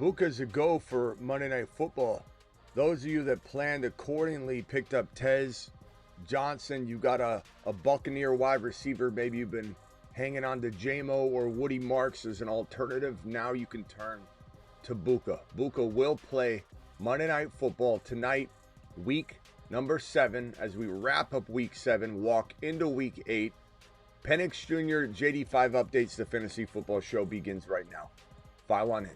Buka's a go for Monday Night Football. Those of you that planned accordingly picked up Tez Johnson. You got a Buccaneer wide receiver. Maybe you've been hanging on to JMO or Woody Marks as an alternative. Now you can turn to Buka. Buka will play Monday Night Football tonight, week number 7, as we wrap up week 7, walk into week 8. Penix Jr. JD5 updates. The Fantasy Football Show begins right now. File on in.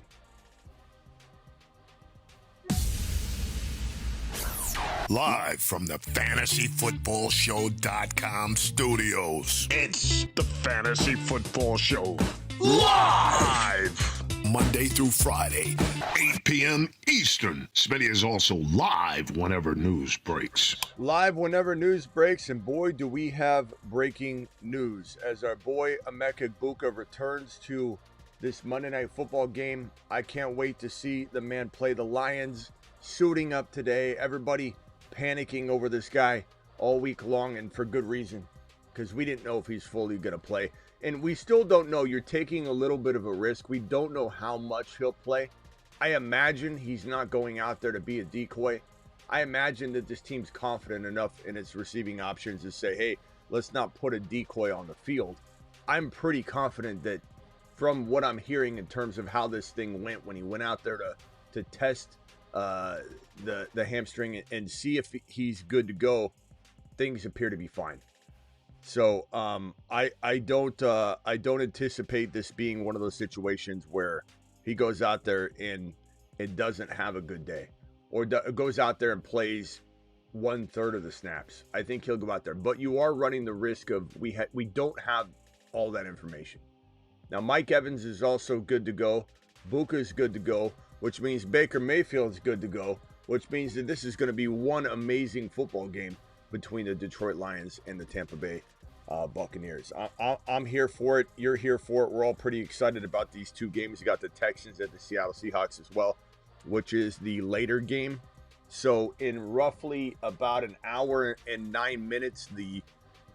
Live from the FantasyFootballShow.com studios. It's the Fantasy Football Show. Live! Monday through Friday, 8 p.m. Eastern. Smitty is also live whenever news breaks. Live whenever news breaks, and boy, do we have breaking news. As our boy Emeka Egbuka returns to this Monday Night Football game, I can't wait to see the man play the Lions, suiting up today. Everybody panicking over this guy all week long, and for good reason, because we didn't know if he's fully going to play. And we still don't know. You're taking a little bit of a risk. We don't know how much he'll play. I imagine he's not going out there to be a decoy. I imagine that this team's confident enough in its receiving options to say, hey, let's not put a decoy on the field. I'm pretty confident that from what I'm hearing in terms of how this thing went when he went out there to test the hamstring and see if he's good to go, things appear to be fine. So I don't anticipate this being one of those situations where he goes out there and it doesn't have a good day, or goes out there and plays 1/3 of the snaps. I think he'll go out there, but you are running the risk of we don't have all that information. Now Mike Evans is also good to go. Buka is good to go, which means Baker Mayfield's good to go, which means that this is going to be one amazing football game between the Detroit Lions and the Tampa Bay Buccaneers. I'm here for it. You're here for it. We're all pretty excited about these two games. You got the Texans and the Seattle Seahawks as well, which is the later game. So in roughly about an hour and 9 minutes,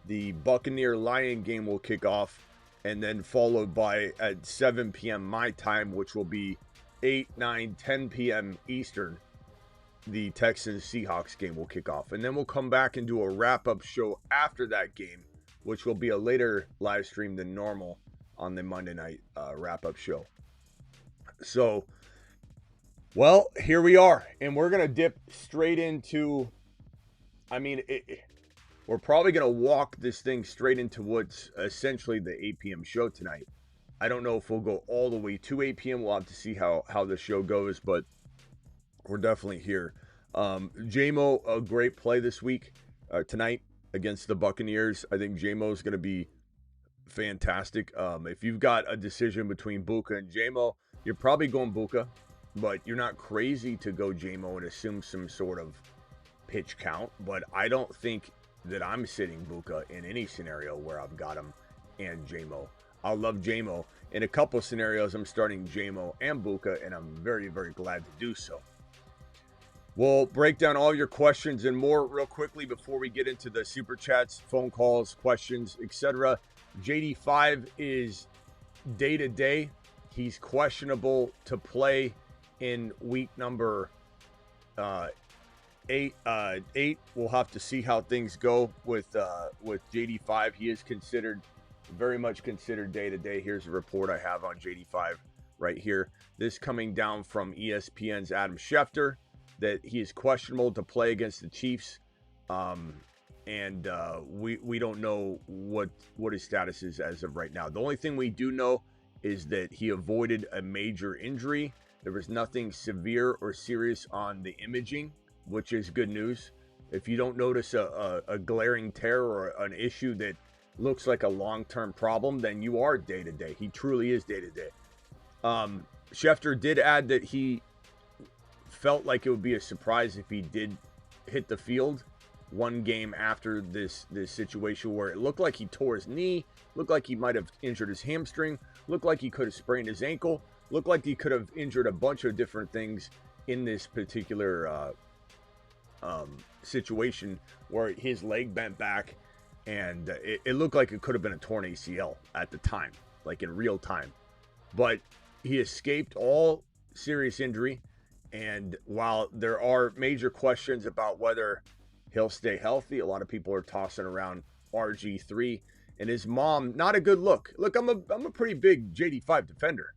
the Buccaneer Lion game will kick off, and then followed by at 7 p.m. my time, which will be 8, 9, 10 p.m. Eastern, the Texans Seahawks game will kick off. And then we'll come back and do a wrap-up show after that game, which will be a later live stream than normal on the Monday night wrap-up show. So, well, here we are. And we're going to dip straight into, we're probably going to walk this thing straight into what's essentially the 8 p.m. show tonight. I don't know if we'll go all the way to 8 p.m. We'll have to see how the show goes, but we're definitely here. JMO, a great play this week, tonight against the Buccaneers. I think JMO is going to be fantastic. If you've got a decision between Buka and JMO, you're probably going Buka, but you're not crazy to go JMO and assume some sort of pitch count. But I don't think that I'm sitting Buka in any scenario where I've got him and JMO. I love JMO. In a couple scenarios, I'm starting JMO and Buka, and I'm very, very glad to do so. We'll break down all your questions and more real quickly before we get into the super chats, phone calls, questions, etc. JD5 is day to day. He's questionable to play in week number 8. We'll have to see how things go with JD5. He is very much considered day to day. Here's a report I have on JD5 right here. This coming down from ESPN's Adam Schefter, that he is questionable to play against the Chiefs, and we don't know what his status is as of right now. The only thing we do know is that he avoided a major injury. There was nothing severe or serious on the imaging, which is good news. If you don't notice a glaring tear or an issue that looks like a long-term problem, then you are day-to-day. He truly is day-to-day. Schefter did add that he felt like it would be a surprise if he did hit the field one game after this situation where it looked like he tore his knee, looked like he might have injured his hamstring, looked like he could have sprained his ankle, looked like he could have injured a bunch of different things in this particular situation where his leg bent back, and it looked like it could have been a torn ACL at the time, like in real time. But he escaped all serious injury. And while there are major questions about whether he'll stay healthy, a lot of people are tossing around RG3 and his mom. Not a good look. Look, I'm a pretty big JD5 defender.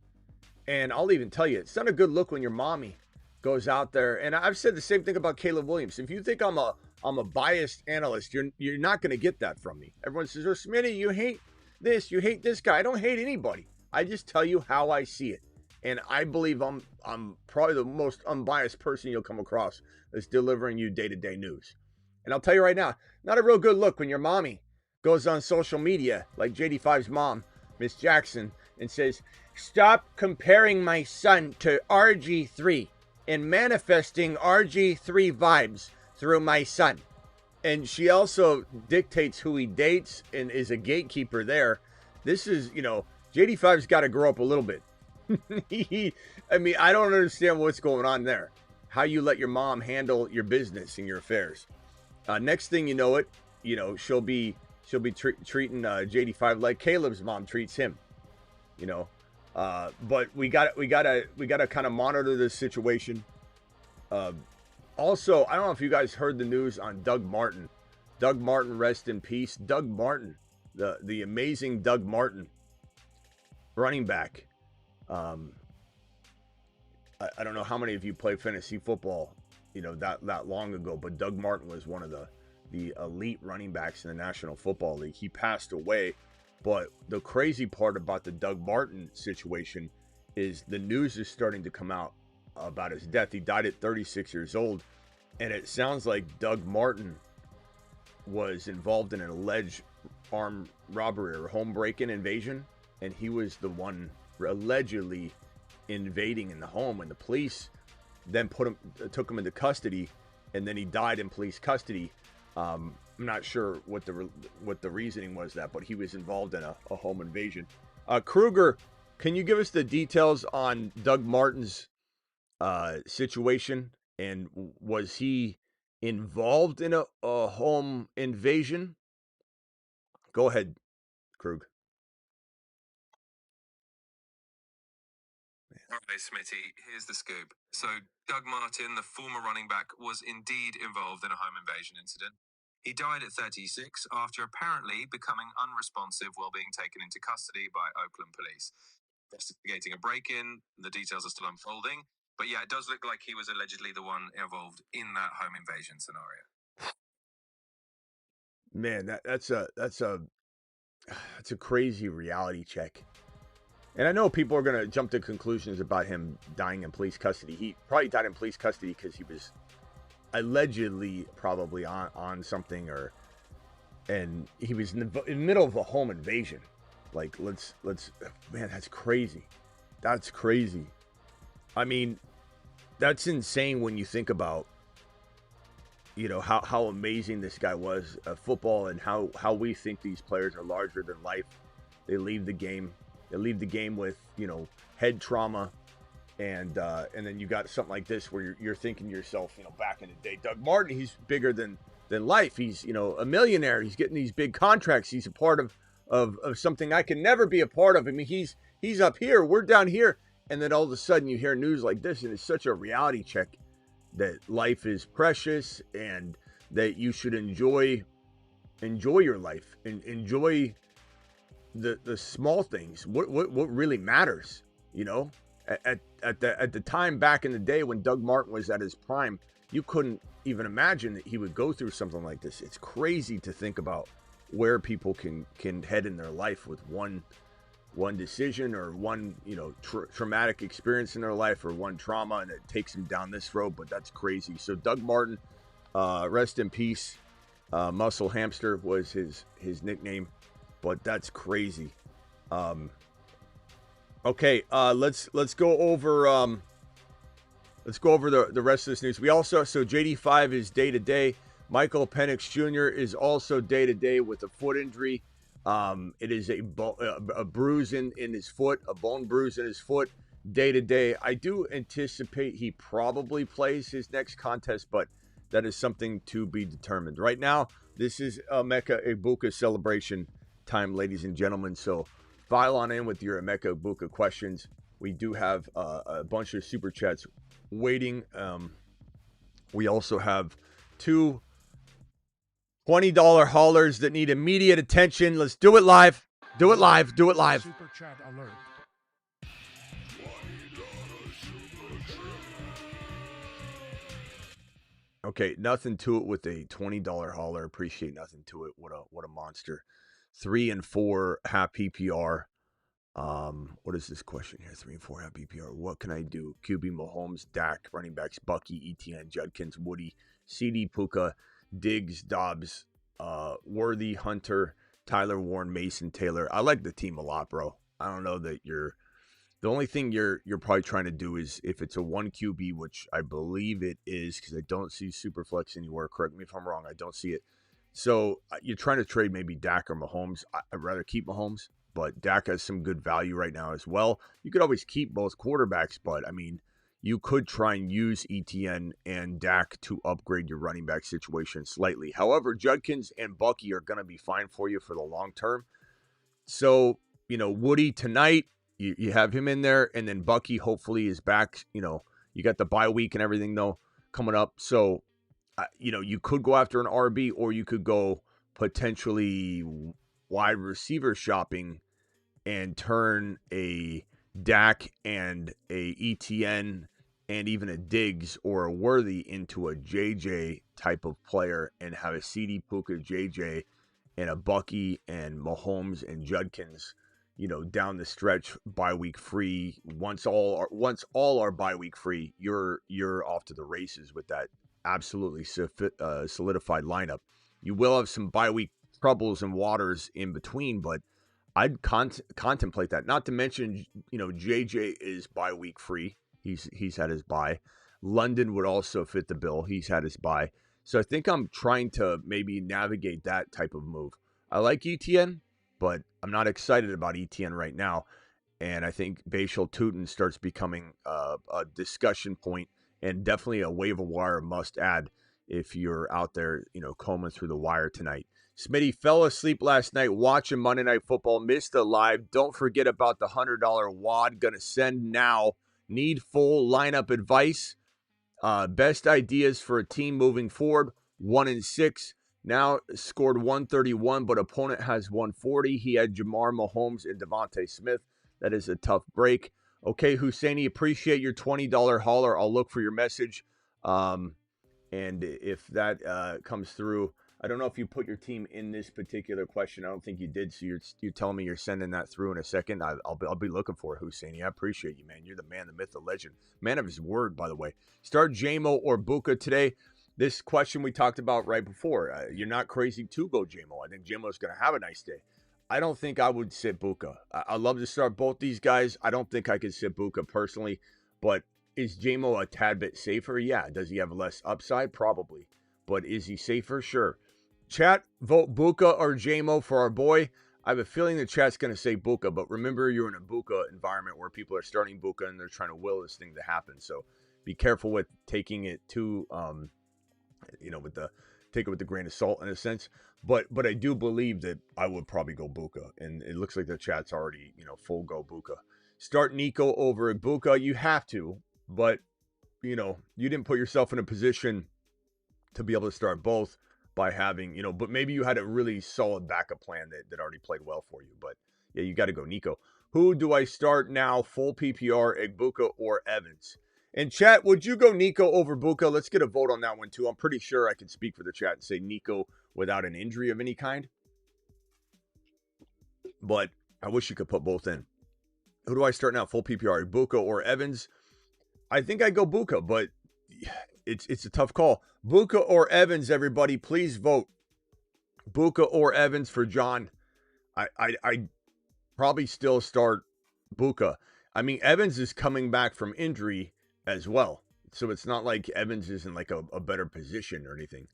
And I'll even tell you, it's not a good look when your mommy goes out there. And I've said the same thing about Caleb Williams. If you think I'm a biased analyst, you're not going to get that from me. Everyone says, "Oh, Smitty, you hate this, you hate this guy." I don't hate anybody. I just tell you how I see it. And I believe I'm probably the most unbiased person you'll come across that's delivering you day-to-day news. And I'll tell you right now, not a real good look when your mommy goes on social media, like JD5's mom, Miss Jackson, and says, "Stop comparing my son to RG3 and manifesting RG3 vibes through my son." And she also dictates who he dates and is a gatekeeper there. This is, JD5's got to grow up a little bit. I don't understand what's going on there. How you let your mom handle your business and your affairs. Next thing you know it, she'll be treating JD5 like Caleb's mom treats him. But we gotta kind of monitor this situation. Also, I don't know if you guys heard the news on Doug Martin. Doug Martin, rest in peace. Doug Martin, the amazing Doug Martin, running back. I don't know how many of you play fantasy football, that long ago, but Doug Martin was one of the elite running backs in the National Football League. He passed away, but the crazy part about the Doug Martin situation is the news is starting to come out about his death. He died at 36 years old, and it sounds like Doug Martin was involved in an alleged armed robbery or home break-in invasion, and he was the one allegedly invading in the home, and the police then took him into custody, and then he died in police custody. I'm not sure what the reasoning was that, but he was involved in a home invasion. Kruger, can you give us the details on Doug Martin's situation, and was he involved in a home invasion? Go ahead, Krug. Hey, Smitty, here's the scoop. So, Doug Martin, the former running back, was indeed involved in a home invasion incident. He died at 36 after apparently becoming unresponsive while being taken into custody by Oakland police. Investigating a break-in, the details are still unfolding. But yeah, it does look like he was allegedly the one involved in that home invasion scenario. Man, that's a crazy reality check. And I know people are going to jump to conclusions about him dying in police custody. He probably died in police custody because he was allegedly probably on something, and he was in the middle of a home invasion. Like, let's man, that's crazy. That's crazy. I mean, that's insane when you think about, how amazing this guy was at football, and how we think these players are larger than life. They leave the game. They leave the game with, head trauma, and then you got something like this where you're thinking to yourself, back in the day, Doug Martin, he's bigger than life. He's, a millionaire. He's getting these big contracts. He's a part of something I can never be a part of. I mean, he's up here, we're down here, and then all of a sudden you hear news like this, and it's such a reality check that life is precious and that you should enjoy your life and enjoy the small things. What really matters, at the time back in the day when Doug Martin was at his prime, you couldn't even imagine that he would go through something like this. It's crazy to think about where people can head in their life with one decision or one traumatic experience in their life or one trauma, and it takes them down this road. But that's crazy. So Doug Martin, rest in peace. Muscle Hamster was his nickname. But that's crazy. Okay, let's go over the rest of this news. We also, so JD5 is day to day. Michael Penix Jr. is also day to day with a foot injury. It is a bruise in his foot, a bone bruise in his foot. Day to day. I do anticipate he probably plays his next contest, but that is something to be determined. Right now, this is Emeka Egbuka celebration time, ladies and gentlemen. So file on in with your Emeka Egbuka questions. We do have a bunch of super chats waiting. We also have 2 $20 haulers that need immediate attention. Let's do it live. Do it live. Do it live. Super chat alert. Okay, nothing to it with a $20 hauler. Appreciate nothing to it. What a monster. 3 and 4 half PPR. What is this question here? 3 and 4 half PPR. What can I do? QB Mahomes, Dak, running backs, Bucky, ETN, Judkins, Woody, CD, Puka, Diggs, Dobbs, Worthy, Hunter, Tyler, Warren, Mason, Taylor. I like the team a lot, bro. I don't know that the only thing you're probably trying to do is if it's a 1 QB, which I believe it is, because I don't see Superflex anywhere. Correct me if I'm wrong. I don't see it. So you're trying to trade maybe Dak or Mahomes. I'd rather keep Mahomes, but Dak has some good value right now as well. You could always keep both quarterbacks, but I mean, you could try and use ETN and Dak to upgrade your running back situation slightly. However, Judkins and Bucky are going to be fine for you for the long term. So, Woody tonight, you have him in there, and then Bucky hopefully is back. You got the bye week and everything, though, coming up. So, you could go after an RB, or you could go potentially wide receiver shopping and turn a Dak and a ETN and even a Diggs or a Worthy into a JJ type of player and have a CD, Puka, JJ, and a Bucky and Mahomes and Judkins, down the stretch, bye week free. Once all are bye week free, you're off to the races with that absolutely solidified lineup. You will have some bye week troubles and waters in between, but I'd contemplate that. Not to mention, JJ is bye week free. He's had his bye. London would also fit the bill. He's had his bye. So I think I'm trying to maybe navigate that type of move. I like ETN, but I'm not excited about ETN right now. And I think Bashal Tootin starts becoming a discussion point and definitely a waiver wire must add if you're out there, combing through the wire tonight. Smitty fell asleep last night watching Monday Night Football, missed the live. Don't forget about the $100 WAD. Gonna send now. Need full lineup advice. Best ideas for a team moving forward. 1-6. Now scored 131, but opponent has 140. He had Jamar Mahomes and Devontae Smith. That is a tough break. Okay, Husseini, appreciate your $20 hauler. I'll look for your message. And if that comes through, I don't know if you put your team in this particular question. I don't think you did. So you're telling me you're sending that through in a second. I'll be looking for it, Husseini. I appreciate you, man. You're the man, the myth, the legend. Man of his word, by the way. Start JMO or Buka today. This question we talked about right before. You're not crazy to go JMO. I think JMO's going to have a nice day. I don't think I would sit Buka. I love to start both these guys. I don't think I could sit Buka personally. But is JMO a tad bit safer? Yeah. Does he have less upside? Probably. But is he safer? Sure. Chat, vote Buka or JMO for our boy. I have a feeling the chat's going to say Buka, but remember you're in a Buka environment where people are starting Buka and they're trying to will this thing to happen. So be careful with taking it too, take it with a grain of salt in a sense. But I do believe that I would probably go Buka, and it looks like the chat's already, full go Buka. Start Nico over Buka. You have to, but you didn't put yourself in a position to be able to start both by having, but maybe you had a really solid backup plan that already played well for you. But yeah, you got to go Nico. Who do I start now? Full PPR, Egbuka or Evans? And chat, would you go Nico over Buka? Let's get a vote on that one too. I'm pretty sure I can speak for the chat and say Nico without an injury of any kind. But I wish you could put both in. Who do I start now? Full PPR, Egbuka or Evans? I think I go Buka, but it's a tough call. Buka or Evans, everybody, please vote. Buka or Evans for John. I probably still start Buka. I mean, Evans is coming back from injury as well. So it's not like Evans is in like a better position or anything.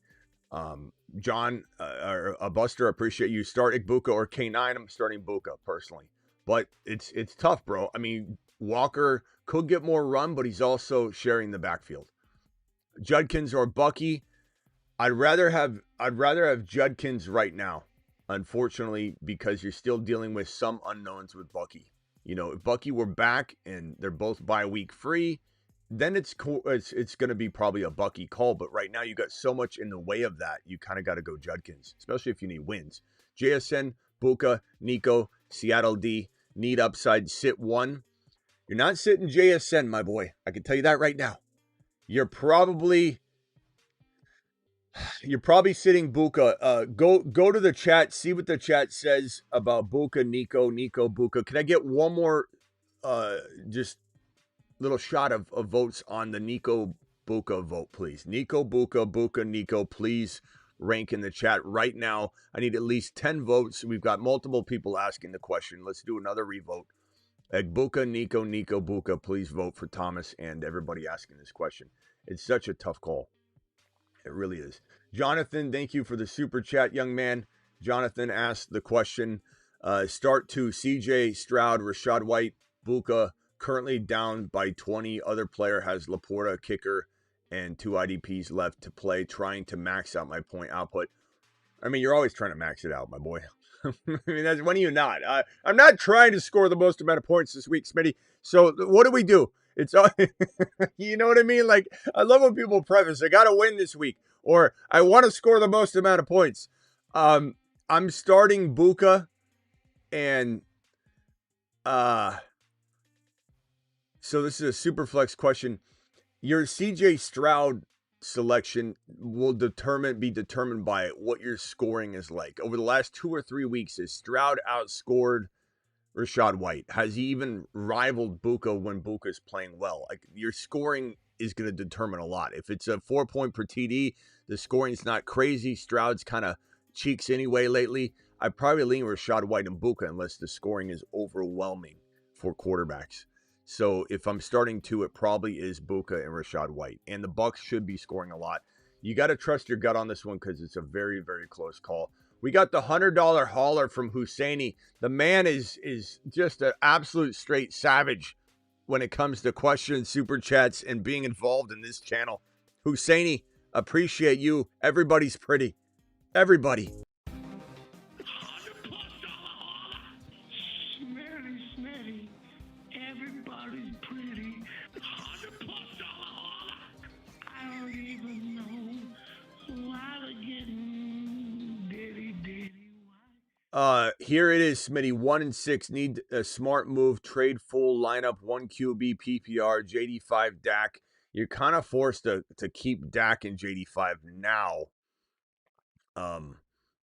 John, or a Buster, appreciate you. Start Egbuka or K9. I'm starting Buka personally. But it's tough, bro. I mean, Walker could get more run, but he's also sharing the backfield. Judkins or Bucky, I'd rather have Judkins right now, unfortunately, because you're still dealing with some unknowns with Bucky. You know, if Bucky were back and they're both bye week free, then it's cool. It's going to be probably a Bucky call. But right now, you got so much in the way of that. You kind of got to go Judkins, especially if you need wins. JSN, Buka, Nico, Seattle D, need upside, sit one. You're not sitting JSN, my boy. I can tell you that right now. You're probably sitting Buka. Go to the chat, see what the chat says about Buka, Nico, Buka. Can I get one more just little shot of votes on the Nico Buka vote, please? Nico Buka, Nico, please rank in the chat right now. I need at least 10 votes. We've got multiple people asking the question. Let's do another revote. Egbuka, Nico, Buka, please vote for Thomas and everybody asking this question. It's such a tough call. It really is. Jonathan, thank you for the super chat, young man. Jonathan asked the question, start to CJ Stroud, Rashad White, Buka, currently down by 20. Other player has Laporta, kicker, and 2 IDPs left to play, trying to max out my point output. I mean, you're always trying to max it out, my boy. I mean, when are you not? I'm not trying to score the most amount of points this week, Smitty. So what do? It's you know what I mean? Like, I love when people preface, I got to win this week, or I want to score the most amount of points. I'm starting Buka, and so this is a super flex question. Your CJ Stroud selection will be determined by what your scoring is like. Over the last 2 or 3 weeks, has Stroud outscored Rashad White? Has he even rivaled Buka when Buka's playing well? Like, your scoring is going to determine a lot. If it's a 4 point per TD, the scoring's not crazy. Stroud's kind of cheeks anyway lately. I'd probably lean Rashad White and Buka unless the scoring is overwhelming for quarterbacks. So if I'm starting to, it probably is Buka and Rashad White. And the Bucs should be scoring a lot. You got to trust your gut on this one because it's a very, very close call. We got the $100 hauler from Husseini. The man is just an absolute straight savage when it comes to questions, super chats, and being involved in this channel. Husseini, appreciate you. Everybody's pretty. Everybody. Smitty, everybody's pretty. I don't even know why they're getting diddy. Here it is, Smitty. 1-6. Need a smart move. Trade full lineup. 1 QB PPR. JD5 Dak. You're kind of forced to keep Dak and JD5 now.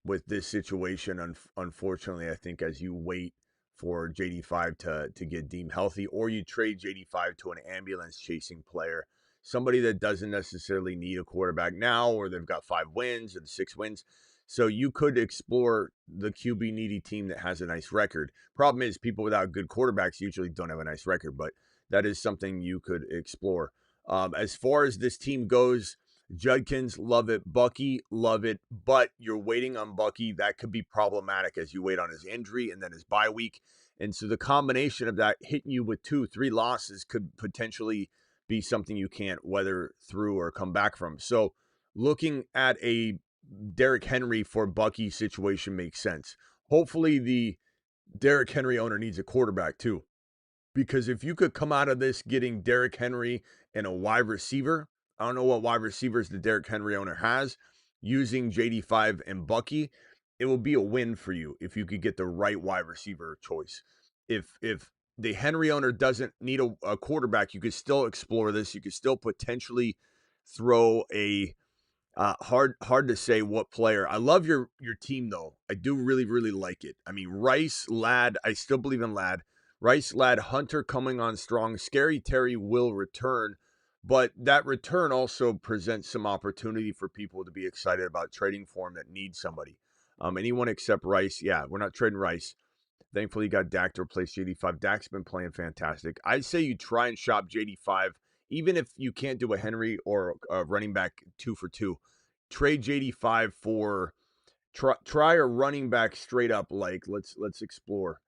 With this situation, unfortunately, I think as you wait for JD5 to get deemed healthy, or you trade JD5 to an ambulance chasing player, somebody that doesn't necessarily need a quarterback now, or they've got 5 wins or 6 wins. So you could explore the QB needy team that has a nice record. Problem is, people without good quarterbacks usually don't have a nice record, but that is something you could explore. As far as this team goes, Judkins, love it. Bucky, love it. But you're waiting on Bucky. That could be problematic as you wait on his injury and then his bye week. And so the combination of that hitting you with 2-3 losses could potentially be something you can't weather through or come back from. So looking at a Derrick Henry for Bucky situation makes sense. Hopefully the Derrick Henry owner needs a quarterback too. Because if you could come out of this getting Derrick Henry and a wide receiver, I don't know what wide receivers the Derrick Henry owner has, using JD5 and Bucky, it will be a win for you if you could get the right wide receiver choice. If the Henry owner doesn't need a quarterback, you could still explore this. You could still potentially throw a hard to say what player. I love your team though. I do really, really like it. I mean, Rice, Ladd, I still believe in Ladd. Rice, Ladd, Hunter coming on strong. Scary Terry will return, but that return also presents some opportunity for people to be excited about trading for him that need somebody. Anyone except Rice. Yeah, we're not trading Rice. Thankfully, you got Dak to replace JD5. Dak's been playing fantastic. I'd say you try and shop JD5, even if you can't do a Henry or a running back 2 for 2. Trade JD5 for try a running back straight up. Like let's explore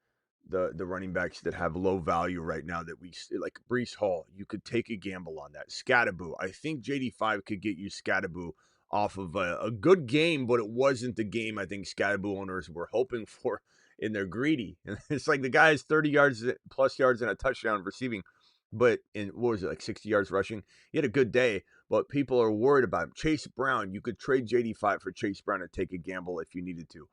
the running backs that have low value right now that we like. Breece Hall, you could take a gamble on that. Scattaboo, I think JD5 could get you Scattaboo off of a good game, but it wasn't the game I think Scattaboo owners were hoping for and they're greedy. And it's like the guy has 30 yards plus yards and a touchdown receiving, but in what was it, like 60 yards rushing? He had a good day, but people are worried about him. Chase Brown, you could trade JD5 for Chase Brown and take a gamble if you needed to.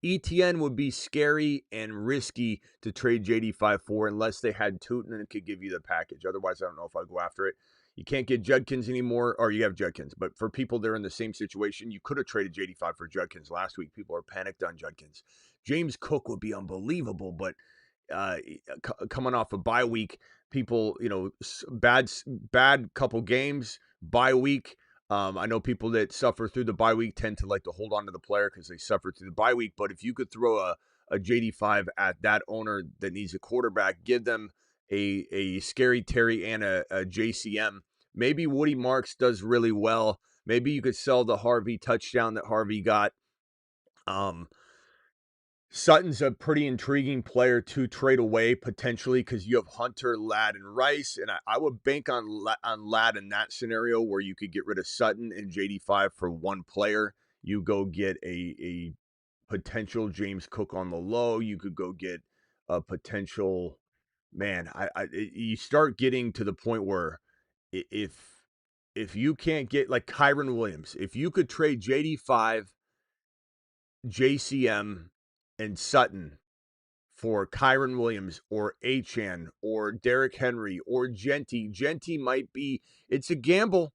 ETN would be scary and risky to trade JD5 for unless they had Tootin and could give you the package. Otherwise, I don't know if I'd go after it. You can't get Judkins anymore, or you have Judkins. But for people that are in the same situation, you could have traded JD5 for Judkins last week. People are panicked on Judkins. James Cook would be unbelievable, but coming off a bye week, people, bad couple games, bye week. I know people that suffer through the bye week tend to like to hold on to the player because they suffer through the bye week. But if you could throw a JD5 at that owner that needs a quarterback, give them a Scary Terry and a JCM. Maybe Woody Marks does really well. Maybe you could sell the Harvey touchdown that Harvey got. Sutton's a pretty intriguing player to trade away potentially because you have Hunter, Ladd, and Rice, and I would bank on Ladd in that scenario where you could get rid of Sutton and JD5 for one player. You go get a potential James Cook on the low. You could go get a potential you start getting to the point where if you can't get like Kyron Williams, if you could trade JD5, JCM, and Sutton for Kyron Williams or Achan or Derrick Henry or Genty. Genty might be, it's a gamble.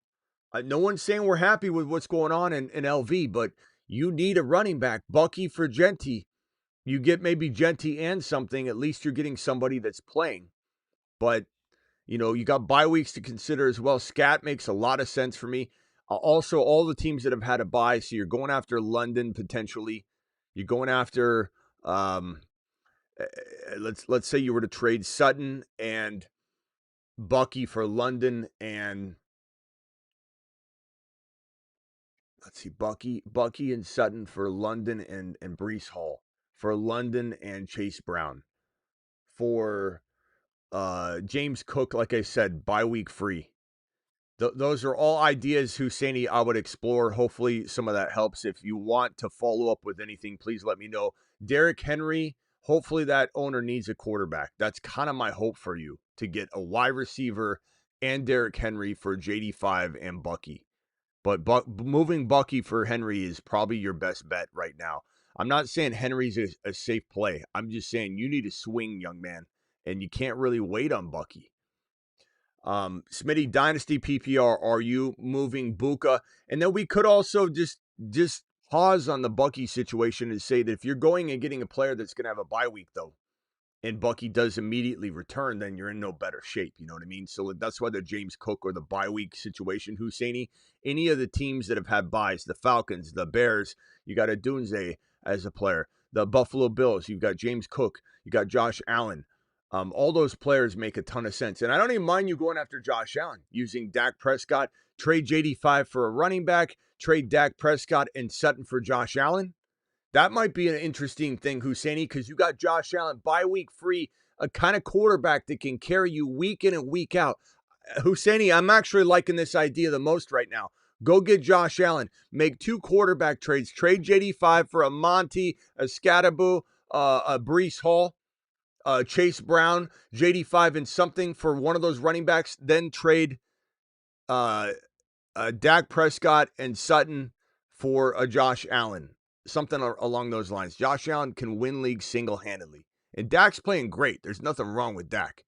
No one's saying we're happy with what's going on in LV, but you need a running back. Bucky for Genty. You get maybe Genty and something. At least you're getting somebody that's playing. But, you got bye weeks to consider as well. Scat makes a lot of sense for me. Also, all the teams that have had a bye, so you're going after London potentially. You're going after, let's say you were to trade Sutton and Bucky for London and let's see, Bucky and Sutton for London and Breece Hall, for London and Chase Brown, for James Cook, like I said, bye week free. Those are all ideas, Husseini, I would explore. Hopefully some of that helps. If you want to follow up with anything, please let me know. Derrick Henry, hopefully that owner needs a quarterback. That's kind of my hope for you, to get a wide receiver and Derrick Henry for JD5 and Bucky. But moving Bucky for Henry is probably your best bet right now. I'm not saying Henry's a safe play. I'm just saying you need to swing, young man, and you can't really wait on Bucky. Smitty, Dynasty PPR, are you moving Buka? And then we could also just pause on the Bucky situation and say that if you're going and getting a player that's going to have a bye week, though, and Bucky does immediately return, then you're in no better shape. You know what I mean? So that's why the James Cook or the bye week situation, Husseini, any of the teams that have had byes, the Falcons, the Bears, you got a Dunze as a player, the Buffalo Bills, you've got James Cook, you got Josh Allen. All those players make a ton of sense. And I don't even mind you going after Josh Allen, using Dak Prescott, trade JD5 for a running back, trade Dak Prescott and Sutton for Josh Allen. That might be an interesting thing, Husseini, because you got Josh Allen bye week free, a kind of quarterback that can carry you week in and week out. Husseini, I'm actually liking this idea the most right now. Go get Josh Allen. Make 2 quarterback trades. Trade JD5 for a Monty, a Scatterbo, a Breece Hall, Chase Brown, JD5 and something for one of those running backs. Then trade Dak Prescott and Sutton for a Josh Allen. Something along those lines. Josh Allen can win leagues single-handedly. And Dak's playing great. There's nothing wrong with Dak.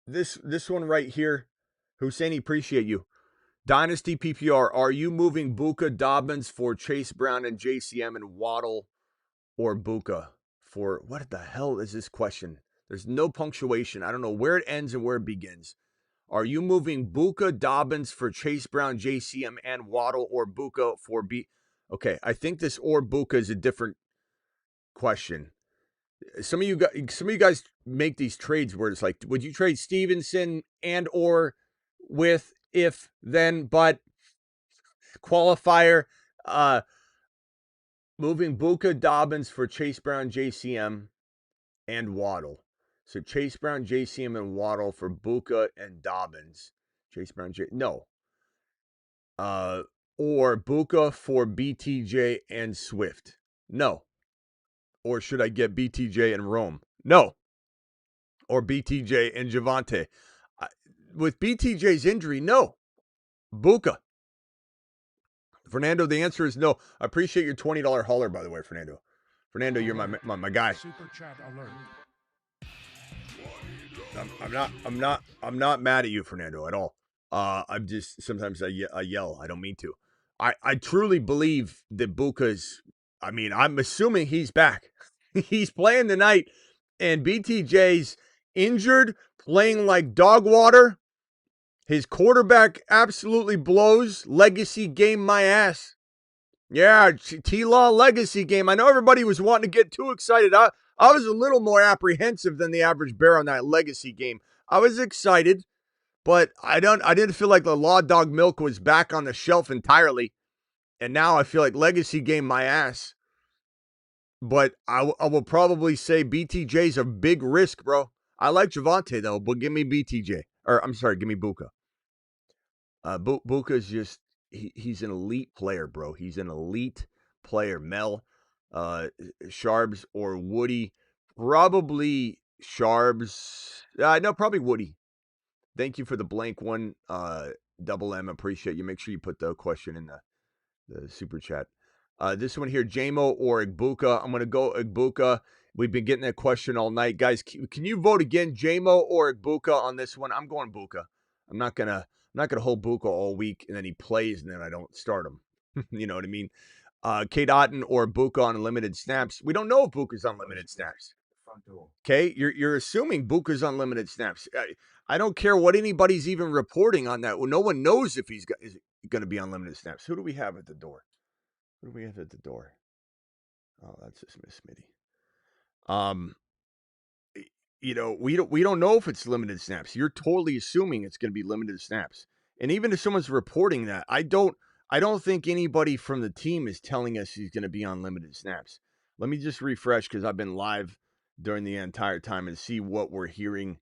This one right here, Husseini, appreciate you. Dynasty PPR, are you moving Buka Dobbins for Chase Brown and JCM and Waddle, or Buka for, what the hell is this question? There's no punctuation. I don't know where it ends and where it begins. Are you moving Buka Dobbins for Chase Brown, JCM, and Waddle, or Buka for Okay, I think this or Buka is a different question. Some of you guys make these trades where it's like, would you trade Stevenson and or with if then but qualifier? Moving Buka Dobbins for Chase Brown, JCM, and Waddle. So Chase Brown, JCM, and Waddle for Buka and Dobbins. Chase Brown, no. Or Buka for BTJ and Swift. No. Or should I get BTJ and Rome? No. Or BTJ and Javante. With BTJ's injury, no. Buka. Fernando, the answer is no. I appreciate your $20 hauler, by the way, Fernando. Fernando, you're my guy. Super chat alert. I'm not mad at you, Fernando, at all. I'm just sometimes I yell. I don't mean to. I truly believe that Buka's. I mean, I'm assuming he's back. He's playing tonight, and BTJ's injured, playing like dog water. His quarterback absolutely blows. Legacy game my ass. Yeah, T-Law legacy game. I know everybody was wanting to get too excited. I was a little more apprehensive than the average bear on that legacy game. I was excited, but I didn't feel like the Law Dog milk was back on the shelf entirely. And now I feel like legacy game my ass. But I will probably say BTJ's a big risk, bro. I like Javante, though, but give me BTJ. Or, I'm sorry, give me Buka. Buka's just, he's an elite player, bro. He's an elite player. Mel, Sharbs, or Woody. Probably Sharbs. No, probably Woody. Thank you for the blank one. Double M, appreciate you. Make sure you put the question in the super chat. This one here, JMO or Egbuka. I'm going to go Egbuka. We've been getting that question all night. Guys, can you vote again, JMO or Egbuka on this one? I'm going Buka. I'm not gonna hold Buka all week and then he plays and then I don't start him. You know what I mean? Kate Otten or Buka on unlimited snaps. We don't know if Buka's on limited snaps. Okay, you're assuming Buka's on limited snaps. I don't care what anybody's even reporting on that. Well, no one knows if he's going to be on limited snaps. Who do we have at the door? What do we have at the door? Oh, that's just Miss Smitty. You know, we don't know if it's limited snaps. You're totally assuming it's going to be limited snaps. And even if someone's reporting that, I don't think anybody from the team is telling us he's going to be on limited snaps. Let me just refresh because I've been live during the entire time and see what we're hearing.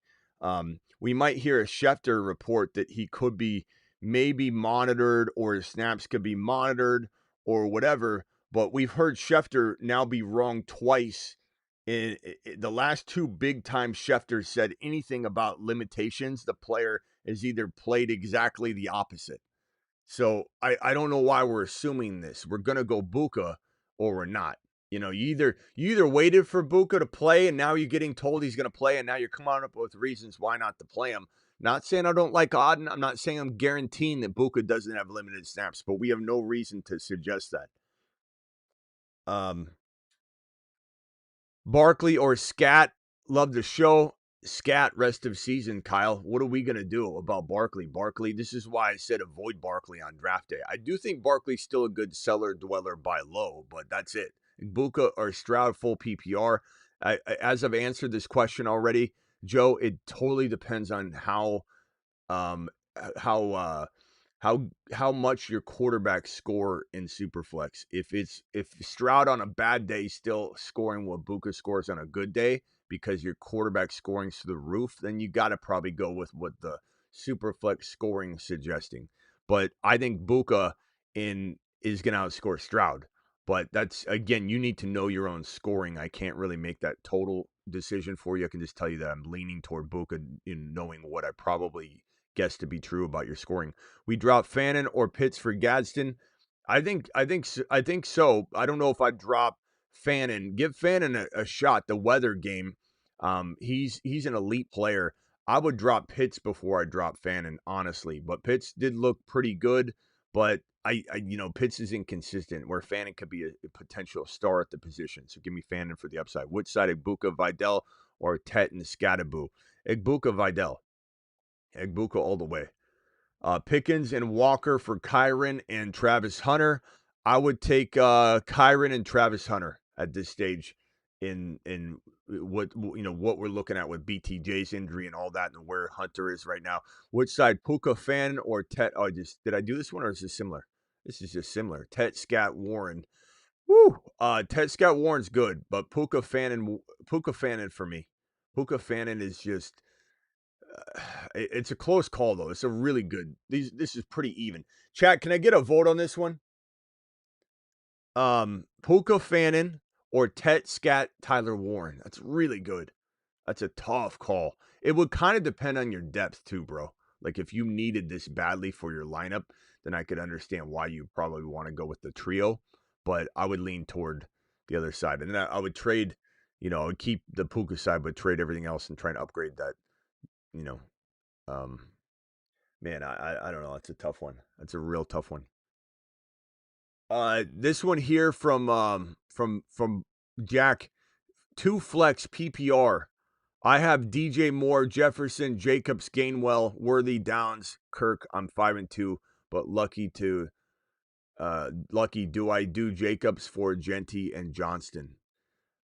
We might hear a Schefter report that he could be maybe monitored or his snaps could be monitored or whatever. But we've heard Schefter now be wrong twice. In the last two big time Schefter said anything about limitations, the player has either played exactly the opposite. So I don't know why we're assuming this. We're going to go Buka or we're not. You know, you either waited for Buka to play and now you're getting told he's going to play and now you're coming up with reasons why not to play him. Not saying I don't like Auden. I'm not saying I'm guaranteeing that Buka doesn't have limited snaps, but we have no reason to suggest that. Barkley or Scat, love the show. Scat, rest of season, Kyle. What are we going to do about Barkley? Barkley, this is why I said avoid Barkley on draft day. I do think Barkley's still a good seller dweller by low, but that's it. Egbuka or Stroud full PPR. As I've answered this question already, Joe, it totally depends on how much your quarterback score in Superflex. If Stroud on a bad day still scoring what Buka scores on a good day because your quarterback scoring through the roof, then you got to probably go with what the Superflex scoring is suggesting. But I think Buka is going to outscore Stroud. But that's, again, you need to know your own scoring. I can't really make that total decision for you. I can just tell you that I'm leaning toward Buka in knowing what I probably guess to be true about your scoring. We drop Fannin or Pitts for Gadsden. I think so. I don't know if I'd drop Fannin. Give Fannin a shot. The weather game. He's an elite player. I would drop Pitts before I drop Fannin, honestly. But Pitts did look pretty good. But I Pitts is inconsistent where Fannin could be a potential star at the position. So give me Fannin for the upside. Which side, Egbuka, Vidal, or Tet and Scadaboo? Egbuka, Vidal. Egbuka all the way. Pickens and Walker for Kyron and Travis Hunter. I would take Kyron and Travis Hunter at this stage in what we're looking at with BTJ's injury and all that and where Hunter is right now. Which side, Puka Fan or Tet? Oh, did I do this one or is this similar? This is just similar. Tet, Scat, Warren. Woo! Tet, Scat, Warren's good, but Puka Fannin for me. Puka Fannin is just. It's a close call, though. It's a really good. This is pretty even. Chat, can I get a vote on this one? Puka Fannin or Tet Scat Tyler Warren. That's really good. That's a tough call. It would kind of depend on your depth too, bro. Like if you needed this badly for your lineup, then I could understand why you probably want to go with the trio. But I would lean toward the other side. And then I would trade, I would keep the Puka side, but trade everything else and try and upgrade that, you know. Man, I don't know. That's a tough one. That's a real tough one. This one here from Jack, 2 flex PPR. I have DJ Moore, Jefferson, Jacobs, Gainwell, Worthy, Downs, Kirk. I'm 5-2, but lucky do I do Jacobs for Genty and Johnston?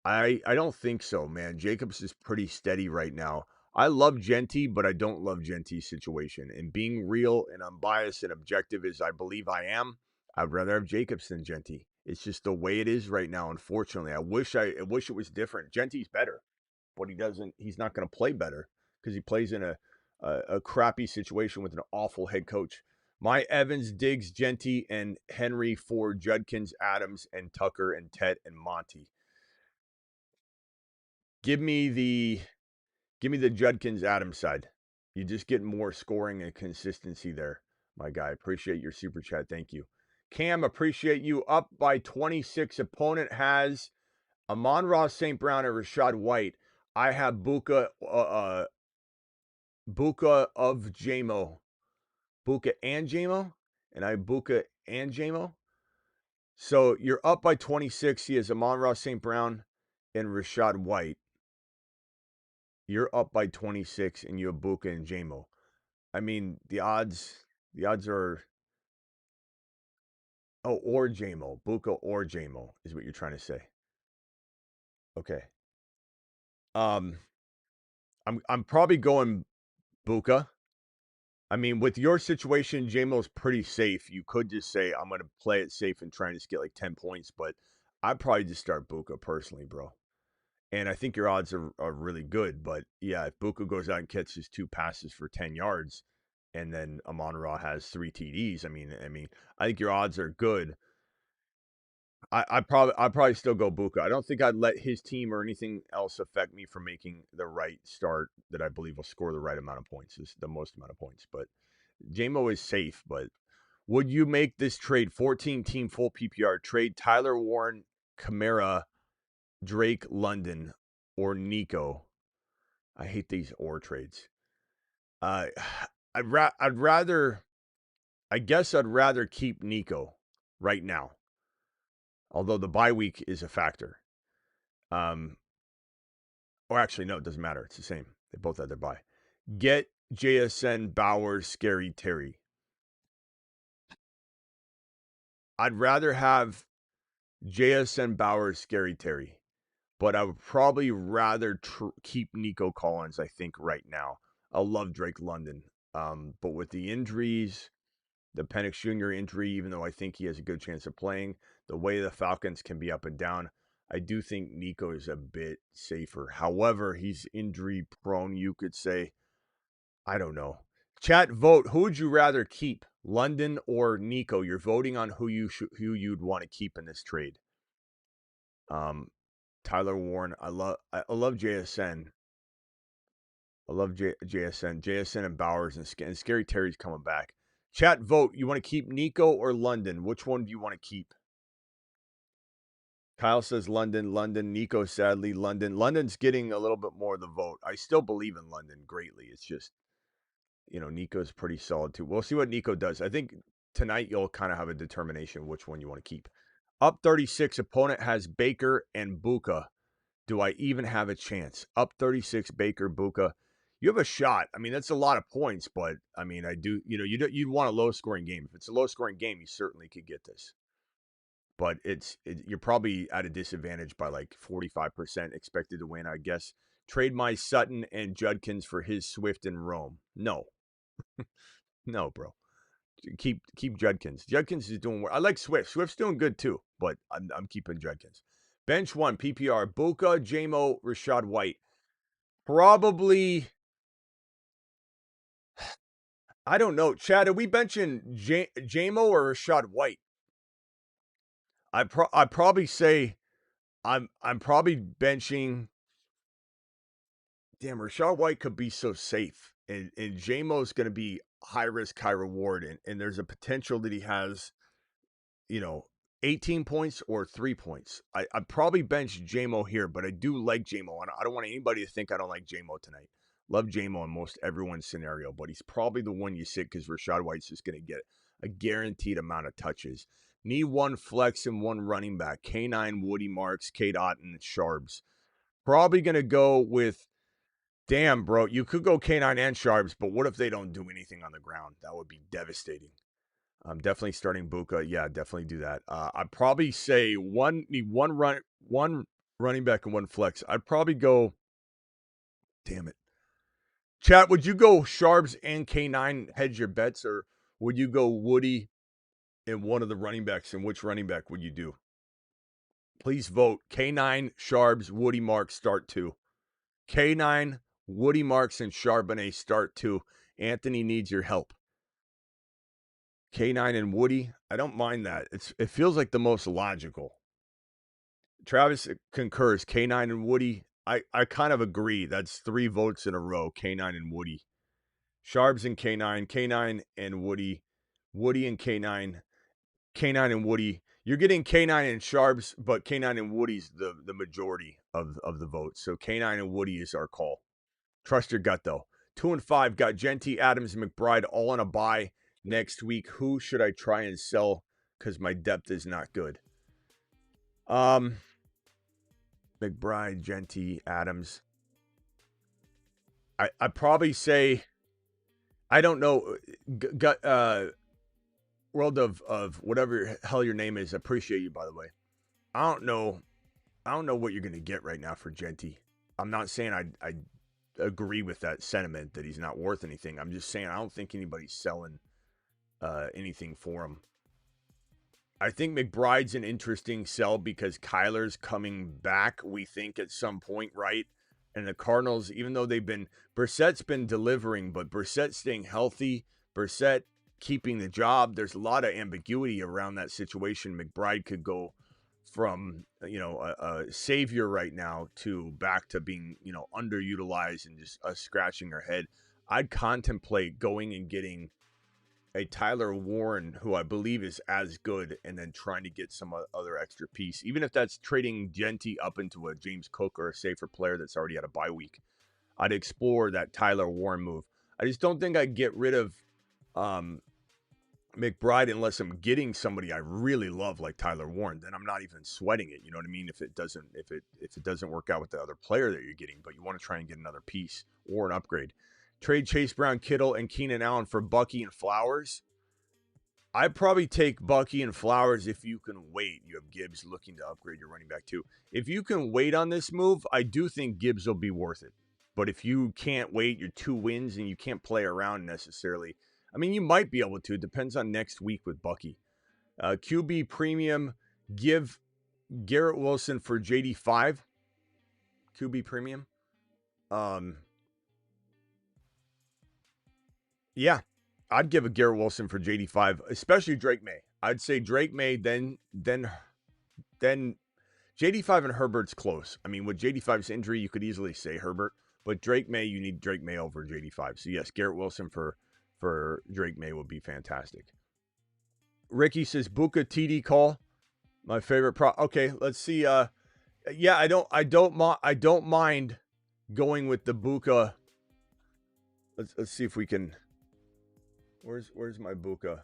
I don't think so, man. Jacobs is pretty steady right now. I love Genty, but I don't love Genty's situation. And being real and unbiased and objective as I believe I am, I'd rather have Jacobs than Genty. It's just the way it is right now, unfortunately. I wish it was different. Genty's better, but he's not going to play better because he plays in a crappy situation with an awful head coach. My Evans, Diggs, Genty, and Henry for Judkins, Adams, and Tucker, and Tet, and Monty. Give me the Judkins Adams side. You just get more scoring and consistency there, my guy. Appreciate your super chat. Thank you. Cam, appreciate you. Up by 26. Opponent has Amon-Ra St. Brown and Rashad White. I have Buka of JMO. Buka and JMO? And I have Buka and JMO. So you're up by 26. He has Amon-Ra St. Brown and Rashad White. You're up by 26 and you have Buka and JMO. I mean, the odds are or JMO. Buka or JMO is what you're trying to say. Okay. I'm probably going Buka. I mean, with your situation, JMO's pretty safe. You could just say, I'm going to play it safe and try and just get like 10 points, but I'd probably just start Buka personally, bro. And I think your odds are really good. But yeah, if Buka goes out and catches 2 passes for 10 yards and then Amon-Ra has 3 TDs, I mean, I think your odds are good. I'd probably still go Buka. I don't think I'd let his team or anything else affect me from making the right start that I believe will score the right amount of points, is the most amount of points. But JMO is safe. But would you make this trade 14-team full PPR trade Tyler Warren, Kamara, Drake London, or Nico? I hate these or trades. I'd rather keep Nico right now. Although the bye week is a factor. Or actually, no, it doesn't matter. It's the same. They both had their bye. Get JSN, Bowers, Scary Terry. I'd rather have JSN, Bowers, Scary Terry. But I would probably rather keep Nico Collins, I think, right now. I love Drake London. But with the injuries, the Penix Jr. injury, even though I think he has a good chance of playing, the way the Falcons can be up and down, I do think Nico is a bit safer. However, he's injury prone, you could say. I don't know. Chat, vote. Who would you rather keep, London or Nico? You're voting on who you'd want to keep in this trade. Tyler Warren. I love JSN. I love JSN and Bowers and Scary Terry's coming back. Chat, vote. You want to keep Nico or London? Which one do you want to keep? Kyle says London. Nico, sadly, London. London's getting a little bit more of the vote. I still believe in London greatly. It's just, Nico's pretty solid too. We'll see what Nico does. I think tonight you'll kind of have a determination which one you want to keep. Up 36, opponent has Baker and Buka. Do I even have a chance? Up 36, Baker, Buka. You have a shot. I mean, that's a lot of points, but I mean, I do, you'd want a low scoring game. If it's a low scoring game, you certainly could get this. But you're probably at a disadvantage by like 45% expected to win, I guess. Trade my Sutton and Judkins for his Swift and Rome. No. No, bro. Keep Judkins. Judkins is doing well. I like Swift. Swift's doing good too, but I'm keeping Judkins. Bench 1, PPR, Buka, JMO, Rashad White. Probably, I don't know. Chad, are we benching JMO or Rashad White? I'd probably say I'm probably benching. Damn, Rashad White could be so safe, and J-Mo's going to be high risk, high reward, and there's a potential that he has, 18 points or 3 points. I'd probably bench J-Mo here, but I do like J-Mo, and I don't want anybody to think I don't like J-Mo tonight. Love J-Mo in most everyone's scenario, but he's probably the one you sit because Rashad White's just going to get a guaranteed amount of touches. Need one flex and one running back. K9, Woody Marks, Kate Otten, Sharbs. Probably going to go with, damn, bro, you could go K9 and Sharbs, but what if they don't do anything on the ground? That would be devastating. I'm definitely starting Buka. Yeah, definitely do that. I'd probably say one running back and one flex. I'd probably go, damn it. Chat, would you go Sharbs and K9 hedge your bets, or would you go Woody and one of the running backs, and which running back would you do? Please vote. K9, Sharbs, Woody Marks, start 2. K9, Woody Marks, and Charbonnet start 2. Anthony needs your help. K9 and Woody, I don't mind that. It feels like the most logical. Travis concurs. K9 and Woody, I kind of agree. That's 3 votes in a row. K9 and Woody. Sharbs and K9. K9 and Woody. Woody and K9. K9 and Woody. You're getting K9 and Sharbs, but K9 and Woody's the majority of the votes. So K9 and Woody is our call. Trust your gut, though. 2 and 5 got Genty, Adams, and McBride all on a bye next week. Who should I try and sell? Because my depth is not good. McBride, Genty, Adams. I'd probably say, I don't know. World of whatever hell your name is. Appreciate you, by the way. I don't know what you're gonna get right now for Genty. I'm not saying I agree with that sentiment that he's not worth anything. I'm just saying I don't think anybody's selling anything for him. I think McBride's an interesting sell because Kyler's coming back, we think, at some point, right? And the Cardinals, even though Brissett's been delivering, but Brissett staying healthy, Brissett keeping the job, there's a lot of ambiguity around that situation. McBride could go from, a savior right now to back to being, underutilized and just us scratching our head. I'd contemplate going and getting a Tyler Warren, who I believe is as good, and then trying to get some other extra piece, even if that's trading Genty up into a James Cook or a safer player that's already had a bye week. I'd explore that Tyler Warren move. I just don't think I'd get rid of McBride unless I'm getting somebody I really love like Tyler Warren. Then I'm not even sweating it. You know what I mean? If it doesn't work out with the other player that you're getting, but you want to try and get another piece or an upgrade. Trade Chase Brown, Kittle, and Keenan Allen for Bucky and Flowers. I'd probably take Bucky and Flowers if you can wait. You have Gibbs looking to upgrade your running back too. If you can wait on this move, I do think Gibbs will be worth it. But if you can't wait, you're 2 wins and you can't play around necessarily. I mean, you might be able to. It depends on next week with Bucky. QB premium, give Garrett Wilson for JD5. QB premium. Yeah, I'd give a Garrett Wilson for JD5, especially Drake May. I'd say Drake May, then JD5 and Herbert's close. I mean, with JD5's injury, you could easily say Herbert, but Drake May, you need Drake May over JD5. So yes, Garrett Wilson for Drake May would be fantastic. Ricky says Buka TD call, my favorite Okay, let's see. Yeah, I don't mind going with the Buka. Let's see if we can. Where's my Buka?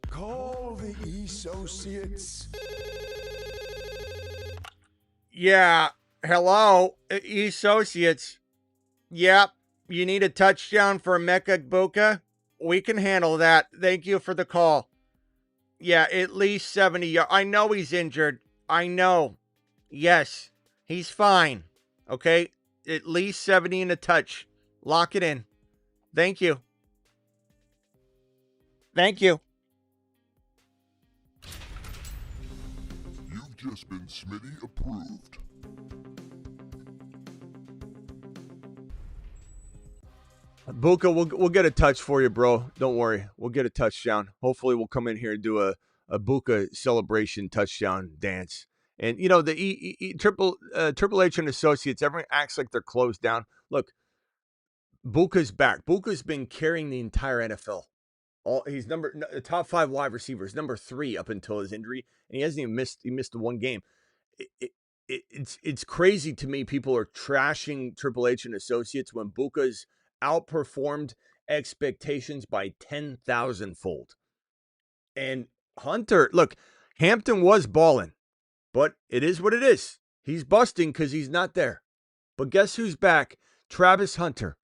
Call the associates. Yeah, hello, associates. Yep, you need a touchdown for Emeka Egbuka? We can handle that. Thank you for the call. Yeah, at least 70 yards. I know he's injured. I know. Yes, he's fine. Okay, at least 70 and a touch. Lock it in. Thank you. Thank you. You've just been Smitty approved. Buka, we'll get a touch for you, bro. Don't worry. We'll get a touchdown. Hopefully we'll come in here and do a Buka celebration touchdown dance. And, the Triple H and Associates, everyone acts like they're closed down. Look, Buka's back. Buka's been carrying the entire NFL. He's top 5 wide receivers, number 3 up until his injury, and he hasn't even missed. He missed the one game. It's crazy to me. People are trashing Triple H and Associates when Buka's outperformed expectations by 10,000 fold. And Hunter, look, Hampton was balling, but it is what it is. He's busting because he's not there. But guess who's back? Travis Hunter.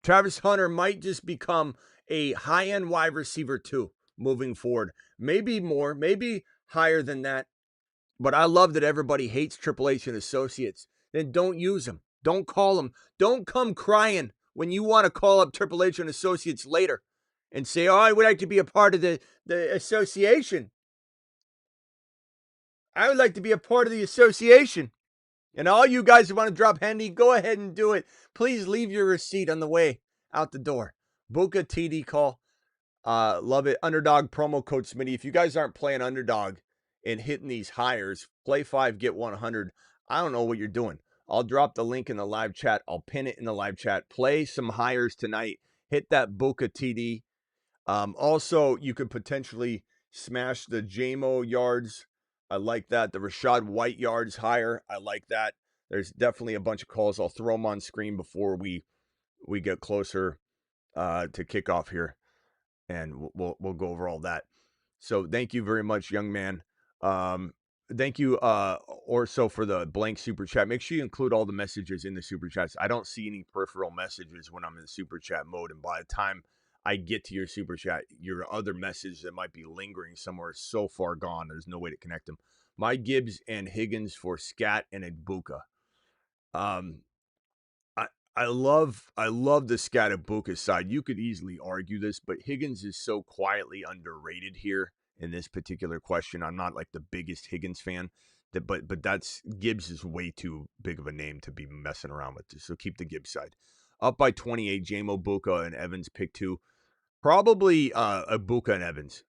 Travis Hunter might just become a high-end wide receiver too moving forward. Maybe more, maybe higher than that. But I love that everybody hates Triple H and Associates. Then don't use them. Don't call them. Don't come crying when you want to call up Triple H and Associates later and say, oh, I would like to be a part of the association. I would like to be a part of the association. And all you guys who want to drop handy, go ahead and do it. Please leave your receipt on the way out the door. Buka TD call. Love it. Underdog promo code Smitty. If you guys aren't playing underdog and hitting these hires, play 5, get 100. I don't know what you're doing. I'll drop the link in the live chat. I'll pin it in the live chat. Play some hires tonight. Hit that Buka TD. Also, you could potentially smash the JMO yards. I like that. The Rashad White yards higher. I like that. There's definitely a bunch of calls. I'll throw them on screen before we get closer to kickoff here, and we'll go over all that. So thank you very much, young man. Thank you, Orso, for the blank super chat. Make sure you include all the messages in the super chats. I don't see any peripheral messages when I'm in super chat mode, and by the time I get to your super chat, your other message that might be lingering somewhere is so far gone, there's no way to connect them. My Gibbs and Higgins for Scat and Egbuka. I love the Scat Egbuka side. You could easily argue this, but Higgins is so quietly underrated here in this particular question. I'm not like the biggest Higgins fan, but that's Gibbs is way too big of a name to be messing around with. So keep the Gibbs side. Up by 28, Jamo, Buka, and Evans pick 2. Probably Egbuka and Evans.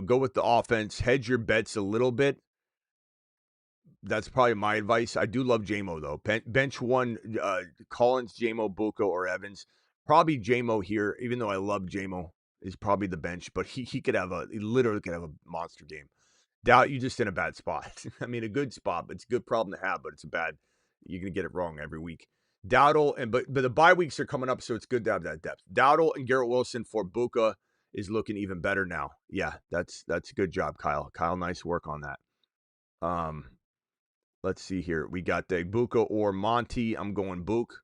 Go with the offense. Hedge your bets a little bit. That's probably my advice. I do love JMO, though. Bench 1, Collins, JMO, Buka, or Evans. Probably JMO here, even though I love JMO, is probably the bench. But he literally could have a monster game. Doubt you just in a bad spot. I mean, a good spot, but it's a good problem to have, but it's a bad. You're going to get it wrong every week. Dowdle, but the bye weeks are coming up, so it's good to have that depth. Dowdle and Garrett Wilson for Buka is looking even better now. Yeah, that's a good job, Kyle. Kyle, nice work on that. Let's see here. We got the Egbuka or Monty. I'm going Book.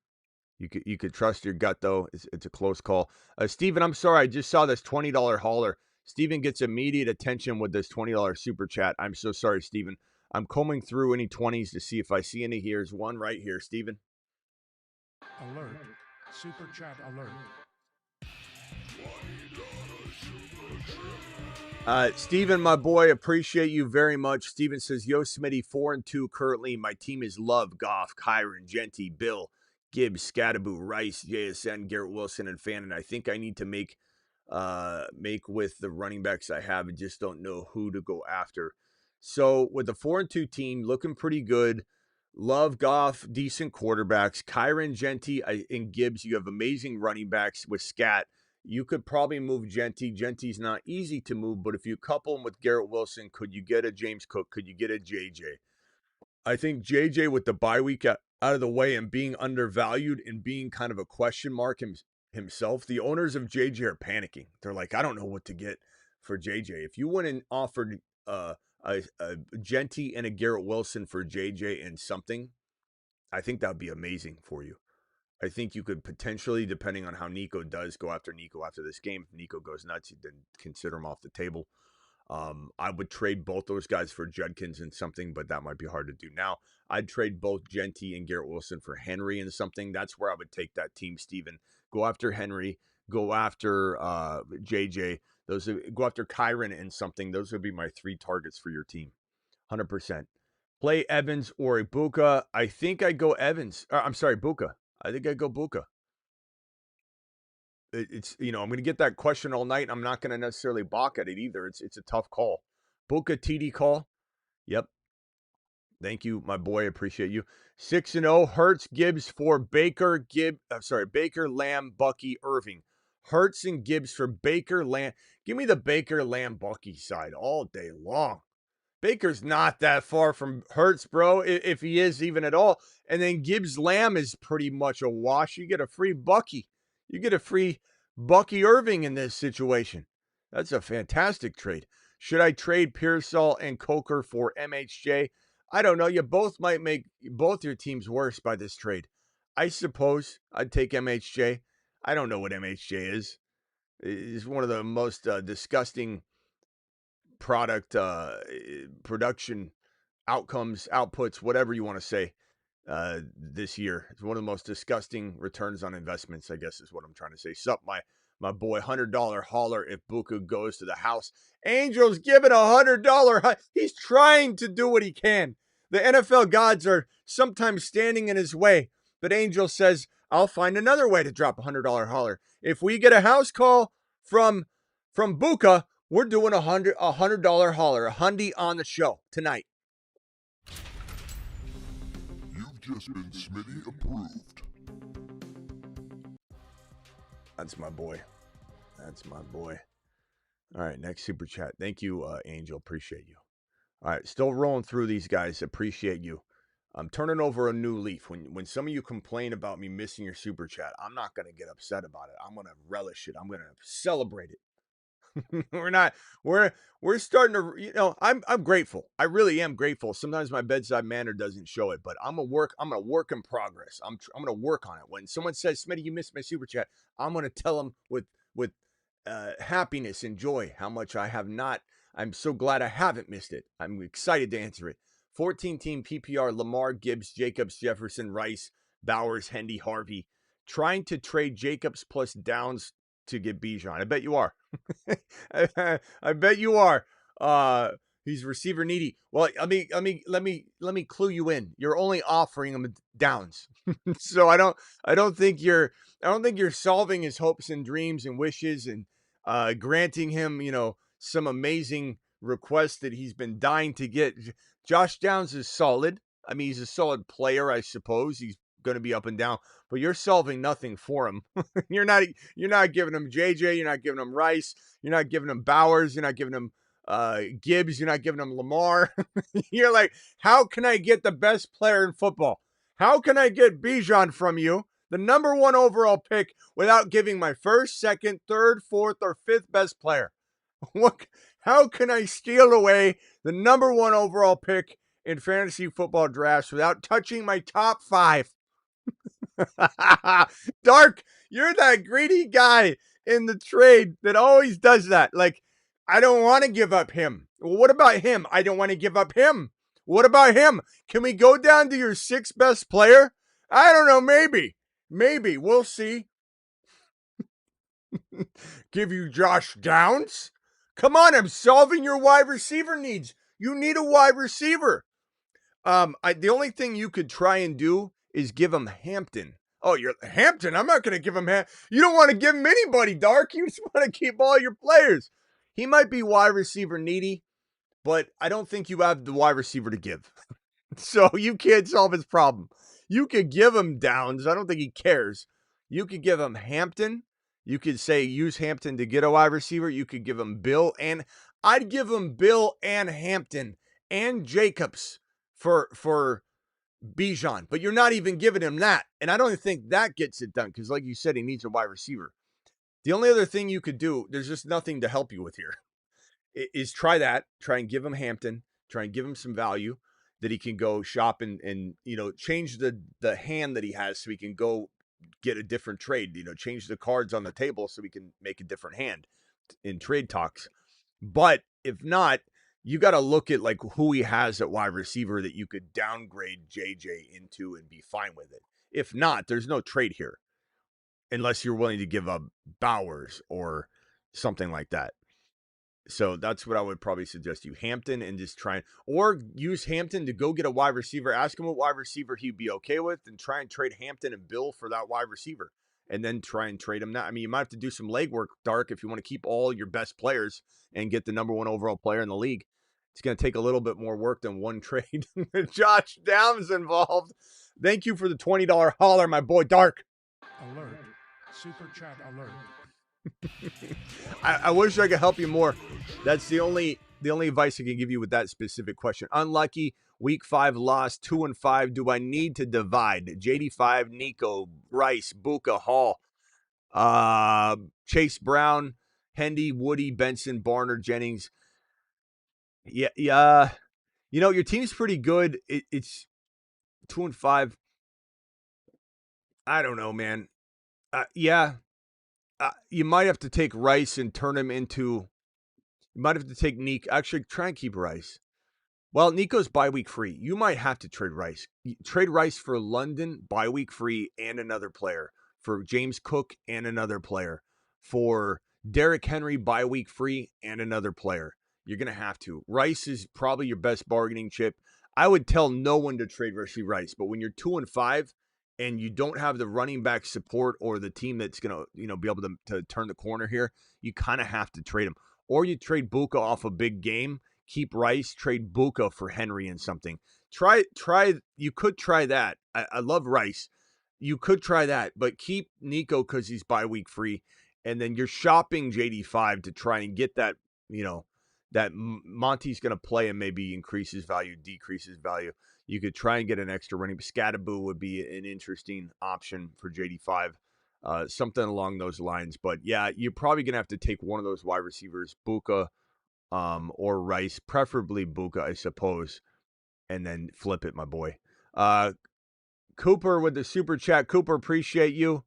You could trust your gut, though. It's a close call. Steven, I'm sorry. I just saw this $20 hauler. Steven gets immediate attention with this $20 super chat. I'm so sorry, Steven. I'm combing through any 20s to see if I see any. Here's one right here, Steven. Alert. Super chat alert. Steven, my boy, appreciate you very much. Steven says, yo, Smitty, 4-2 currently. My team is Love, Goff, Kyron, Genty, Bill, Gibbs, Scattaboo, Rice, JSN, Garrett Wilson, and Fannin. I think I need to make with the running backs I have and just don't know who to go after. So with the 4-2 team, looking pretty good. Love, Goff, decent quarterbacks. Kyron, Genty, and Gibbs, you have amazing running backs with Scat. You could probably move Genty. Genty's not easy to move, but if you couple him with Garrett Wilson, could you get a James Cook? Could you get a JJ? I think JJ with the bye week out of the way and being undervalued and being kind of a question mark himself, the owners of JJ are panicking. They're like, I don't know what to get for JJ. If you went and offered a Genty and a Garrett Wilson for JJ and something, I think that would be amazing for you. I think you could potentially, depending on how Nico does, go after Nico after this game. If Nico goes nuts, then consider him off the table. I would trade both those guys for Judkins and something, but that might be hard to do now. I'd trade both Genty and Garrett Wilson for Henry and something. That's where I would take that team, Steven. Go after Henry. Go after JJ. Go after Kyron and something. Those would be my 3 targets for your team. 100%. Play Evans or Egbuka. I think I go Evans. I'm sorry, Buka. I think I go Buka. It's I'm going to get that question all night. I'm not going to necessarily balk at it either. It's a tough call. Buka TD call. Yep. Thank you, my boy. Appreciate you. 6-0. Hurts, Gibbs for Baker, Baker, Lamb, Bucky, Irving. Hurts and Gibbs for Baker, Lamb. Give me the Baker, Lamb, Bucky side all day long. Baker's not that far from Hurts, bro, if he is even at all. And then Gibbs Lamb is pretty much a wash. You get a free Bucky. You get a free Bucky Irving in this situation. That's a fantastic trade. Should I trade Pearsall and Coker for MHJ? I don't know. You both might make both your teams worse by this trade. I suppose I'd take MHJ. I don't know what MHJ is. It's one of the most disgusting production outputs, whatever you want to say, this year. It's one of the most disgusting returns on investments, I guess is what I'm trying to say. Sup, my boy, $100 holler if Buka goes to the house. Angel's giving $100. He's trying to do what he can. The NFL gods are sometimes standing in his way, but Angel says, I'll find another way to drop $100 holler. If we get a house call from Buka, we're doing $100 holler, a hundy on the show tonight. You've just been Smitty approved. That's my boy. That's my boy. All right, next super chat. Thank you, Angel. Appreciate you. All right, still rolling through these guys. Appreciate you. I'm turning over a new leaf. When some of you complain about me missing your super chat, I'm not going to get upset about it. I'm going to relish it. I'm going to celebrate it. We're starting to, I'm grateful. I really am grateful. Sometimes my bedside manner doesn't show it, but I'm a work in progress. I'm going to work on it. When someone says, Smitty, you missed my super chat, I'm going to tell them with happiness and joy how much I have not. I'm so glad I haven't missed it. I'm excited to answer it. 14-team PPR, Lamar, Gibbs, Jacobs, Jefferson, Rice, Bowers, Hendy, Harvey. Trying to trade Jacobs plus Downs to get Bijan. I bet you are. I bet you are. He's receiver needy. Well, let me clue you in. You're only offering him Downs. So I don't think you're solving his hopes and dreams and wishes and granting him, some amazing request that he's been dying to get. Josh Downs is solid. I mean, he's a solid player, I suppose. He's going to be up and down, but you're solving nothing for him. You're not giving him JJ. You're not giving him Rice. You're not giving him Bowers. You're not giving him Gibbs. You're not giving him Lamar. You're like, how can I get the best player in football? How can I get Bijan from you, the number 1 overall pick, without giving my first, second, third, fourth, or fifth best player? How can I steal away the number 1 overall pick in fantasy football drafts without touching my top 5? Dark, you're that greedy guy in the trade that always does that. Like, I don't want to give up him. Well, what about him? I don't want to give up him. What about him? Can we go down to your 6th best player? I don't know. Maybe. We'll see. Give you Josh Downs? Come on, I'm solving your wide receiver needs. You need a wide receiver. The only thing you could try and do is give him Hampton. Oh, you're Hampton? I'm not going to give him You don't want to give him anybody, Dark. You just want to keep all your players. He might be wide receiver needy, but I don't think you have the wide receiver to give. So you can't solve his problem. You could give him Downs. I don't think he cares. You could give him Hampton. You could say use Hampton to get a wide receiver. You could give him Bill, and I'd give him Bill and Hampton and Jacobs for Bijan, but you're not even giving him that. And I don't think that gets it done because, like you said, he needs a wide receiver. The only other thing you could do, there's just nothing to help you with here, is try and give him Hampton, try and give him some value that he can go shop and change the hand that he has so he can go get a different trade, change the cards on the table so we can make a different hand in trade talks. But if not, you got to look at like who he has at wide receiver that you could downgrade JJ into and be fine with it. If not, there's no trade here unless you're willing to give up Bowers or something like that. So that's what I would probably suggest you. Hampton and just try or use Hampton to go get a wide receiver. Ask him what wide receiver he'd be okay with and try and trade Hampton and Bill for that wide receiver. And then try and trade him now. I mean, you might have to do some legwork, Dark, if you want to keep all your best players and get the number 1 overall player in the league. It's going to take a little bit more work than one trade. Josh Downs involved. Thank you for the $20 holler, my boy Dark. Alert. Super chat alert. I wish I could help you more. That's the only advice I can give you with that specific question. Unlucky. Week 5 loss, 2-5. Do I need to divide? JD5, Nico, Rice, Buka, Hall, Chase Brown, Hendy, Woody, Benson, Barner, Jennings. Yeah. You know, your team's pretty good. It's 2-5. I don't know, man. You might have to take Rice and turn him into. You might have to take Nico. Actually, try and keep Rice. Well, Nico's bye-week free. You might have to trade Rice. Trade Rice for London, bye-week free, and another player. For James Cook and another player. For Derrick Henry, bye-week free, and another player. You're going to have to. Rice is probably your best bargaining chip. I would tell no one to trade Rashee Rice, but when you're 2-5 and you don't have the running back support or the team that's going to be able to turn the corner here, you kind of have to trade him. Or you trade Buka off a big game. Keep Rice, trade Buka for Henry and something. You could try that. I love Rice. You could try that, but keep Nico because he's bye-week free. And then you're shopping JD5 to try and get that, that Monty's going to play and maybe increases value, decreases value. You could try and get an extra running. Scattaboo would be an interesting option for JD5. Something along those lines. But yeah, you're probably going to have to take one of those wide receivers, Buka, or Rice, preferably Buka, I suppose, and then flip it, my boy. Cooper with the super chat. Cooper, appreciate you.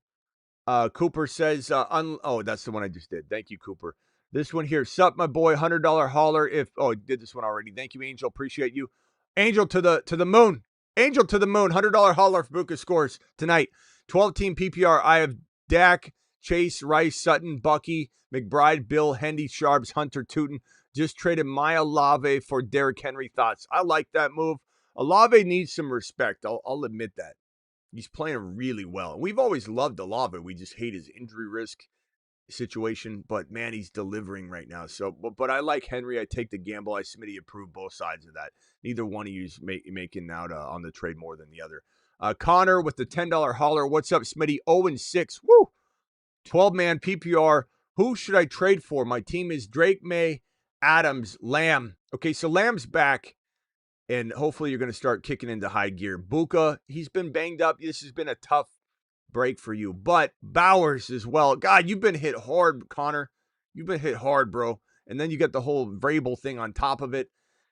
Cooper says, that's the one I just did. Thank you, Cooper. This one here, sup, my boy, $100 holler. I did this one already. Thank you, Angel. Appreciate you. Angel to the moon. Angel to the moon. $100 holler for Buka scores tonight. 12-team PPR. I have Dak, Chase, Rice, Sutton, Bucky, McBride, Bill, Hendy, Sharps, Hunter, Tootin. Just traded Maya Olave for Derrick Henry. Thoughts? I like that move. Olave needs some respect. I'll admit that. He's playing really well. We've always loved Olave. We just hate his injury risk situation. But, man, he's delivering right now. So, but I like Henry. I take the gamble. Smitty approved both sides of that. Neither one of you is making out on the trade more than the other. Connor with the $10 holler. What's up, Smitty? 0-6. Woo! 12-man PPR. Who should I trade for? My team is Drake May, Adams, Lamb. Okay, so Lamb's back, and hopefully you're going to start kicking into high gear. Buka, he's been banged up. This has been a tough break for you. But Bowers as well. God, you've been hit hard, Connor. You've been hit hard, bro. And then you get the whole Vrabel thing on top of it,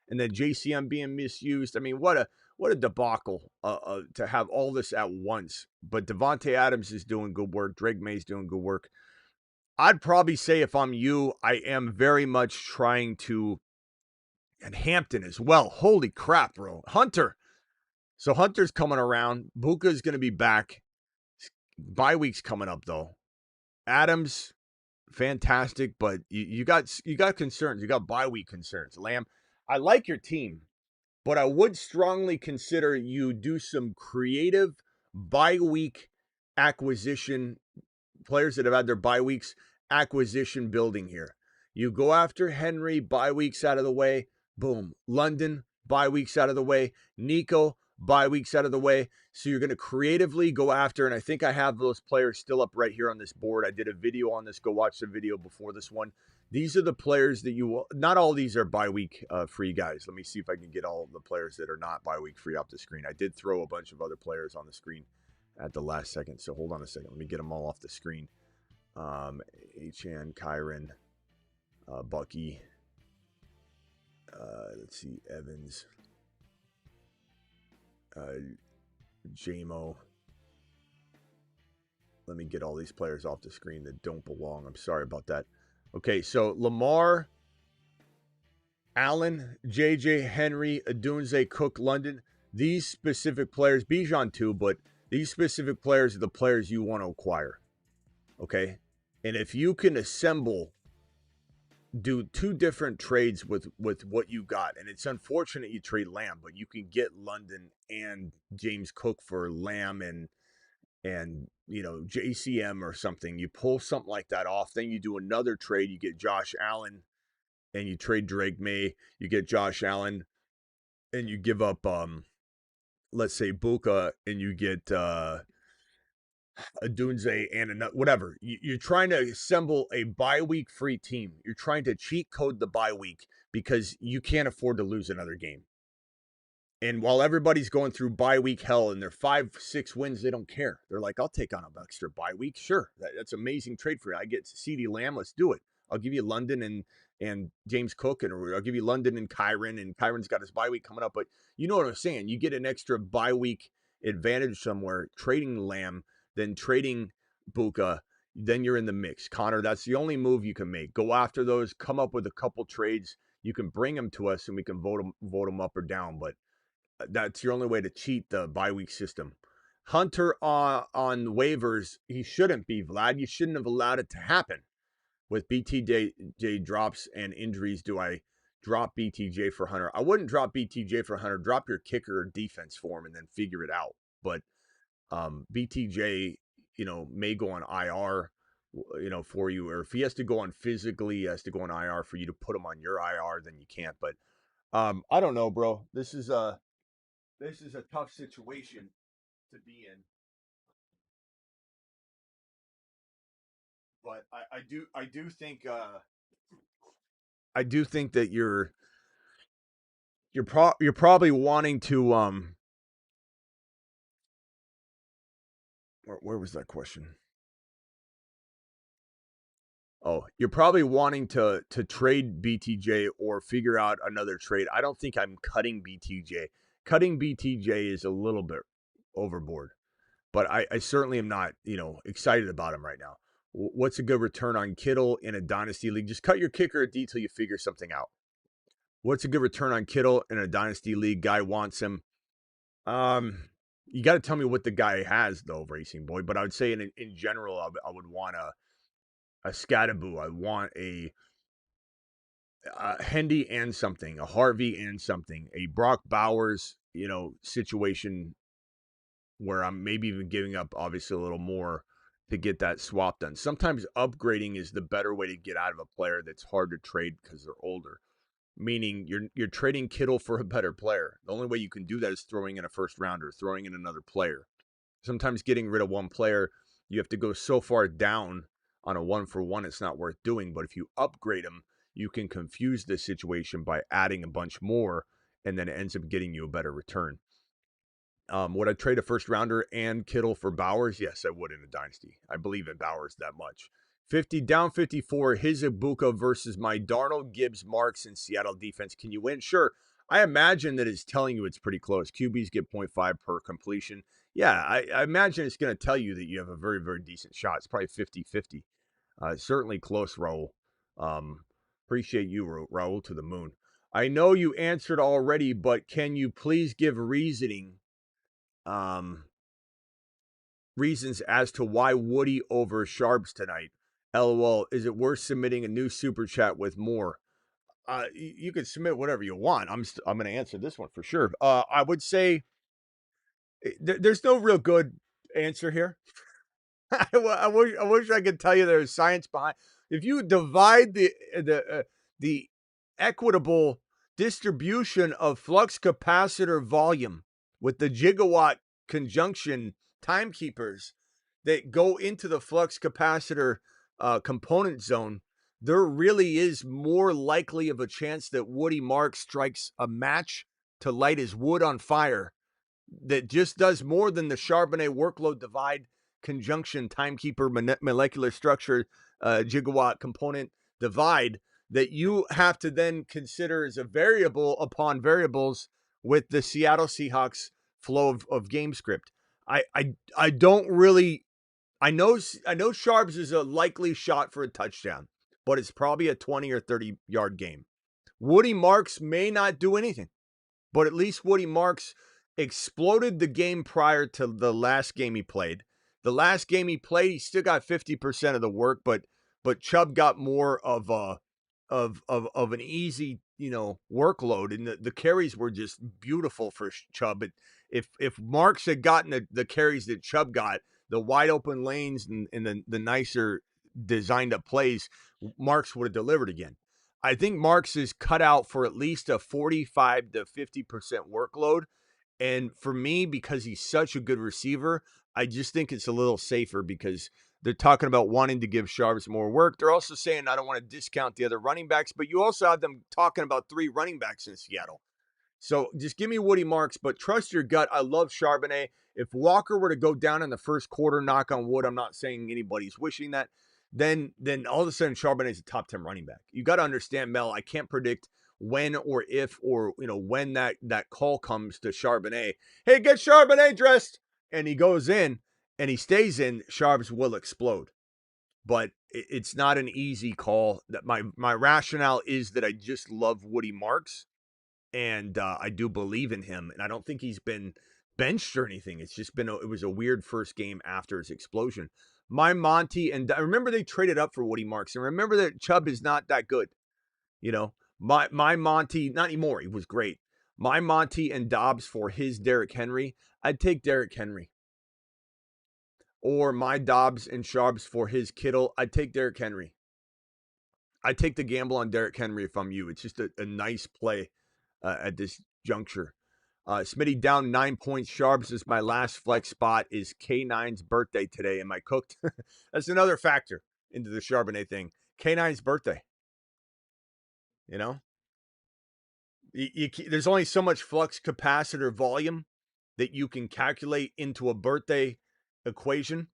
and then JCM being misused. I mean, what a debacle to have all this at once. But Devontae Adams is doing good work. Drake May's doing good work. I'd probably say if I'm you, I am very much trying to, and Hampton as well. Holy crap, bro. Hunter. So Hunter's coming around. Buka's going to be back. Bye week's coming up, though. Adams, fantastic, but you got concerns. You got bye week concerns. Lamb, I like your team, but I would strongly consider you do some creative bye week acquisition, players that have had their bye weeks, acquisition building here. You go after Henry, bye weeks out of the way. Boom. London, bye weeks out of the way. Nico, bye weeks out of the way. So you're going to creatively go after, and I think I have those players still up right here on this board. I did a video on this. Go watch the video before this one. These are the players that you will, not all these are bye week free guys. Let me see if I can get all the players that are not bye week free off the screen. I did throw a bunch of other players on the screen at the last second. So hold on a second. Let me get them all off the screen. Achan, Kyron, Bucky. Let's see, Evans. JMO. Let me get all these players off the screen that don't belong. I'm sorry about that. Okay, so Lamar, Allen, JJ, Henry, Adunze, Cook, London. These specific players, Bijan too, but these specific players are the players you want to acquire. Okay? And if you can assemble, do two different trades with what you got, and it's unfortunate you trade Lamb, but you can get London and James Cook for Lamb and JCM or something. You pull something like that off, then you do another trade, you get Josh Allen and you trade Drake May, you get Josh Allen, and you give up, let's say Buka, and you get a Dunze and another, whatever. You're trying to assemble a bye week free team. You're trying to cheat code the bye week because you can't afford to lose another game. And while everybody's going through bye week hell and they're 5-6 wins, they don't care. They're like, I'll take on an extra bye week. Sure. That's an amazing trade for you. I get CeeDee Lamb. Let's do it. I'll give you London and James Cook, and I'll give you London and Kyron's got his bye week coming up. But you know what I'm saying? You get an extra bye week advantage somewhere, trading Lamb, then trading Buka, then you're in the mix. Connor, that's the only move you can make. Go after those, come up with a couple trades. You can bring them to us and we can vote them up or down. But that's your only way to cheat the bye week system. Hunter on waivers, he shouldn't be, Vlad. You shouldn't have allowed it to happen. With BTJ drops and injuries, do I drop BTJ for Hunter? I wouldn't drop BTJ for Hunter. Drop your kicker or defense for him and then figure it out. But BTJ, may go on IR, for you. Or if he has to go on physically, he has to go on IR for you to put him on your IR, then you can't. But I don't know, bro. This is a tough situation to be in. But I do think that you're probably wanting to where was that question? Oh, you're probably wanting to trade BTJ or figure out another trade. I don't think I'm cutting BTJ. Cutting BTJ is a little bit overboard, but I certainly am not, excited about him right now. What's a good return on Kittle in a dynasty league? Just cut your kicker at D till you figure something out. What's a good return on Kittle in a dynasty league? Guy wants him. You got to tell me what the guy has, though, Racing Boy. But I would say in general, I would want a Scattaboo. I want a Hendy and something, a Harvey and something, a Brock Bowers, situation where I'm maybe even giving up obviously a little more to get that swap done. Sometimes upgrading is the better way to get out of a player that's hard to trade because they're older. Meaning you're trading Kittle for a better player. The only way you can do that is throwing in a first rounder, throwing in another player. Sometimes getting rid of one player, you have to go so far down on a 1-for-1, it's not worth doing. But if you upgrade them, you can confuse the situation by adding a bunch more, and then it ends up getting you a better return. Would I trade a first rounder and Kittle for Bowers? Yes, I would in a dynasty. I believe in Bowers that much. 50 down 54, his Egbuka versus my Darnold, Gibbs, Marks, and Seattle defense. Can you win? Sure. I imagine that it's telling you it's pretty close. QBs get 0.5 per completion. Yeah, I imagine it's going to tell you that you have a very, very decent shot. It's probably 50-50. Certainly close, Raul. Appreciate you, Raul, to the moon. I know you answered already, but can you please give reasoning reasons as to why Woody over Sharps tonight? LOL. Is it worth submitting a new super chat with more? You can submit whatever you want. I'm going to answer this one for sure. I would say there's no real good answer here. I wish I could tell you there's science behind. If you divide the equitable distribution of flux capacitor volume with the gigawatt conjunction timekeepers that go into the flux capacitor component zone, there really is more likely of a chance that Woody Marks strikes a match to light his wood on fire that just does more than the Charbonnet workload divide conjunction timekeeper molecular structure gigawatt component divide that you have to then consider as a variable upon variables with the Seattle Seahawks flow of game script. I don't really. I know Sharps is a likely shot for a touchdown, but it's probably a 20 or 30 yard game. Woody Marks may not do anything, but at least Woody Marks exploded the game prior to the last game he played. The last game he played, he still got 50% of the work, but Chubb got more of an easy, workload, and the carries were just beautiful for Chubb. But if Marks had gotten the carries that Chubb got, the wide open lanes and the nicer designed up plays, Marks would have delivered again. I think Marks is cut out for at least a 45 to 50% workload. And for me, because he's such a good receiver, I just think it's a little safer because they're talking about wanting to give Sharps more work. They're also saying, I don't want to discount the other running backs, but you also have them talking about 3 running backs in Seattle. So just give me Woody Marks, but trust your gut. I love Charbonnet. If Walker were to go down in the first quarter, knock on wood, I'm not saying anybody's wishing that, then all of a sudden Charbonnet is a top 10 running back. You got to understand, Mel, I can't predict when or if or when that call comes to Charbonnet. Hey, get Charbonnet dressed. And he goes in and he stays in, Sharps will explode. But it's not an easy call. That my rationale is that I just love Woody Marks. And I do believe in him. And I don't think he's been benched or anything. It's just it was a weird first game after his explosion. My Monty, and I remember they traded up for Woody Marks. And remember that Chubb is not that good. My Monty, not anymore. He was great. My Monty and Dobbs for his Derrick Henry. I'd take Derrick Henry. Or my Dobbs and Sharps for his Kittle. I'd take Derrick Henry. I'd take the gamble on Derrick Henry if I'm you. It's just a nice play at this juncture. Smitty down 9 points. Sharps is my last flex spot. Is K9's birthday today? Am I cooked? That's another factor into the Charbonnet thing. K9's birthday. There's only so much flux capacitor volume that you can calculate into a birthday equation.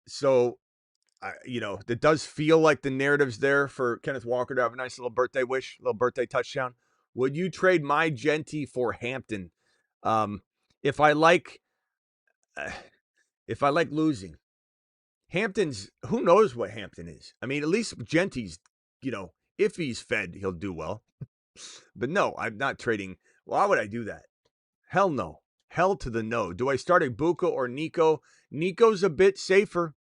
So, that does feel like the narrative's there for Kenneth Walker to have a nice little birthday wish, little birthday touchdown. Would you trade my Genty for Hampton? If I like losing, Hampton's, who knows what Hampton is? I mean, at least Genty's, if he's fed, he'll do well. But no, I'm not trading. Why would I do that? Hell no. Hell to the no. Do I start Egbuka or Nico? Nico's a bit safer.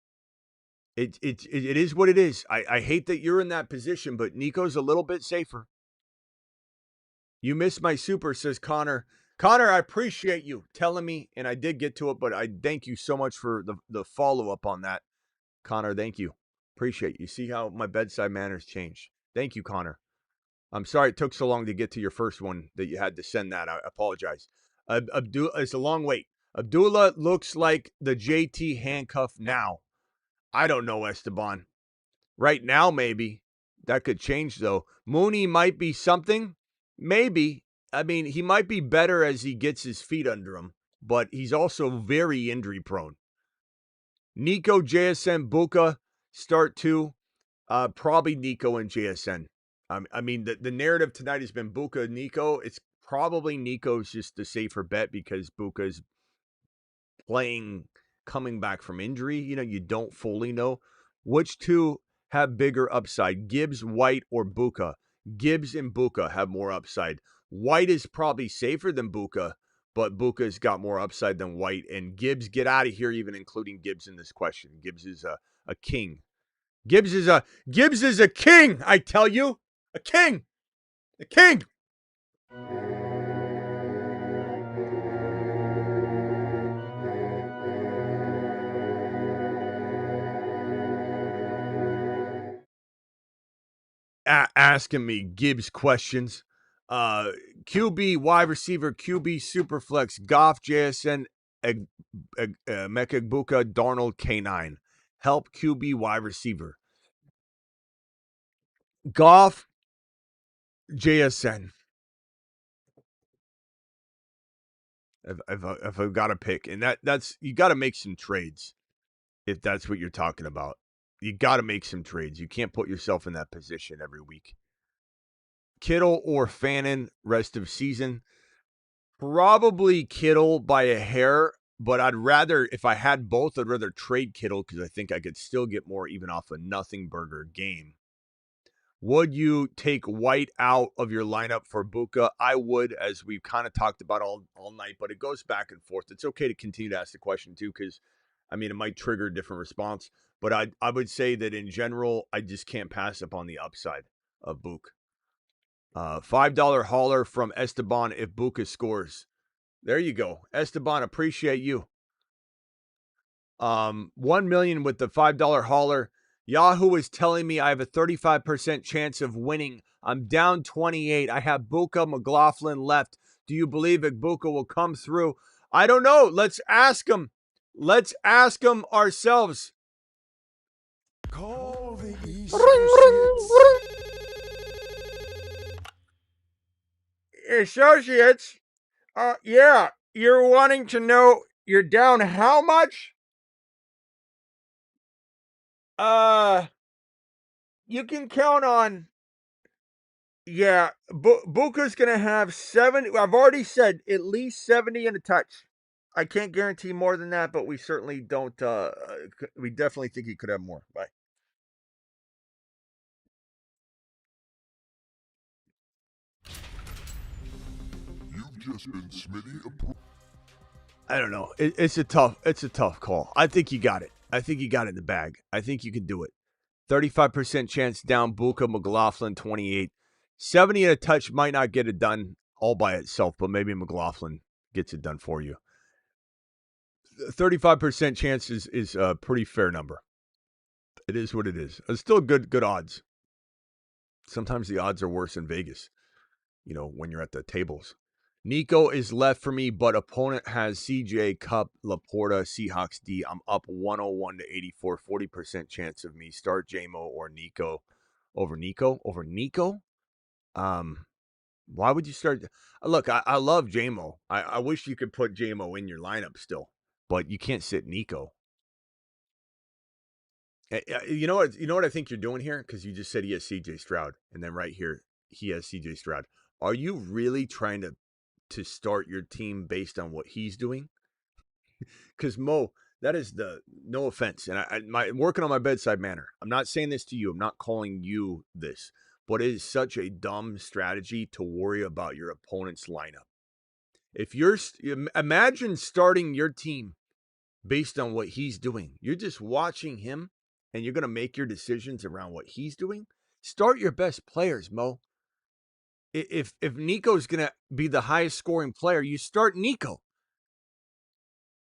It is what it is. I hate that you're in that position, but Nico's a little bit safer. You missed my super, says Connor. Connor, I appreciate you telling me, and I did get to it, but I thank you so much for the follow-up on that. Connor, thank you. Appreciate you. See how my bedside manners changed. Thank you, Connor. I'm sorry it took so long to get to your first one that you had to send that. I apologize. It's a long wait. Abdullah looks like the JT handcuff now. I don't know, Esteban. Right now, maybe. That could change, though. Mooney might be something. Maybe. I mean, he might be better as he gets his feet under him, but he's also very injury prone. Nico, JSN, Buka, start 2. Probably Nico and JSN. I mean, the narrative tonight has been Buka, Nico. It's probably Nico's just the safer bet because Buka's playing, coming back from injury. You don't fully know. Which 2 have bigger upside, Gibbs, White, or Buka? Gibbs and Buka have more upside. White is probably safer than Buka, but Buka's got more upside than White. And Gibbs, get out of here, even including Gibbs in this question. Gibbs is a king. Gibbs is a king, I tell you. A king. A king. Asking me Gibbs questions. QB, wide receiver, QB, Superflex, Goff, JSN, Emeka Egbuka, Darnold, K9. Help QB, wide receiver. Goff, JSN. If I've got to pick, and that's you got to make some trades if that's what you're talking about. You got to make some trades. You can't put yourself in that position every week. Kittle or Fannin rest of season? Probably Kittle by a hair, but I'd rather, if I had both, I'd rather trade Kittle because I think I could still get more even off a nothing burger game. Would you take White out of your lineup for Buka? I would, as we've kind of talked about all night, but it goes back and forth. It's okay to continue to ask the question too, because it might trigger a different response. But I would say that in general, I just can't pass up on the upside of Buka. $5 hauler from Esteban if Buka scores. There you go. Esteban, appreciate you. $1 million with the $5 hauler. Yahoo is telling me I have a 35% chance of winning. I'm down 28. I have Buka McLaughlin left. Do you believe Egbuka will come through? I don't know. Let's ask him. Let's ask him ourselves. Call the Associates. Yeah, you're wanting to know you're down how much? You can count on. Yeah, Buka's gonna have 70. I've already said at least 70 and a touch. I can't guarantee more than that, but we certainly don't. We definitely think he could have more. Bye. You've just been Smitty approved. I don't know. It's a tough call. I think you got it. I think you got it in the bag. I think you can do it. 35% chance down. Buka McLaughlin 28. 70 and a touch might not get it done all by itself, but maybe McLaughlin gets it done for you. 35% chance is a pretty fair number. It is what it is. It's still good odds. Sometimes the odds are worse in Vegas, when you're at the tables. Nico is left for me, but opponent has CJ, Cup, Laporta, Seahawks D. I'm up 101 to 84, 40% chance of me. Start JMO or Nico over Nico. Over Nico? Why would you start? Look, I love JMO. I wish you could put JMO in your lineup still, but you can't sit Nico. You know what I think you're doing here? Because you just said he has CJ Stroud, and then right here, he has CJ Stroud. Are you really trying to start your team based on what he's doing? Because Mo, that is no offense, and I'm working on my bedside manner. I'm not saying this to you. I'm not calling you this, but it is such a dumb strategy to worry about your opponent's lineup. If imagine starting your team based on what he's doing. You're just watching him, and you're going to make your decisions around what he's doing. Start your best players, Mo. If Nico's going to be the highest scoring player, you start Nico.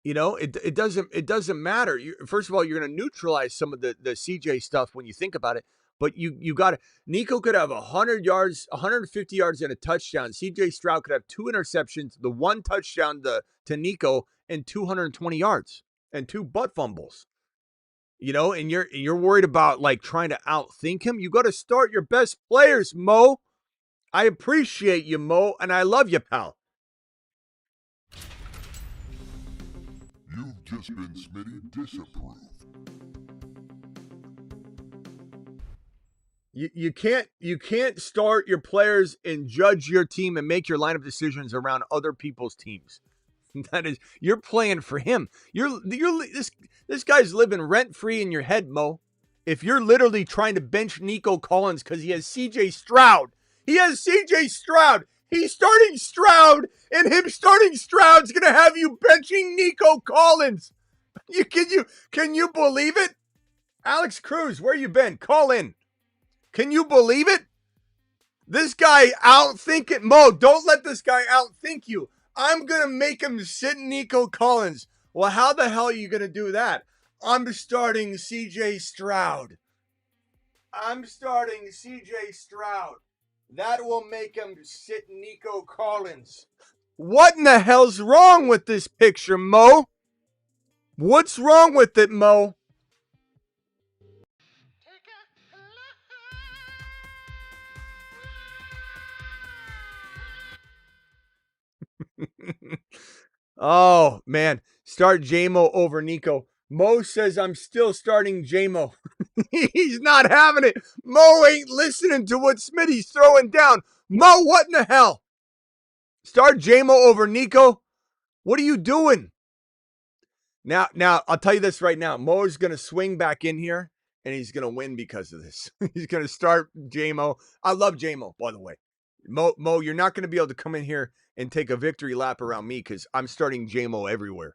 It doesn't matter. First of all, you're going to neutralize some of the CJ stuff when you think about it. But you got to. Nico could have 100 yards, 150 yards, and a touchdown. CJ Stroud could have 2 interceptions, the 1 touchdown to Nico, and 220 yards and 2 butt fumbles. And you're worried about trying to outthink him. You got to start your best players, Mo. I appreciate you, Mo, and I love you, pal. You've just been Smitty disapproved. You can't start your players and judge your team and make your lineup decisions around other people's teams. That is, you're playing for him. This guy's living rent free in your head, Mo. If you're literally trying to bench Nico Collins because he has CJ Stroud. He's starting Stroud, and him starting Stroud's gonna have you benching Nico Collins. Can you believe it? Alex Cruz, where you been? Call in. Can you believe it? This guy outthinking Mo. Don't let this guy outthink you. I'm gonna make him sit Nico Collins. Well, how the hell are you gonna do that? I'm starting CJ Stroud. That will make him sit Nico Collins. What in the hell's wrong with this picture, Mo? What's wrong with it, Mo? Oh, man. Start JMO over Nico. Mo says I'm still starting JMO. He's not having it. Mo ain't listening to what Smitty's throwing down. Mo, what in the hell? Start JMO over Nico? What are you doing? Now, I'll tell you this right now. Mo's going to swing back in here, and he's going to win because of this. He's going to start JMO. I love JMO, by the way. Mo, you're not going to be able to come in here and take a victory lap around me because I'm starting JMO everywhere.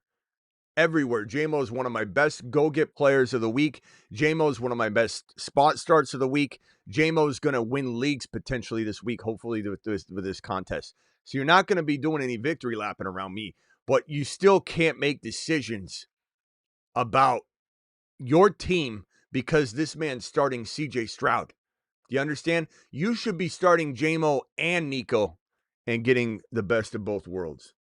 Everywhere. JMO is one of my best go-get players of the week. JMO is one of my best spot starts of the week. JMO is going to win leagues potentially this week, hopefully with this contest. So you're not going to be doing any victory lapping around me, but you still can't make decisions about your team because this man's starting CJ Stroud. Do you understand? You should be starting JMO and Nico and getting the best of both worlds.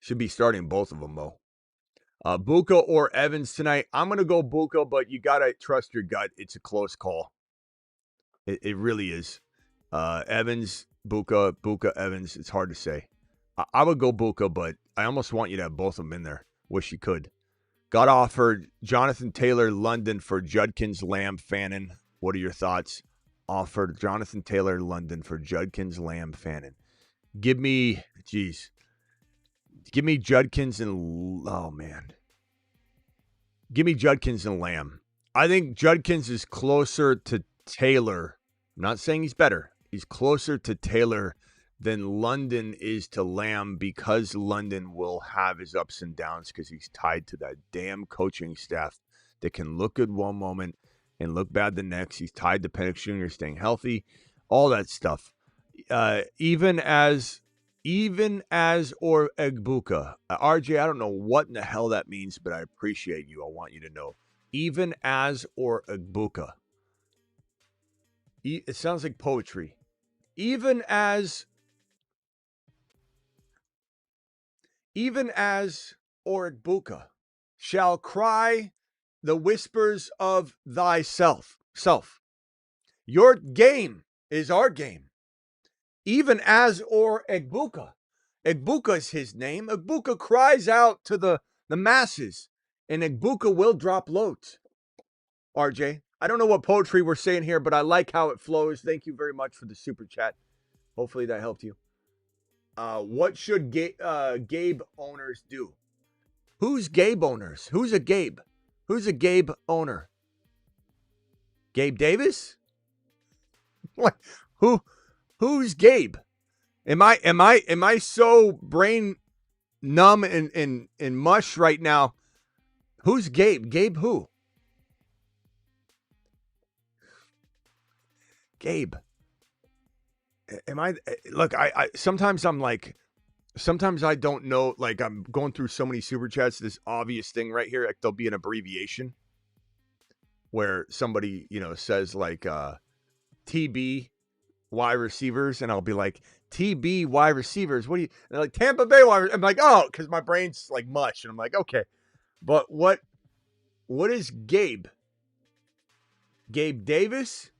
Should be starting both of them, Mo. Buka or Evans tonight. I'm going to go Buka, but you got to trust your gut. It's a close call. It really is. Evans, Buka, Evans. It's hard to say. I would go Buka, but I almost want you to have both of them in there. Wish you could. Got offered Jonathan Taylor, London for Judkins, Lamb, Fannin. What are your thoughts? Offered Jonathan Taylor, London for Judkins, Lamb, Fannin. Give me Judkins and, oh man. Give me Judkins and Lamb. I think Judkins is closer to Taylor. I'm not saying he's better. He's closer to Taylor than London is to Lamb, because London will have his ups and downs because he's tied to that damn coaching staff that can look good one moment and look bad the next. He's tied to Penix Jr. staying healthy, all that stuff. Even as or Egbuka. RJ, I don't know what in the hell that means, but I appreciate you. I want you to know. Even as or Egbuka. It sounds like poetry. Even as or Egbuka shall cry the whispers of thyself. Your game is our game. Even as or Egbuka. Egbuka is his name. Egbuka cries out to the masses, and Egbuka will drop loads. RJ, I don't know what poetry we're saying here, but I like how it flows. Thank you very much for the super chat. Hopefully that helped you. What should Gabe owners do? Who's Gabe owners? Who's a Gabe? Who's a Gabe owner? Gabe Davis? What? Who's Gabe? Am I so brain numb and mush right now? Who's Gabe? Gabe who? Gabe. Look, sometimes I'm like, sometimes I don't know, like I'm going through so many super chats, this obvious thing right here, like there'll be an abbreviation where somebody, says like TB wide receivers, and I'll be like, TB wide receivers, what do you, they're like Tampa Bay wide receivers. I'm like, oh, because my brain's like mush, and I'm like, okay, but what is Gabe? Gabe Davis?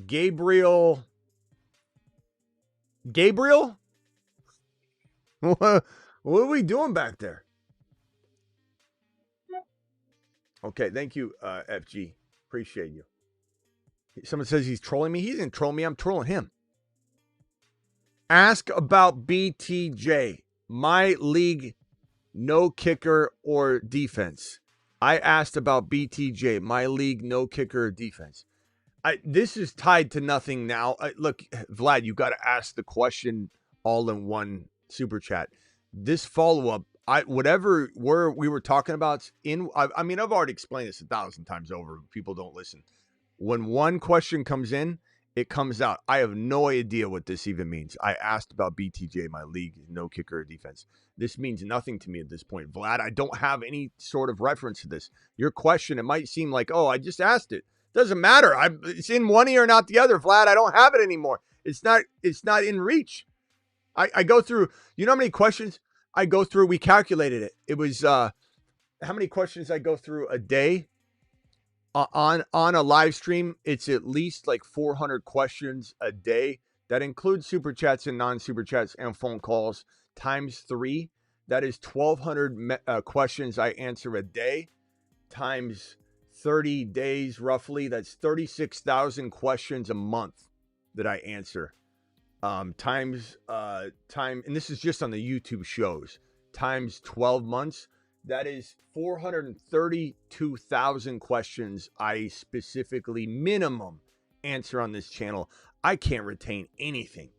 Gabriel? What are we doing back there? Okay, thank you, FG. Appreciate you. Someone says he's trolling me. He didn't troll me. I'm trolling him. Ask about BTJ. My league, no kicker or defense. I asked about BTJ. My league, no kicker or defense. This is tied to nothing now. Look, Vlad, you got to ask the question all in one super chat. This follow-up, whatever we were talking about, I mean, I've already explained this 1,000 times over. People don't listen. When one question comes in, it comes out. I have no idea what this even means. I asked about BTJ, my league, no kicker or defense. This means nothing to me at this point. Vlad, I don't have any sort of reference to this. Your question, it might seem like, oh, I just asked it. Doesn't matter. It's in one ear, not the other, Vlad. I don't have it anymore. It's not in reach. I go through, you know how many questions I go through? We calculated it. It was how many questions I go through a day on a live stream. It's at least like 400 questions a day. That includes super chats and non-super chats and phone calls times 3. That is 1,200 questions I answer a day times 30 days roughly. That's 36,000 questions a month that I answer. And this is just on the YouTube shows, times 12 months. That is 432,000 questions I specifically minimum answer on this channel. I can't retain anything,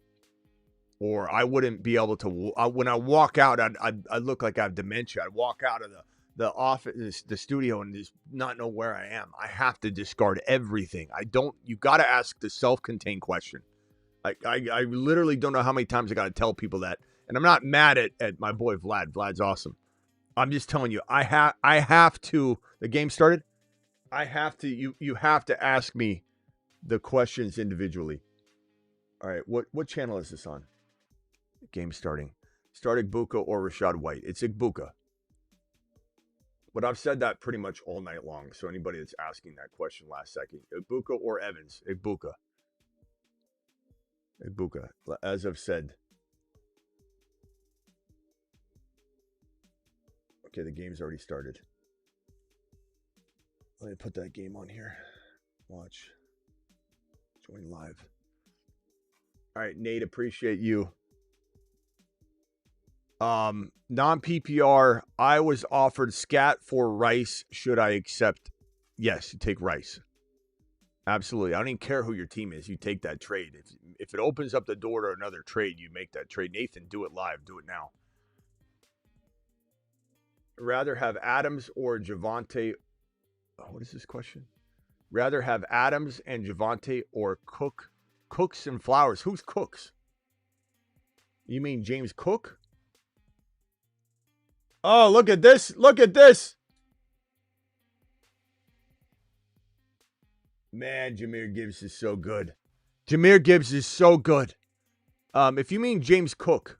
or I wouldn't be able to. When I walk out, I look like I have dementia. I walk out of the office, the studio, and just not know where I am. I have to discard everything. You got to ask the self-contained question. I literally don't know how many times I got to tell people that. And I'm not mad at my boy Vlad. Vlad's awesome. I'm just telling you, I have to. The game started. I have to. You have to ask me the questions individually. All right. What channel is this on? Game starting. Start Egbuka or Rashad White. It's Egbuka. But I've said that pretty much all night long. So anybody that's asking that question last second, Egbuka or Evans, Egbuka. Egbuka, as I've said. Okay, the game's already started. Let me put that game on here. Watch. Join live. All right, Nate, appreciate you. Non-PPR, I was offered Scat for Rice. Should I accept? Yes, you take Rice. Absolutely. I don't even care who your team is. You take that trade. If it opens up the door to another trade, you make that trade. Nathan, do it live. Do it now. Rather have Adams or Javonte. Oh, what is this question? Rather have Adams and Javonte or Cooks and Flowers. Who's Cooks? You mean James Cook? Oh, look at this. Look at this. Man, Jahmyr Gibbs is so good. Jahmyr Gibbs is so good. If you mean James Cook,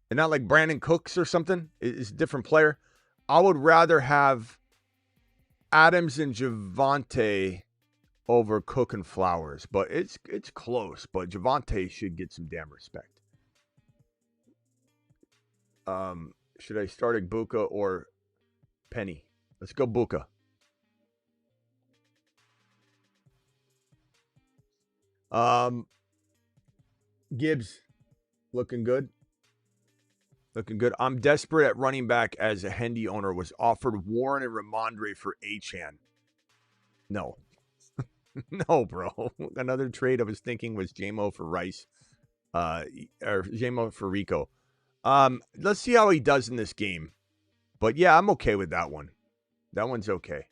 and not like Brandon Cooks or something, is a different player, I would rather have Adams and Javonte over Cook and Flowers. But it's close. But Javonte should get some damn respect. Should I start Egbuka or Penny? Let's go Buka. Gibbs, looking good. Looking good. I'm desperate at running back as a Hendy owner. Was offered Warren and Ramondre for Achane. No. No, bro. Another trade I was thinking was JMO for Rice. Or JMO for Rico. Let's see how he does in this game. But yeah, I'm okay with that one. That one's okay.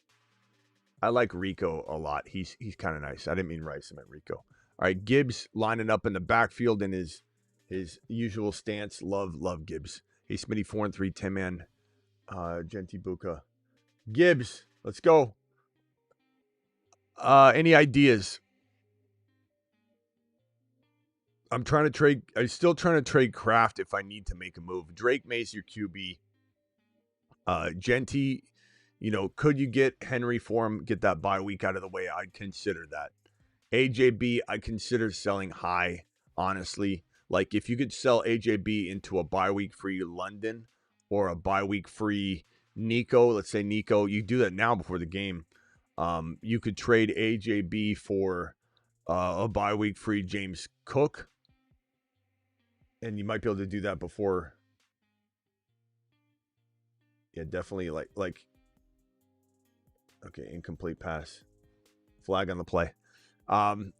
I like Rico a lot. He's kind of nice. I didn't mean Rice, I meant Rico. All right, Gibbs lining up in the backfield in his usual stance. Love Gibbs. Hey, Smitty 4-3, 10-man. Genti Buka. Gibbs, let's go. Any ideas? I'm still trying to trade Kraft if I need to make a move. Drake May's your QB. Genti, could you get Henry for him? Get that bye week out of the way. I'd consider that. AJB, I consider selling high, honestly. Like, if you could sell AJB into a bye week free London or a bye week free Nico, let's say Nico, you do that now before the game. You could trade AJB for a bye week free James Cook. And you might be able to do that before. Yeah, definitely like. Okay, incomplete pass. Flag on the play.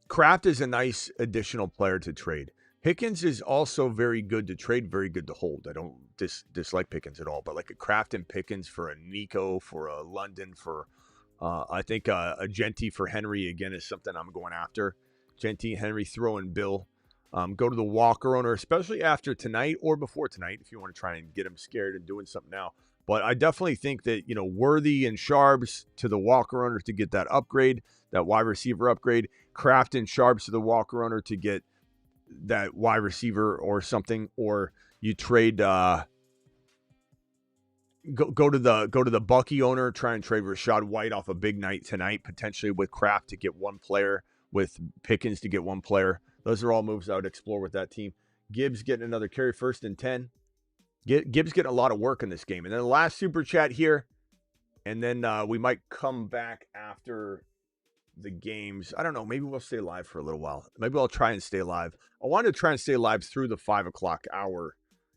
Kraft is a nice additional player to trade. Pickens is also very good to trade, very good to hold. I don't dislike Pickens at all, but like a Kraft and Pickens for a Nico, for a London, for I think a Genti for Henry again is something I'm going after. Genti, Henry, throw in Bill. Go to the Walker owner, especially after tonight or before tonight, if you want to try and get him scared and doing something now. But I definitely think that, Worthy and Sharps to the Walker owner to get that upgrade, that wide receiver upgrade. Kraft and Sharps to the Walker owner to get that wide receiver or something. Or you trade, go to the Bucky owner, try and trade Rashad White off a big night tonight, potentially with Kraft to get one player, with Pickens to get one player. Those are all moves I would explore with that team. Gibbs getting another carry, 1st and 10. Gibbs getting a lot of work in this game. And then the last super chat here. And then we might come back after the games. I don't know. Maybe we'll stay live for a little while. Maybe I'll try and stay live. I wanted to try and stay live through the 5 o'clock hour,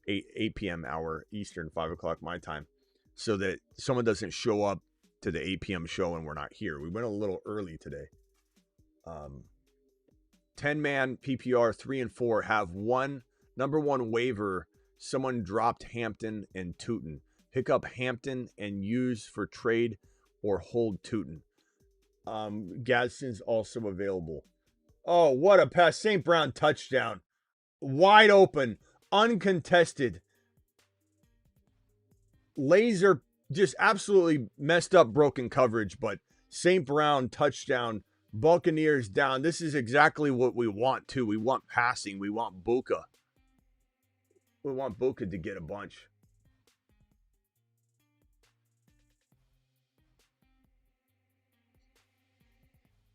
8 p.m. hour Eastern, 5 o'clock my time, so that someone doesn't show up to the 8 p.m. show and we're not here. We went a little early today. 10-man PPR 3 and 4 have number one waiver. Someone dropped Hampton and Tootin. Pick up Hampton and use for trade or hold Tootin. Gadsden's also available. Oh, what a pass. St. Brown touchdown. Wide open. Uncontested. laser, just absolutely messed up broken coverage, but St. Brown touchdown, Buccaneers down. This is exactly what we want too. We want passing. We want Buka. We want Buka to get a bunch.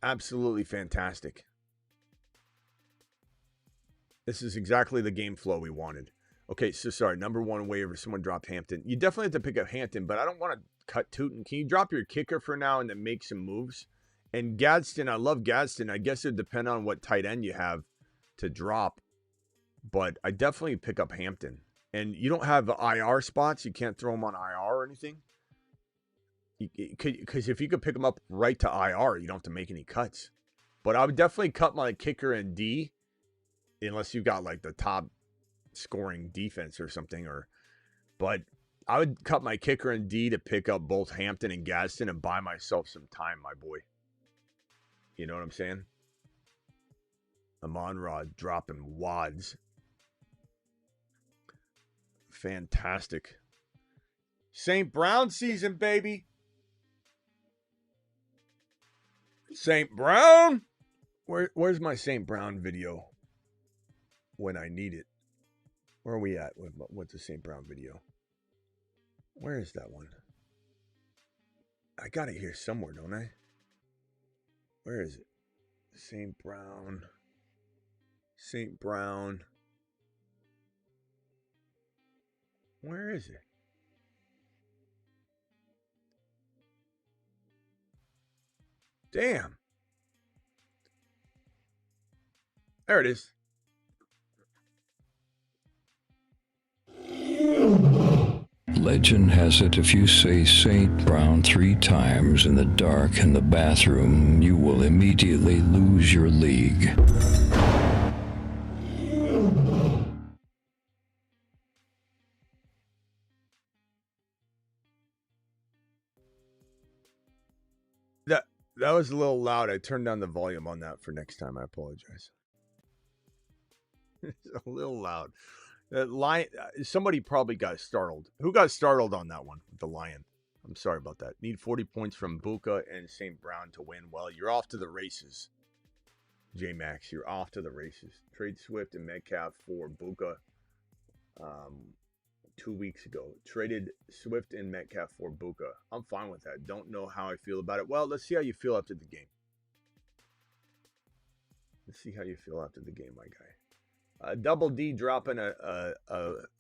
Absolutely fantastic. This is exactly the game flow we wanted. Okay, so sorry, number one waiver, someone dropped Hampton. You definitely have to pick up Hampton, but I don't want to cut Tootin. Can you drop your kicker for now and then make some moves? And Gadsden, I love Gadsden. I guess it would depend on what tight end you have to drop, but I definitely pick up Hampton. And you don't have IR spots. You can't throw them on IR or anything. Because if you could pick them up right to IR, you don't have to make any cuts. But I would definitely cut my kicker and D, unless you've got like the top scoring defense or something. But I would cut my kicker and D to pick up both Hampton and Gadsden and buy myself some time, my boy. You know what I'm saying? Amon-Ra dropping wads. Fantastic. St. Brown season, baby. St. Brown? Where's my St. Brown video when I need it? Where are we at with the St. Brown video? Where is that one? I got it here somewhere, don't I? Where is it? St. Brown. St. Brown. Where is it? Damn. There it is. Legend has it if you say St. Brown 3 times in the dark in the bathroom, you will immediately lose your league. That was a little loud. I turned down the volume on that for next time. I apologize. It's a little loud. That lion, somebody probably got startled. Who got startled on that one with the lion? I'm sorry about that. Need 40 points from Buka and St. Brown to win. Well, you're off to the races. J-Max, you're off to the races. Trade Swift and Metcalf for Buka 2 weeks ago. Traded Swift and Metcalf for Buka. I'm fine with that. Don't know how I feel about it. Well, let's see how you feel after the game. Let's see how you feel after the game, my guy. Double D dropping a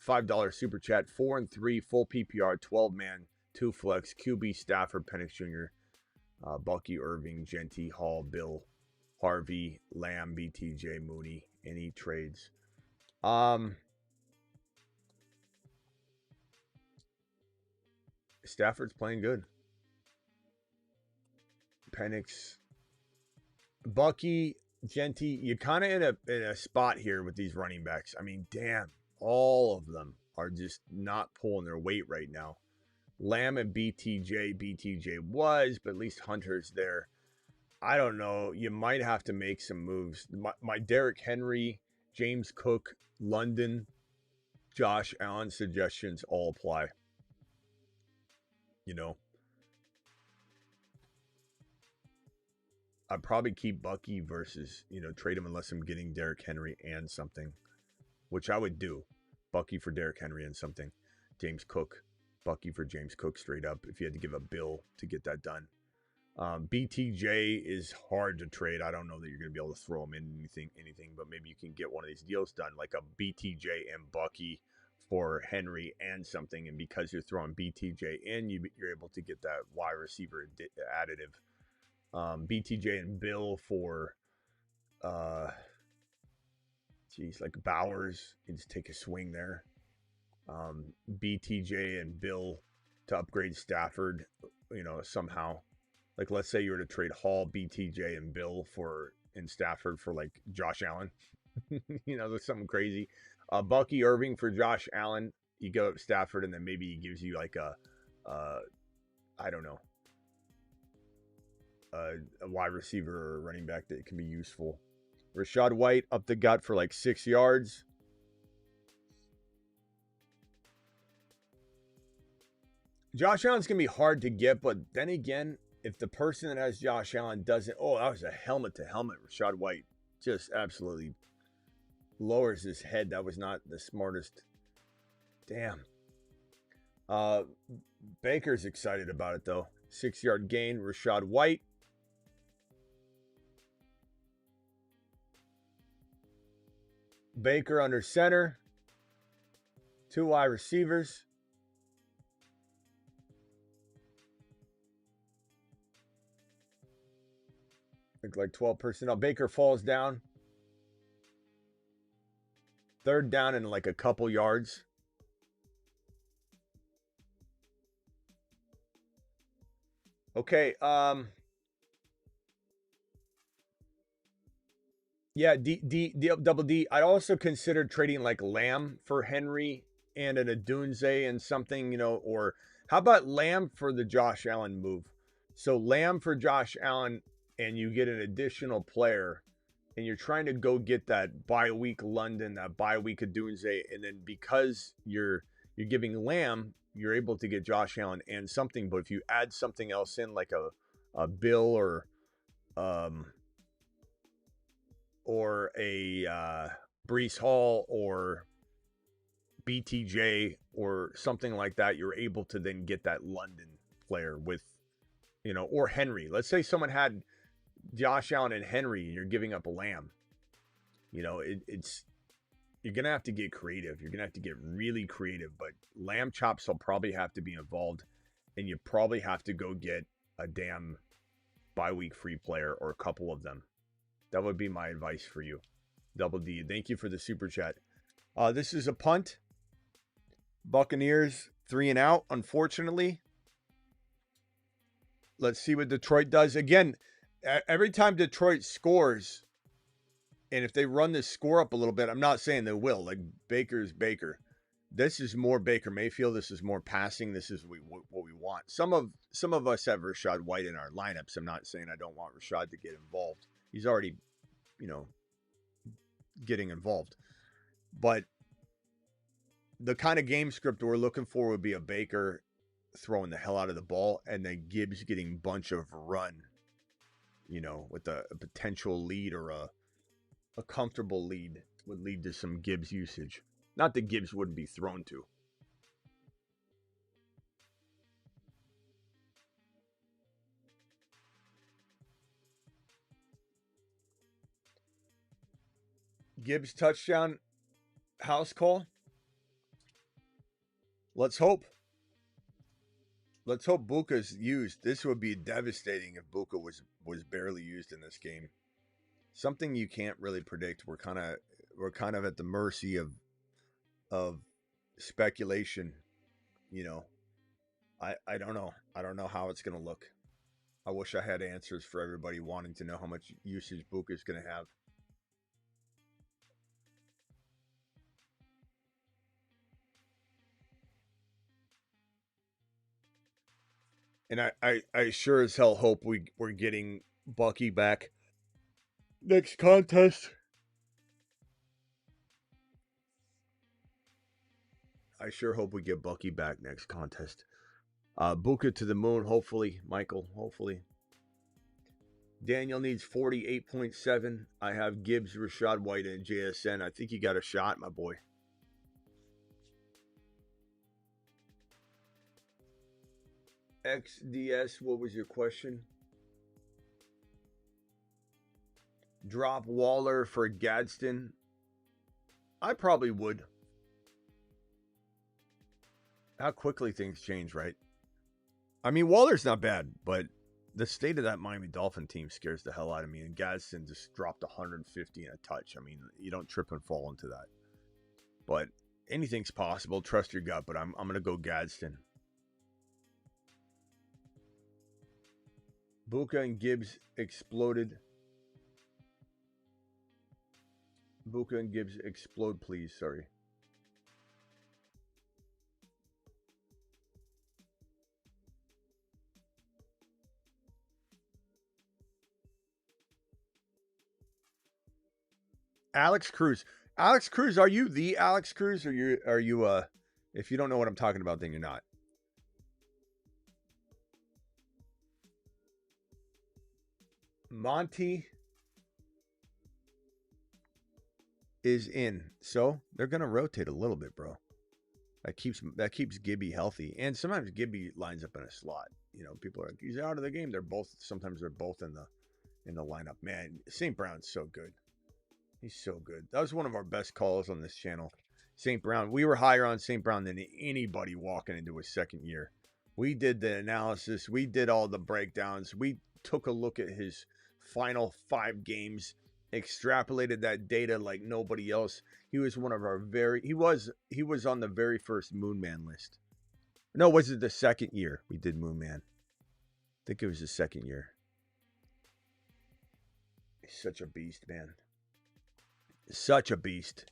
$5 super chat. 4 and 3 full PPR, 12-man, 2 flex. QB Stafford, Penix Jr., Bucky, Irving, Genty, Hall, Bill, Harvey, Lamb, BTJ, Mooney. Any trades? Stafford's playing good. Penix, Bucky, Genty, you're kind of in a spot here with these running backs. I mean, damn, all of them are just not pulling their weight right now. Lamb and BTJ was, but at least Hunter's there. I don't know. You might have to make some moves. My Derrick Henry, James Cook, London, Josh Allen suggestions all apply. You know, I'd probably keep Bucky versus, trade him unless I'm getting Derrick Henry and something, which I would do. Bucky for Derrick Henry and something. James Cook, Bucky for James Cook straight up if you had to give a bill to get that done. BTJ is hard to trade. I don't know that you're going to be able to throw him in anything, but maybe you can get one of these deals done, like a BTJ and Bucky for Henry and something, and because you're throwing BTJ in, you're able to get that wide receiver additive. BTJ and Bill for like Bowers, you just take a swing there. BTJ and Bill to upgrade Stafford, somehow. Like, let's say you were to trade Hall, BTJ, and Bill in Stafford for like Josh Allen. There's something crazy. Bucky, Irving for Josh Allen. You go up Stafford, and then maybe he gives you like I don't know, a wide receiver or running back that can be useful. Rashad White up the gut for like 6 yards. Josh Allen's going to be hard to get, but then again, if the person that has Josh Allen doesn't, oh, that was a helmet-to-helmet. Rashad White just absolutely lowers his head. That was not the smartest. Damn. Baker's excited about it, though. 6-yard gain, Rashad White. Baker under center. 2 wide receivers. Like 12 personnel. Baker falls down. 3rd down and like a couple yards. Okay. Yeah, double D. I'd also consider trading like Lamb for Henry and an Adunze and something, you know, or how about Lamb for the Josh Allen move? So Lamb for Josh Allen, and you get an additional player, and you're trying to go get that bye week London, that bye week Adunze, and then because you're giving Lamb, you're able to get Josh Allen and something. But if you add something else in, like a Bill or a Breece Hall or BTJ or something like that, you're able to then get that London player with, you know, or Henry. Let's say someone had Josh Allen and Henry, and you're giving up a Lamb. You know, it's you're gonna have to get creative. You're gonna have to get really creative. But Lamb chops will probably have to be involved, and you probably have to go get a damn bye week free player or a couple of them. That would be my advice for you. Double D. Thank you for the super chat. This is a punt. Buccaneers 3 and out, unfortunately. Let's see what Detroit does. Again, every time Detroit scores, and if they run this score up a little bit, I'm not saying they will. Like Baker's Baker. This is more Baker Mayfield. This is more passing. This is what we want. Some of us have Rashad White in our lineups. I'm not saying I don't want Rashad to get involved. He's already, you know, getting involved. But the kind of game script we're looking for would be a Baker throwing the hell out of the ball, and then Gibbs getting a bunch of run, you know, with a potential lead or a comfortable lead would lead to some Gibbs usage. Not that Gibbs wouldn't be thrown to. Gibbs touchdown, house call. Let's hope. Let's hope Buka's used. This would be devastating if Buka was barely used in this game. Something you can't really predict. We're kind of at the mercy of speculation. You know, I don't know. I don't know how it's going to look. I wish I had answers for everybody wanting to know how much usage Buka's going to have. And I sure as hell hope we're getting Bucky back next contest. I sure hope we get Bucky back next contest. Buka to the moon, hopefully. Michael, hopefully. Daniel needs 48.7. I have Gibbs, Rashad White, and JSN. I think you got a shot, my boy. XDS, what was your question? Drop Waller for Gadsden. I probably would. How quickly things change, right? I mean, Waller's not bad, but the state of that Miami Dolphin team scares the hell out of me. And Gadsden just dropped 150 in a touch. I mean, you don't trip and fall into that. But anything's possible. Trust your gut, but I'm going to go Gadsden. Buka and Gibbs exploded. Buka and Gibbs explode, please. Sorry. Alex Cruz. Alex Cruz, are you the Alex Cruz, or are you if you don't know what I'm talking about, then you're not. Monty is in, so they're gonna rotate a little bit, bro. That keeps Gibby healthy, and sometimes Gibby lines up in a slot. You know, people are like, he's out of the game. Sometimes they're both in the lineup. Man, St. Brown's so good. He's so good. That was one of our best calls on this channel. St. Brown. We were higher on St. Brown than anybody walking into his second year. We did the analysis. We did all the breakdowns. We took a look at his final 5 games, extrapolated that data like nobody else. He was one of our he was on the very first Moon Man list. No, was it the second year we did Moon Man? I think it was the second year. He's such a beast, man. Such a beast.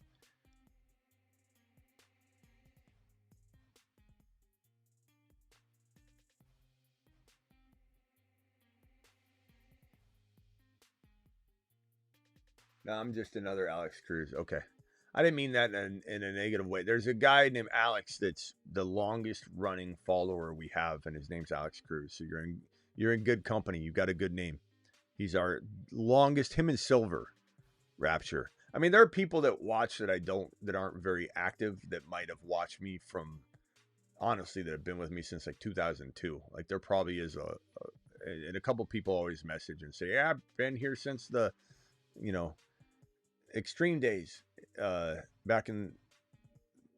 No, I'm just another Alex Cruz. Okay. I didn't mean that in a negative way. There's a guy named Alex that's the longest running follower we have, and his name's Alex Cruz. So you're in good company. You've got a good name. He's our longest, him and Silver Rapture. I mean, there are people that watch that aren't very active that might have watched me from, honestly, that have been with me since like 2002. Like there probably is and a couple people always message and say, yeah, I've been here since the, Extreme days, back in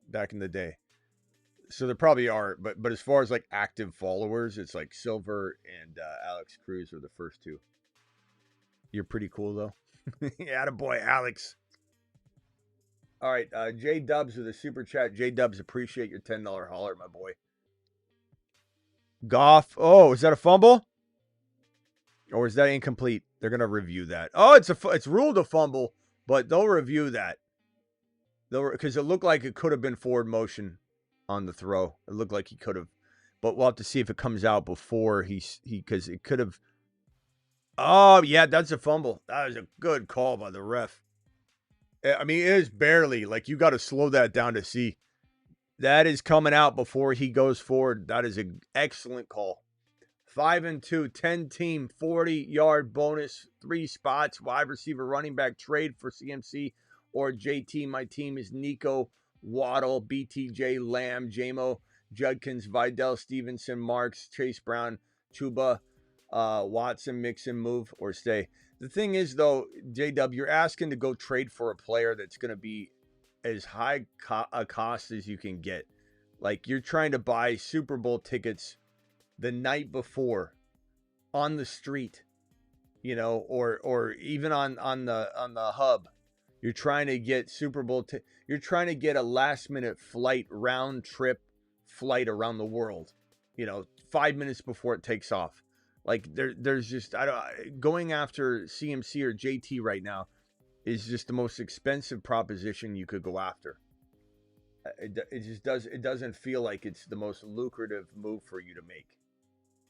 the day. So there probably are, but as far as like active followers, it's like Silver and Alex Cruz are the first two. You're pretty cool though. Attaboy, Alex. All right, J Dubs with a super chat. J Dubs, appreciate your $10 holler, my boy. Goff. Oh, is that a fumble? Or is that incomplete? They're gonna review that. Oh, it's ruled a fumble. But they'll review that. Because it looked like it could have been forward motion on the throw. It looked like he could have. But we'll have to see if it comes out before because it could have. Oh, yeah, that's a fumble. That was a good call by the ref. I mean, it is barely. Like, you got to slow that down to see. That is coming out before he goes forward. That is an excellent call. 5-2, 10-team, 40-yard bonus, 3 spots, wide receiver, running back, trade for CMC or JT. My team is Nico, Waddle, BTJ, Lamb, Jamo, Judkins, Vidal, Stevenson, Marks, Chase Brown, Chuba, Watson, Mixon, move or stay. The thing is, though, JW, you're asking to go trade for a player that's going to be as high a cost as you can get. Like, you're trying to buy Super Bowl tickets the night before on the street, or even on the hub. You're trying to get Super Bowl you're trying to get a last minute round trip flight around the world, 5 minutes before it takes off. Like there's just going after CMC or JT right now is just the most expensive proposition you could go after. It doesn't feel like it's the most lucrative move for you to make.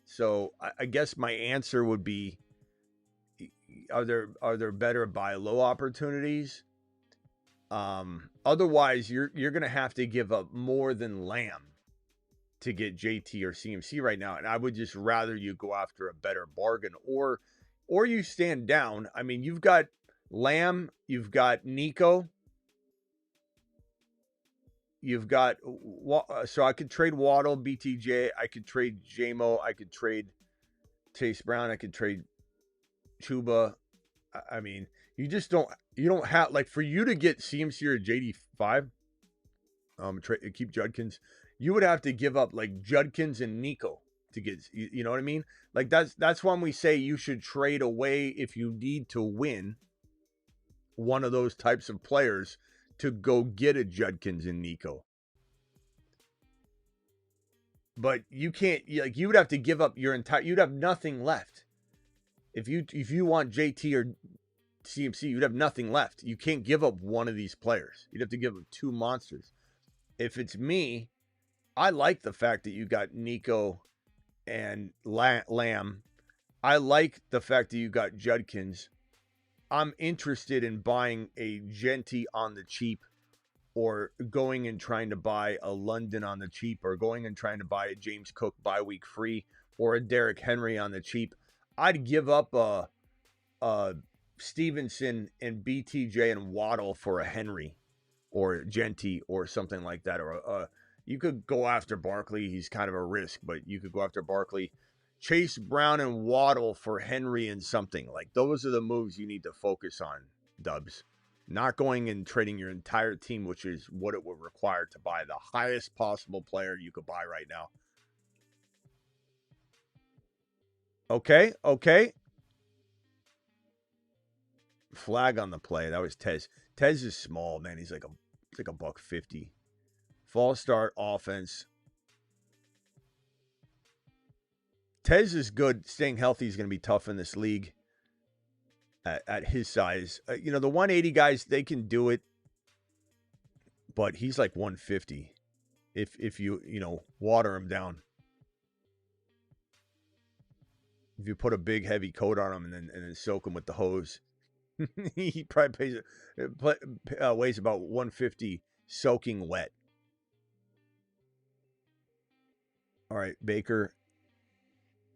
So I guess my answer would be, are there better buy low opportunities? Otherwise, you're going to have to give up more than Lamb to get JT or CMC right now. And I would just rather you go after a better bargain or you stand down. I mean, you've got Lamb, you've got Nico. You've got, so I could trade Waddle, BTJ. I could trade Jamo. I could trade Chase Brown. I could trade Chuba. I mean, you don't have, like, for you to get CMC or JD5, keep Judkins, you would have to give up like Judkins and Nico to get, you know what I mean? Like that's when we say you should trade away if you need to win one of those types of players to go get a Judkins and Nico. But you can't, like, you would have to give up you'd have nothing left. If you want JT or CMC, you'd have nothing left. You can't give up one of these players. You'd have to give up 2 monsters. If it's me, I like the fact that you got Nico and Lamb. I like the fact that you got Judkins. I'm interested in buying a Genty on the cheap, or going and trying to buy a London on the cheap, or going and trying to buy a James Cook bye week free, or a Derrick Henry on the cheap. I'd give up Stevenson and BTJ and Waddle for a Henry or Genty or something like that. Or you could go after Barkley. He's kind of a risk, but you could go after Barkley. Chase Brown and Waddle for Henry and something. Like, those are the moves you need to focus on, Dubs. Not going and trading your entire team, which is what it would require to buy the highest possible player you could buy right now. Okay. Flag on the play. That was Tez. Tez is small, man. He's like a $150. False start offense. Tez is good. Staying healthy is going to be tough in this league at his size. The 180 guys, they can do it, but he's like 150 if you water him down. If you put a big heavy coat on him and then soak him with the hose, he probably weighs about 150 soaking wet. All right, Baker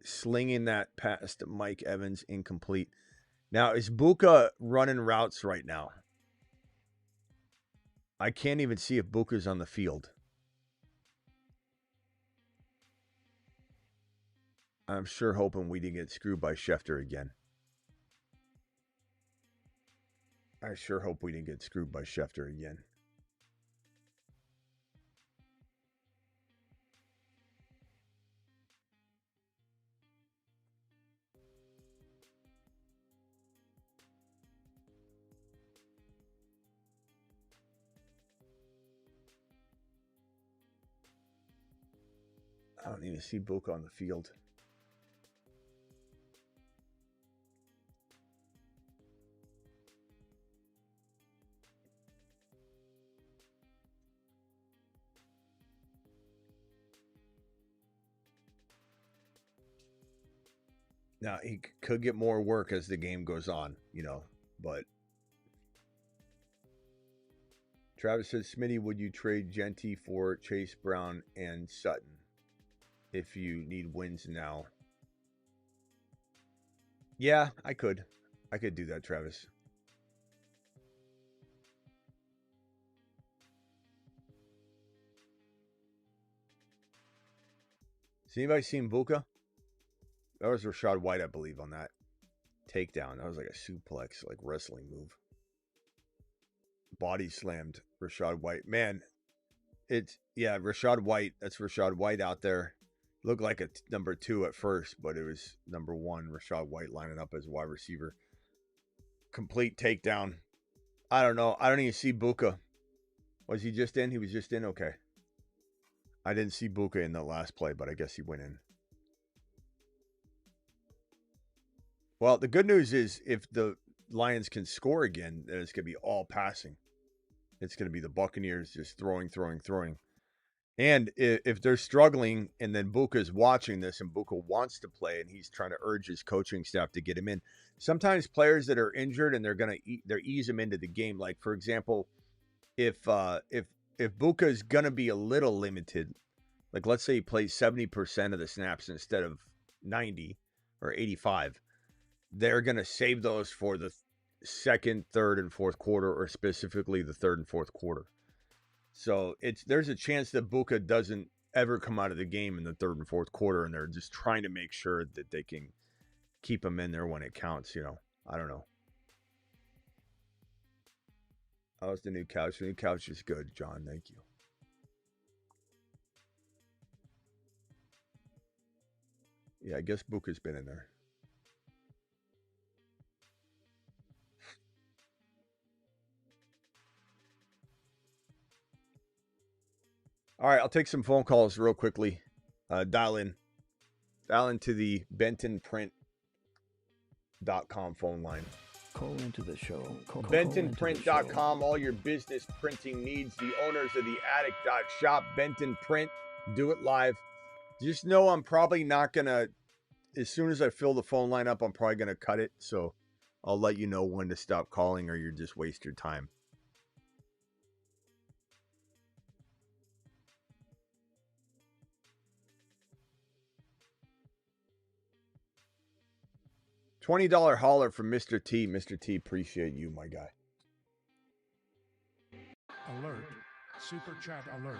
slinging that past Mike Evans, incomplete. Now, is Buka running routes right now? I can't even see if Buka's on the field. I'm sure hoping we didn't get screwed by Schefter again. I sure hope we didn't get screwed by Schefter again. I don't even see Buka on the field. Now, he could get more work as the game goes on, but Travis says, Smitty, would you trade Genty for Chase Brown and Sutton if you need wins now? Yeah, I could. I could do that, Travis. Has anybody seen Buka? That was Rashad White, I believe, on that takedown. That was like a suplex, like wrestling move. Body slammed Rashad White. Man, Rashad White. That's Rashad White out there. Looked like a number 2 at first, but it was number 1, Rashad White, lining up as wide receiver. Complete takedown. I don't know. I don't even see Buka. Was he just in? He was just in? Okay. I didn't see Buka in the last play, but I guess he went in. Well, the good news is if the Lions can score again, then it's going to be all passing. It's going to be the Buccaneers just throwing. And if they're struggling and then Buka's watching this and Buka wants to play and he's trying to urge his coaching staff to get him in, sometimes players that are injured and they're ease him into the game. Like, for example, if Buka is going to be a little limited, like let's say he plays 70% of the snaps instead of 90 or 85, they're going to save those for the second, third, and fourth quarter, or specifically the third and fourth quarter. So there's a chance that Buka doesn't ever come out of the game in the third and fourth quarter, and they're just trying to make sure that they can keep him in there when it counts. I don't know. How's the new couch? The new couch is good, John. Thank you. Yeah, I guess Buka's been in there. All right, I'll take some phone calls real quickly. Dial in to the bentonprint.com phone line. Call into the show. bentonprint.com, all your business printing needs. The owners of the attic.shop, Benton Print, do it live. Just know I'm probably not going to, as soon as I fill the phone line up, I'm probably going to cut it. So I'll let you know when to stop calling or you're just waste your time. $20 hauler from Mr. T. Mr. T, appreciate you, my guy. Alert. Super chat alert.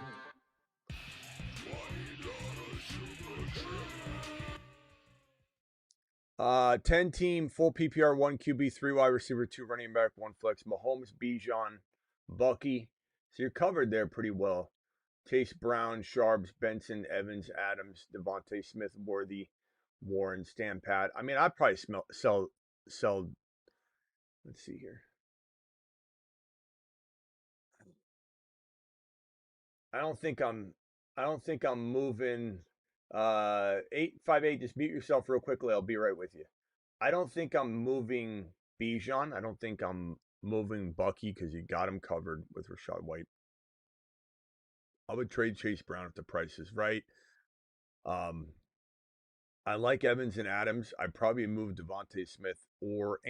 10-team, full PPR, 1 QB, 3 wide receiver, 2 running back, 1 flex. Mahomes, Bijan, Bucky. So you're covered there pretty well. Chase Brown, Sharps, Benson, Evans, Adams, Devontae Smith, Worthy, Warren, Stampat. I mean, I'd probably sell. Let's see here. I don't think I'm moving. 858. Just mute yourself real quickly. I'll be right with you. I don't think I'm moving Bijan. I don't think I'm moving Bucky because you got him covered with Rashad White. I would trade Chase Brown if the price is right. I like Evans and Adams. I'd probably move Devontae Smith or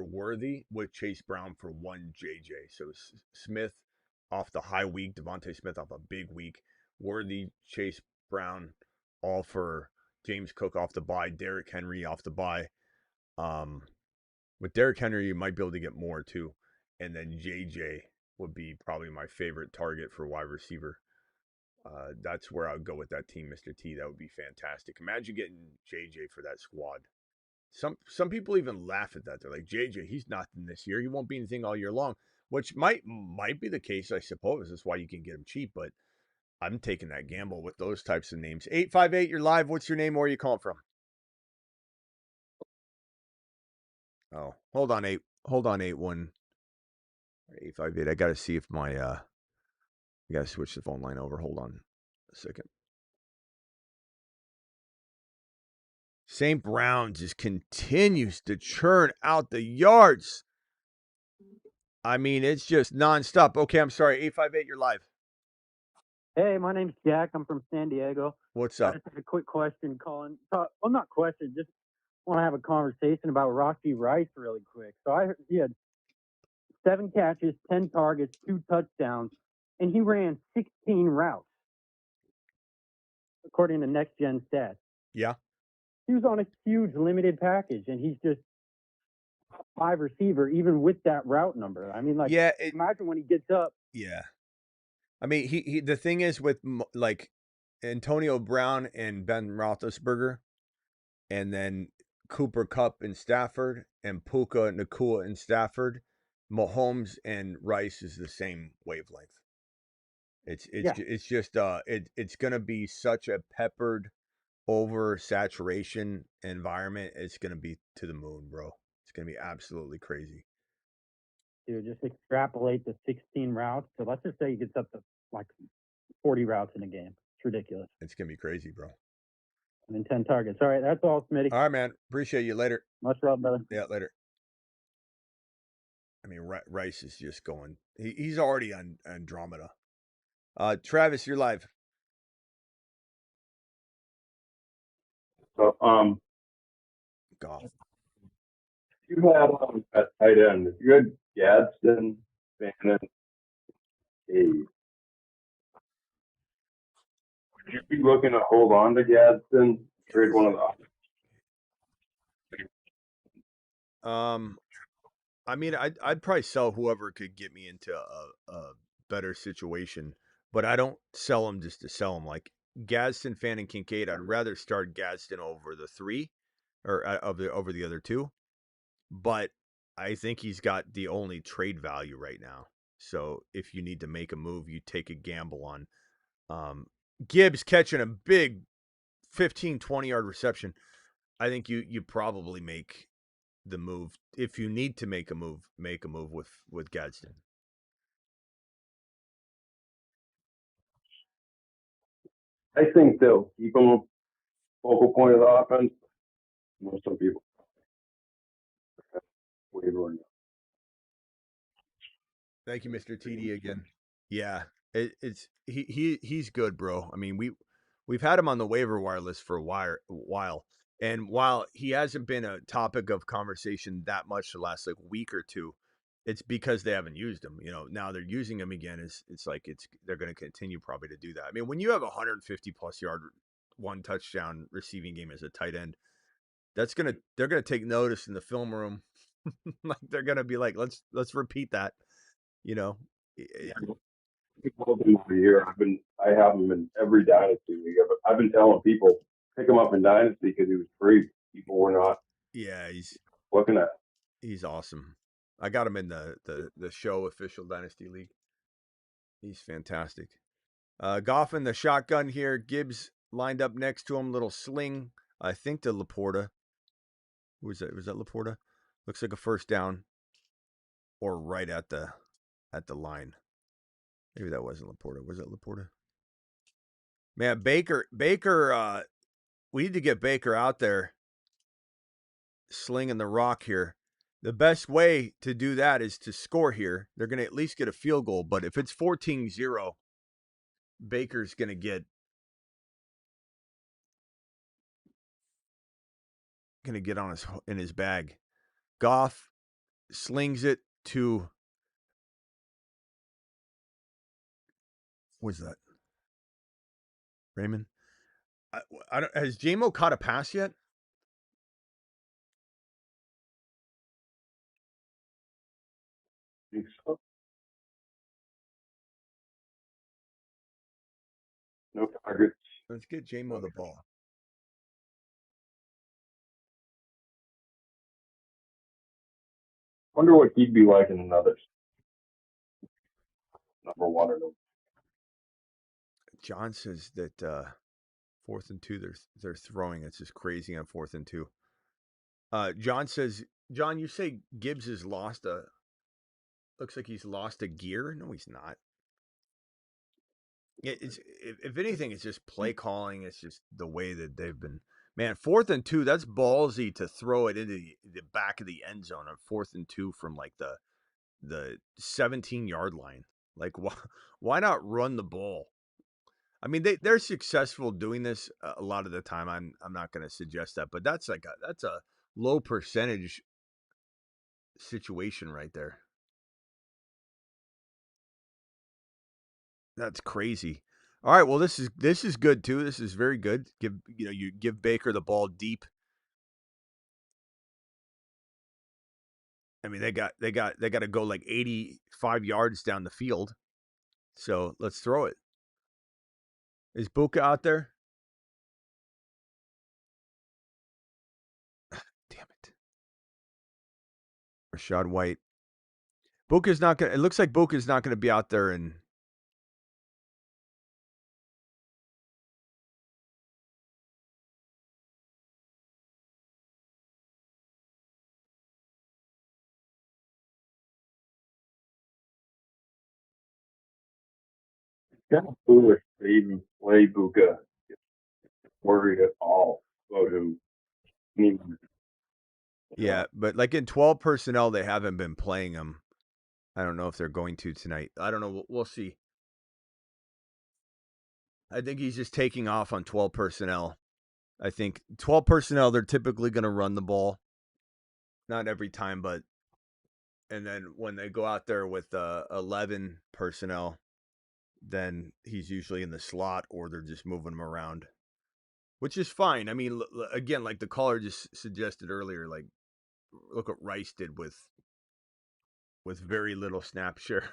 Worthy with Chase Brown for 1 JJ. So Smith off the high week, Devontae Smith off a big week, Worthy, Chase Brown, all for James Cook off the bye, Derrick Henry off the bye. With Derrick Henry, you might be able to get more too. And then JJ would be probably my favorite target for wide receiver. That's where I would go with that team, Mr. T. That would be fantastic. Imagine getting JJ for that squad. Some people even laugh at that. They're like, JJ, he's nothing this year. He won't be anything all year long, which might be the case, I suppose. That's why you can get him cheap, but I'm taking that gamble with those types of names. 858, you're live. What's your name? Where are you calling from? Oh, hold on, 81 858. I got to see if my I got to switch the phone line over. Hold on a second. St. Brown just continues to churn out the yards. I mean, it's just nonstop. Okay, I'm sorry. 858, you're live. Hey, my name's Jack. I'm from San Diego. What's I up? just had a quick question, Colin. Well, not question. Just want to have a conversation about Rocky Rice really quick. So I heard he had 7 catches, 10 targets, 2 touchdowns, and he ran 16 routes, according to Next Gen Stats. Yeah. He was on a huge limited package, and he's just top 5 receiver, even with that route number. I mean, like, Yeah, imagine when he gets up. Yeah. I mean, he the thing is with like Antonio Brown and Ben Roethlisberger, and then Cooper Kupp and Stafford, and Puka Nakua and Stafford, Mahomes and Rice is the same wavelength. It's just it's gonna be such a peppered over saturation environment. It's gonna be to the moon, bro. It's gonna be absolutely crazy. Dude, just extrapolate the 16 routes. So let's just say he gets up to like 40 routes in a game. It's ridiculous. It's gonna be crazy, bro. And 10 targets. All right, that's all, Smitty. All right, man. Appreciate you. Later. Much love, brother. Yeah, later. I mean, Rice is just going. He's already on Andromeda. Travis, you're live. So, Golf. you had at tight end, you had Gadsden, Bannon, Cade. Would you be looking to hold on to Gadsden, trade one of the? I mean, I'd probably sell whoever could get me into a better situation, but I don't sell them just to sell them. Like Gadsden, Fan, and Kincaid, I'd rather start Gadsden over the 3, or over the other 2. But I think he's got the only trade value right now. So if you need to make a move, you take a gamble on Gibbs catching a big 15, 20-yard reception. I think you probably make the move. If you need to make a move with Gadsden. I think they'll keep him a focal point of the offense. Most of the people. Thank you, Mr. TD again. Yeah, he's good, bro. I mean, we've had him on the waiver wire list for a while, and while he hasn't been a topic of conversation that much the last like week or two, it's because they haven't used him. You know, now they're using him again. It's like they're going to continue probably to do that. I mean, when you have 150 plus yard, 1 touchdown receiving game as a tight end, they're gonna take notice in the film room. Like they're gonna be like, let's repeat that. You know, People have been for a year. I have him in every dynasty league. I've been telling people pick him up in dynasty because he was free. People were not yeah, looking at. he's awesome. I got him in the show official dynasty league. He's fantastic. Goff in the shotgun here. Gibbs lined up next to him. Little sling. I think to Laporta. Who was that? Was that Laporta? Looks like a first down, or right at the line. Maybe that wasn't Laporta. Was it Laporta? Man, Baker. We need to get Baker out there slinging the rock here. The best way to do that is to score here. They're going to at least get a field goal, but if it's 14-0, Baker's going to get on his bag. Goff slings it to, what's that? Raymond? I don't, has JMO caught a pass yet? I think so. No targets. Let's get JMO the ball. Wonder what he'd be like in another number one or no. John says that 4th and 2, they're throwing. It's just crazy on 4th and 2. John says, John, you say Gibbs has looks like he's lost a gear. No, he's not. It's if anything, it's just play calling. It's just the way that they've been. Man, 4th and 2, that's ballsy to throw it into the back of the end zone on 4th and 2 from like the 17-yard line. Like, why not run the ball? I mean, they're successful doing this a lot of the time. I'm not going to suggest that, but that's a low percentage situation right there. That's crazy. All right, well this is good too. This is very good. You give Baker the ball deep. I mean, they got to go like 85 yards down the field. So, let's throw it. Is Buka out there? Damn it. Rashad White. Buka's not going to, it looks like Buka's not going to be out there and Kind of foolish to even play Buka. Worried at all about him. yeah, but like in 12 personnel, they haven't been playing him. I don't know if they're going to tonight. I don't know. We'll see. I think he's just taking off on 12 personnel. I think 12 personnel, they're typically going to run the ball. Not every time, but and then when they go out there with 11 personnel, then he's usually in the slot or they're just moving him around, which is fine. I mean, again, like the caller just suggested earlier, like look what Rice did with very little snap share.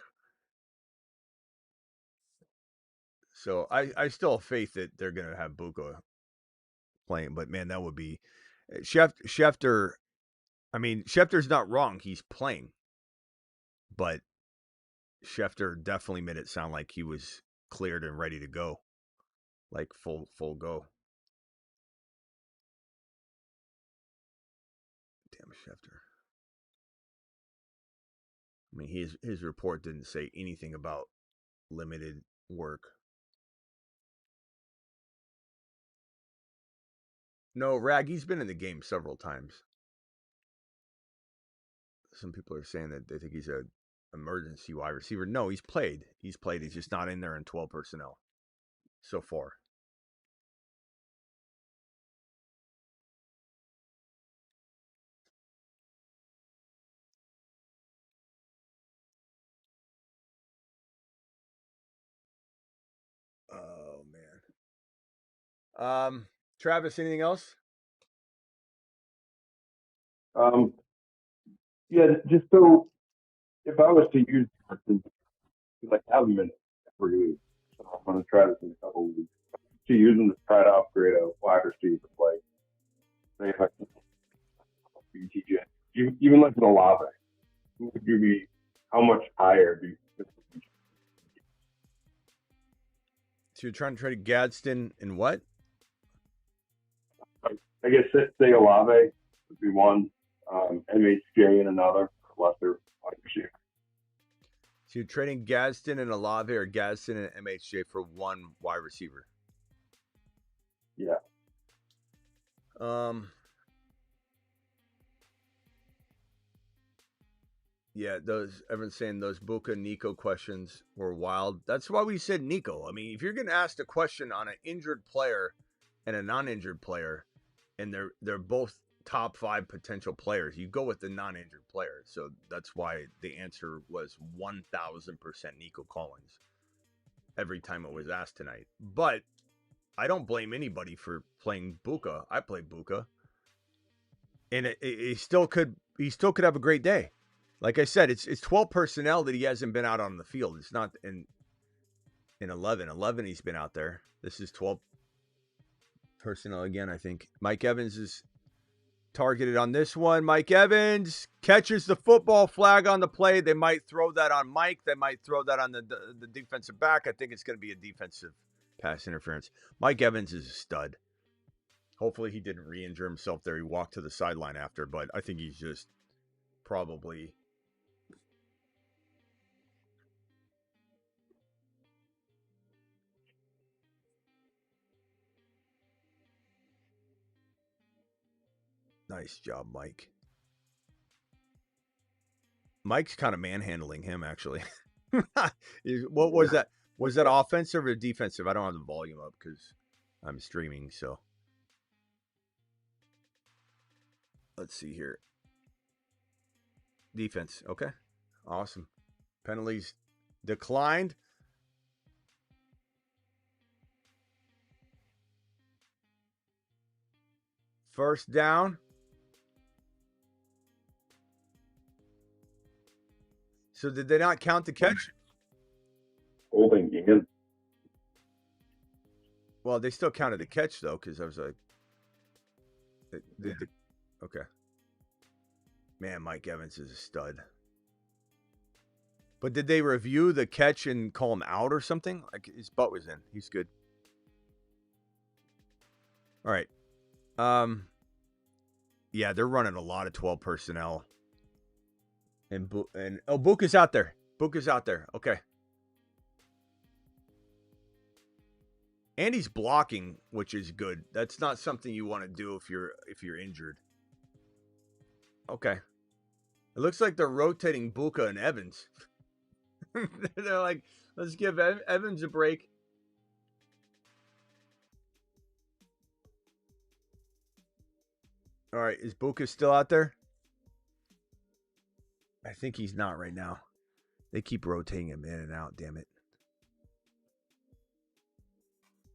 So I still have faith that they're going to have Buka playing, but man, that would be Schefter. I mean, Schefter's not wrong. He's playing, but Schefter definitely made it sound like he was cleared and ready to go, like full go. Damn Schefter. I mean, his report didn't say anything about limited work. No, Rag, he's been in the game several times. Some people are saying that they think he's a emergency wide receiver. No, he's played. He's just not in there in 12 personnel so far. Oh man. Travis, anything else? Yeah, just so if I was to use Carson, because I have him in every week, so I'm going to try this in a couple of weeks. To use him to try to upgrade a wide receiver, like say if I can BTJ, even like an Olave, who would you be? How much higher do you? So you're trying to trade Gadsden and what? I guess say Olave would be one, MHJ in another, lesser wide receiver. So you're trading Gadsden and Olave or Gadsden and MHJ for one wide receiver. Yeah. Yeah, everyone's saying those Buka Nico questions were wild. That's why we said Nico. I mean, if you're gonna ask a question on an injured player and a non-injured player, and they're both top 5 potential players, you go with the non-injured player. So that's why the answer was 1,000% Nico Collins every time it was asked tonight. But I don't blame anybody for playing Buka. I play Buka, and he still could have a great day. Like I said, it's 12 personnel that he hasn't been out on the field. It's not in 11. 11 he's been out there. This is 12 personnel again, I think. Mike Evans is targeted on this one. Mike Evans catches the football flag on the play. They might throw that on Mike. They might throw that on the defensive back. I think it's going to be a defensive pass interference. Mike Evans is a stud. Hopefully he didn't re-injure himself there. He walked to the sideline after, but I think he's just probably... Nice job, Mike. Mike's kind of manhandling him, actually. What was that? Was that offensive or defensive? I don't have the volume up because I'm streaming, so. Let's see here. Defense. Okay. Awesome. Penalties declined. First down. So did they not count the catch? Holding again. Well, they still counted the catch, though, because I was like... Okay. Man, Mike Evans is a stud. But did they review the catch and call him out or something? Like, his butt was in. He's good. All right. Yeah, they're running a lot of 12 personnel. And Buka's out there. Buka's out there. Okay. And he's blocking, which is good. That's not something you want to do if you're injured. Okay. It looks like they're rotating Buka and Evans. They're like, let's give Evans a break. All right, is Buka still out there? I think he's not right now. They keep rotating him in and out, damn it.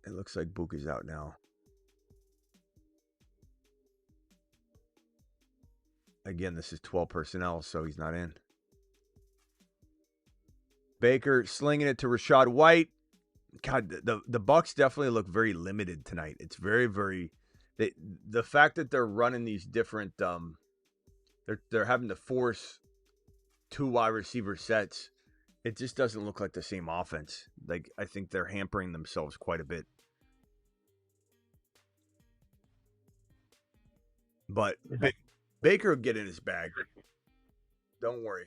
It looks like Buka's out now. Again, this is 12 personnel, so he's not in. Baker slinging it to Rachaad White. God, the Bucs definitely look very limited tonight. It's very, very... The fact that they're running these different... They're having to force 2 wide receiver sets. It just doesn't look like the same offense. Like, I think they're hampering themselves quite a bit. But Baker will get in his bag. Don't worry.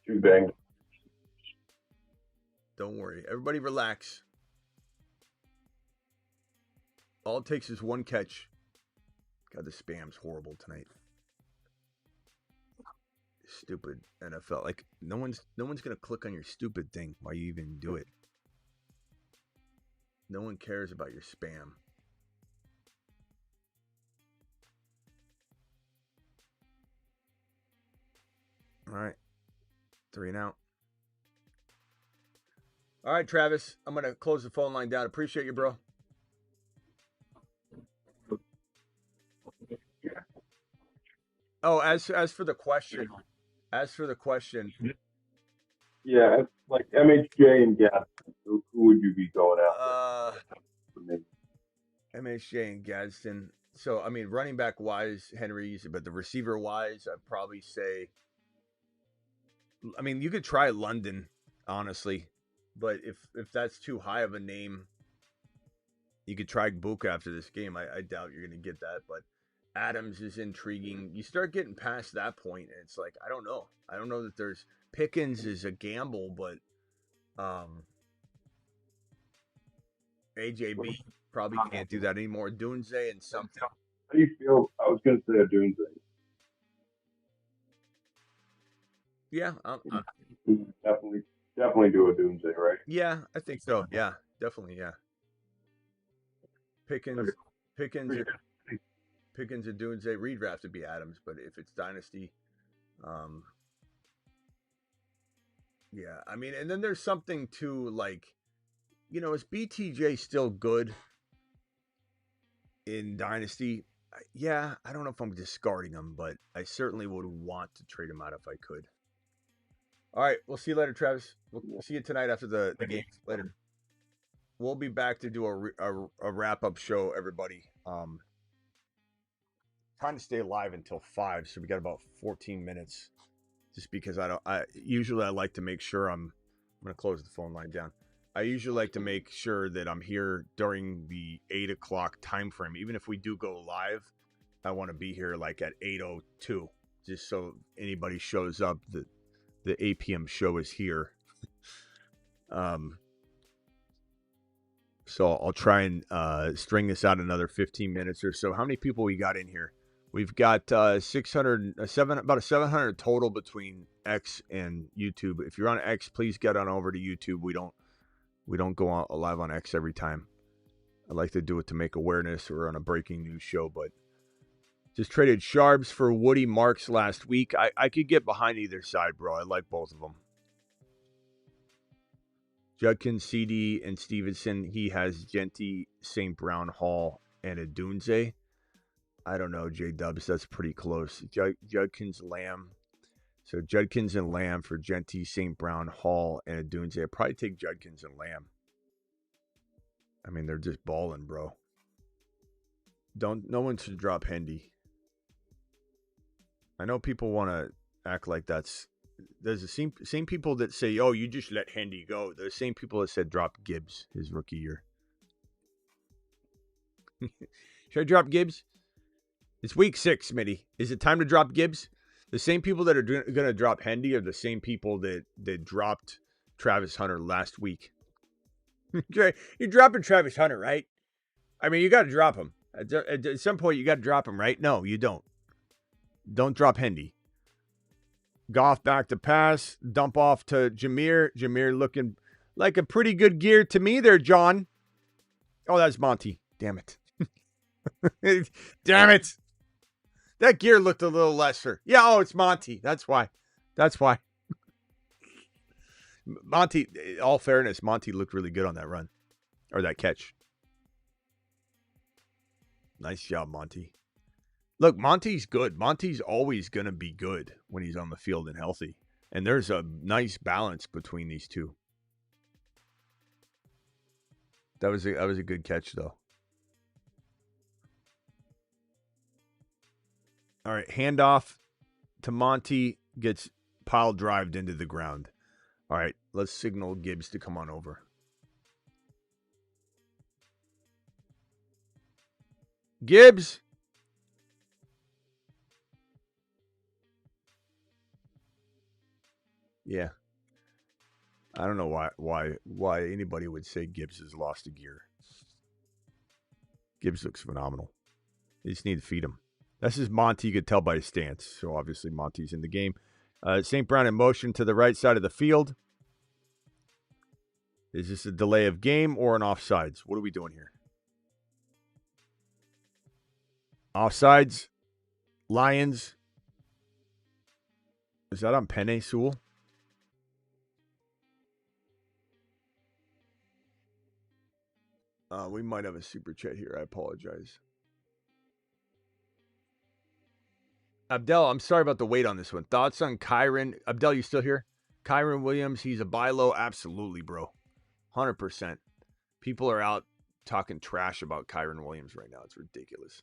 Too banged. Don't worry. Everybody relax. All it takes is one catch. God, the spam's horrible tonight. Stupid NFL. Like, no one's gonna click on your stupid thing while you even do it. No one cares about your spam. All right. 3 and out. All right, Travis. I'm going to close the phone line down. Appreciate you, bro. Oh, as for the question, Yeah, it's like MHJ and Gaston. Who would you be going after? uh, For me? MHJ and Gadsden. So I mean, running back wise, Henry, but the receiver wise, I'd probably say. I mean, you could try London, honestly, but if that's too high of a name, you could try Egbuka after this game. I doubt you're going to get that, but Adams is intriguing. You start getting past that point, and it's like I don't know. I don't know that there's Pickens is a gamble, but AJB probably can't do that anymore. Dunze and something. How do you feel? I was going to say a Doomsday. Yeah, Definitely do a Doomsday, right? yeah, I think so. Yeah, definitely. Yeah, Pickens, Pickens, Pickens and Dunze. Redraft to be Adams, but if it's dynasty, um, yeah. I mean, and then there's something to like, is BTJ still good in dynasty? Yeah, I don't know if I'm discarding him, but I certainly would want to trade him out if I could. All right, we'll see you later, Travis. We'll see you tonight after the game. Later. We'll be back to do a wrap up show, everybody. Trying to stay live until 5, so we got about 14 minutes. Just because I usually I like to make sure I'm gonna close the phone line down. I usually like to make sure that I'm here during the 8 o'clock time frame. Even if we do go live, I want to be here like at 8:02, just so anybody shows up that the 8 p.m. show is here. So I'll try and string this out another 15 minutes or so. How many people we got in here? We've got 600, about a 700 total between X and YouTube. If you're on X, please get on over to YouTube. We don't go on live on X every time. I like to do it to make awareness or on a breaking news show, but just traded Sharps for Woody Marks last week. I could get behind either side, bro. I like both of them. Judkins, CD, and Stevenson. He has Genty, St. Brown, Hall, and Adunze. I don't know, J-Dubs. That's pretty close. Judkins, Lamb. So Judkins and Lamb for Genty, St. Brown, Hall, and Adunze. I'd probably take Judkins and Lamb. I mean, they're just balling, bro. No one should drop Hendy. I know people want to act like there's the same people that say, oh, you just let Hendy go. They're the same people that said drop Gibbs his rookie year. Should I drop Gibbs? It's week 6, Smitty. Is it time to drop Gibbs? The same people that are going to drop Hendy are the same people that dropped Travis Hunter last week. You're dropping Travis Hunter, right? I mean, you got to drop him. At some point, you got to drop him, right? No, you don't. Don't drop Hendy. Goff back to pass. Dump off to Jameer. Jameer looking like a pretty good gear to me there, John. Oh, that's Monty. Damn it. Damn it. That gear looked a little lesser. Yeah, oh, it's Monty. That's why. Monty, in all fairness, Monty looked really good on that run. Or that catch. Nice job, Monty. Look, Monty's good. Monty's always going to be good when he's on the field and healthy. And there's a nice balance between these two. That was a good catch, though. All right, handoff to Monty, gets pile drived into the ground. All right, let's signal Gibbs to come on over. Gibbs. Yeah. I don't know why anybody would say Gibbs has lost a gear. Gibbs looks phenomenal. You just need to feed him. This is Monty. You could tell by his stance. So obviously Monty's in the game. St. Brown in motion to the right side of the field. Is this a delay of game or an offsides? What are we doing here? Offsides. Lions. Is that on Penix, Sewell? We might have a super chat here. I apologize. Abdel, I'm sorry about the wait on this one. Thoughts on Kyron? Abdel, you still here? Kyron Williams, he's a buy low. Absolutely, bro. 100%. People are out talking trash about Kyron Williams right now. It's ridiculous.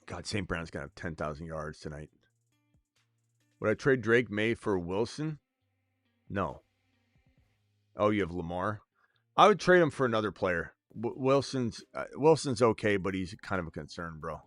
God, St. Brown's going to have 10,000 yards tonight. Would I trade Drake May for Wilson? No. Oh, you have Lamar? I would trade him for another player. Wilson's okay, but he's kind of a concern, bro.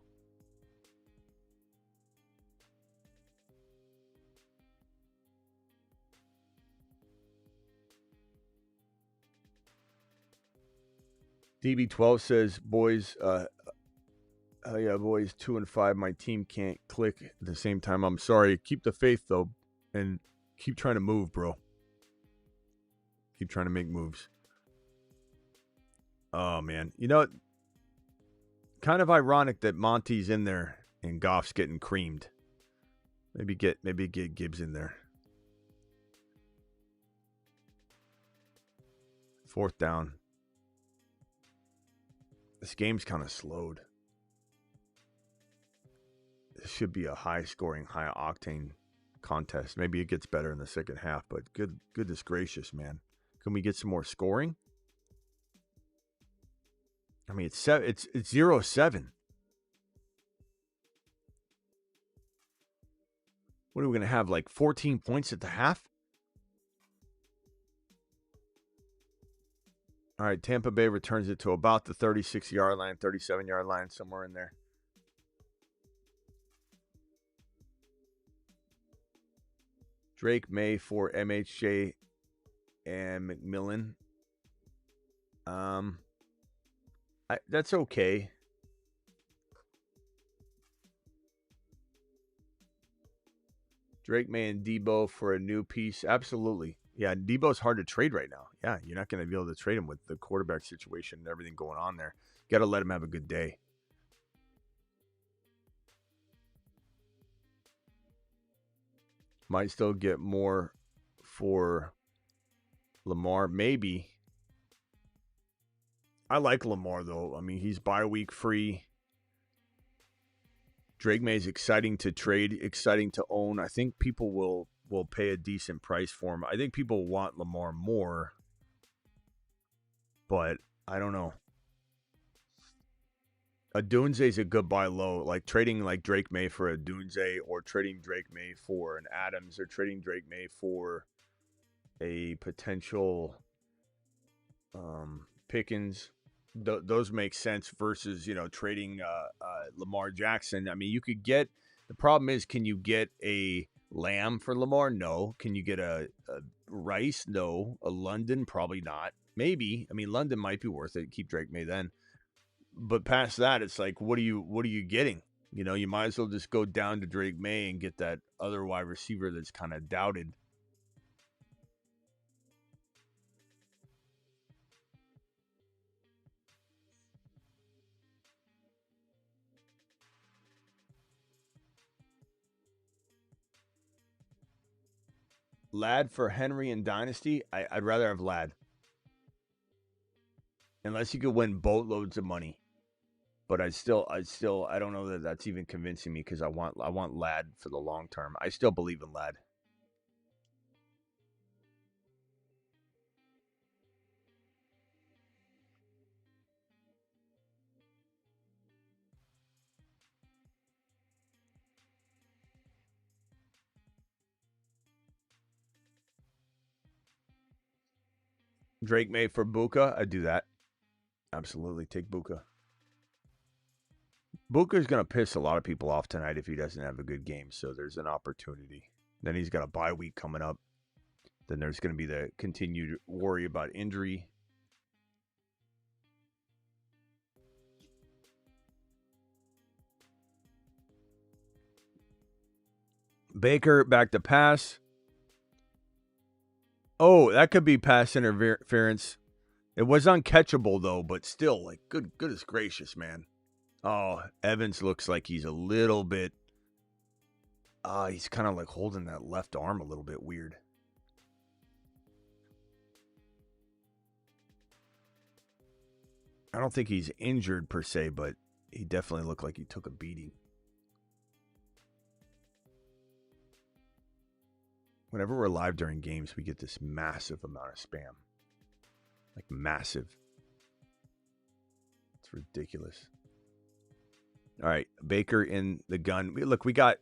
DB12 says, boys, yeah, boys, 2 and 5. My team can't click at the same time. I'm sorry. Keep the faith, though, and keep trying to move, bro. Keep trying to make moves. Oh, man. You know, kind of ironic that Monty's in there and Goff's getting creamed. Maybe get Gibbs in there. 4th down. This game's kind of slowed. This should be a high-scoring, high-octane contest. Maybe it gets better in the second half, but goodness gracious, man. Can we get some more scoring? I mean, it's 0-7. What are we going to have, like 14 points at the half? All right, Tampa Bay returns it to about the 36-yard line, 37-yard line, somewhere in there. Drake May for MHJ and McMillan. That's okay. Drake May and Debo for a new piece. Absolutely. Yeah, Debo's hard to trade right now. Yeah, you're not going to be able to trade him with the quarterback situation and everything going on there. Got to let him have a good day. Might still get more for Lamar. Maybe. I like Lamar, though. I mean, he's bye week free. Drake May is exciting to trade, exciting to own. I think people will pay a decent price for him. I think people want Lamar more, but I don't know. A Dunze's a good buy low, like trading like Drake May for a Dunze, or trading Drake May for an Adams, or trading Drake May for a potential Pickens. Those make sense versus, trading Lamar Jackson. I mean, you could get, the problem is, can you get a Lamb for Lamar? No. Can you get a Rice? No. A London? Probably not. Maybe. I mean, London might be worth it. Keep Drake May then. But past that, it's like, what are you getting? You might as well just go down to Drake May and get that other wide receiver that's kind of doubted. Ladd for Henry and Dynasty? I'd rather have Ladd. Unless you could win boatloads of money. But I don't know that that's even convincing me, because I want Ladd for the long term. I still believe in Ladd. Drake May for Buka? I'd do that. Absolutely. Take Buka. Booker's going to piss a lot of people off tonight if he doesn't have a good game, so there's an opportunity. Then he's got a bye week coming up. Then there's going to be the continued worry about injury. Baker back to pass. Oh, that could be pass interference. It was uncatchable, though, but still, like, goodness gracious, man. Oh, Evans looks like he's a little bit, he's kind of like holding that left arm a little bit weird. I don't think he's injured per se, but he definitely looked like he took a beating. Whenever we're live during games, we get this massive amount of spam. Like massive. It's ridiculous. All right, Baker in the gun. Look, we got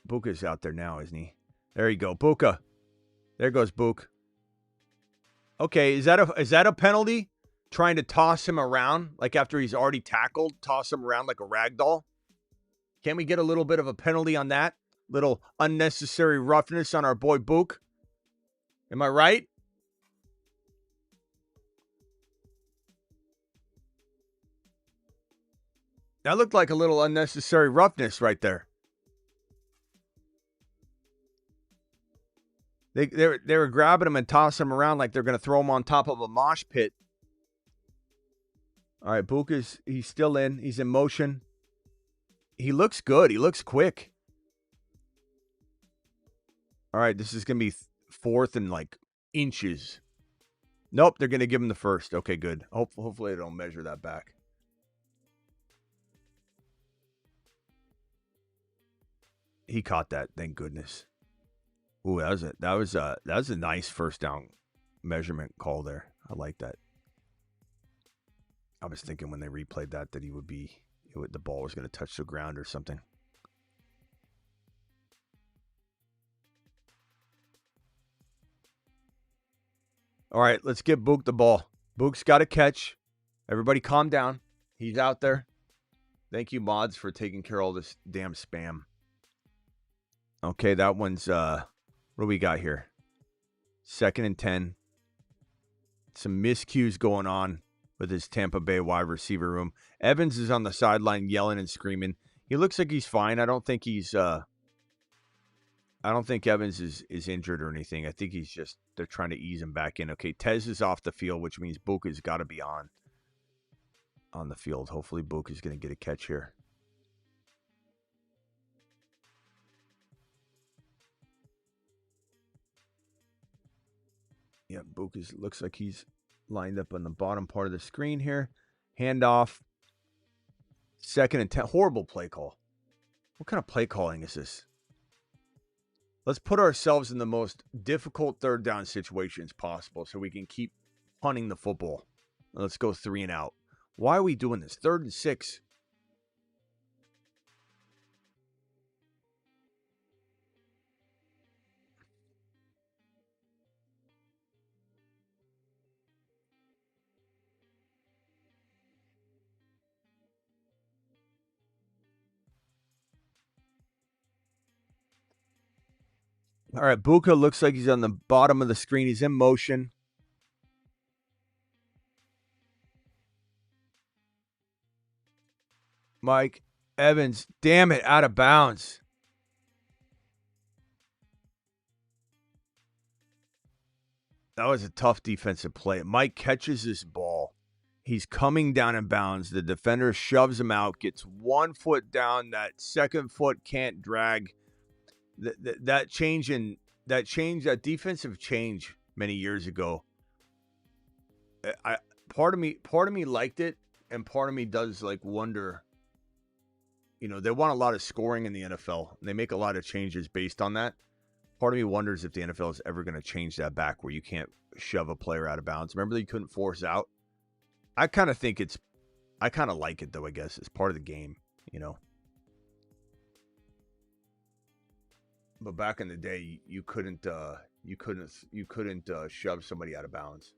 Buka's out there now, isn't he? There you go, Buka. There goes Book. Okay, is that a penalty? Trying to toss him around like after he's already tackled, toss him around like a rag doll? Can we get a little bit of a penalty on that? Little unnecessary roughness on our boy Book. Am I right? That looked like a little unnecessary roughness right there. They were grabbing him and tossing him around like they're going to throw him on top of a mosh pit. All right, Book he's still in. He's in motion. He looks good. He looks quick. All right, this is going to be fourth and like inches. Nope, they're going to give him the first. Okay, good. Hopefully they don't measure that back. He caught that, thank goodness. Ooh, that was a nice first down measurement call there. I like that. I was thinking when they replayed that the ball was going to touch the ground or something. All right, let's give Book the ball. Book's got a catch. Everybody calm down. He's out there. Thank you, mods, for taking care of all this damn spam. Okay, that one's, what do we got here? 2nd and 10. Some miscues going on with his Tampa Bay wide receiver room. Evans is on the sideline yelling and screaming. He looks like he's fine. I don't think Evans is injured or anything. I think they're trying to ease him back in. Okay, Tez is off the field, which means Book has got to be on the field. Hopefully Book is going to get a catch here. Yeah, Book looks like he's lined up on the bottom part of the screen here. Handoff. 2nd and 10. Horrible play call. What kind of play calling is this? Let's put ourselves in the most difficult third down situations possible so we can keep punting the football. Let's go 3 and out. Why are we doing this? 3rd and 6. All right, Buka looks like he's on the bottom of the screen. He's in motion. Mike Evans, damn it, out of bounds. That was a tough defensive play. Mike catches this ball. He's coming down in bounds. The defender shoves him out, gets 1 foot down. That second foot can't drag. That defensive change many years ago. Part of me liked it, and part of me does like wonder. You know, they want a lot of scoring in the NFL, and they make a lot of changes based on that. Part of me wonders if the NFL is ever going to change that back, where you can't shove a player out of bounds. Remember, you couldn't force out. I kind of like it though. I guess it's part of the game, you know. But back in the day, you couldn't shove somebody out of bounds.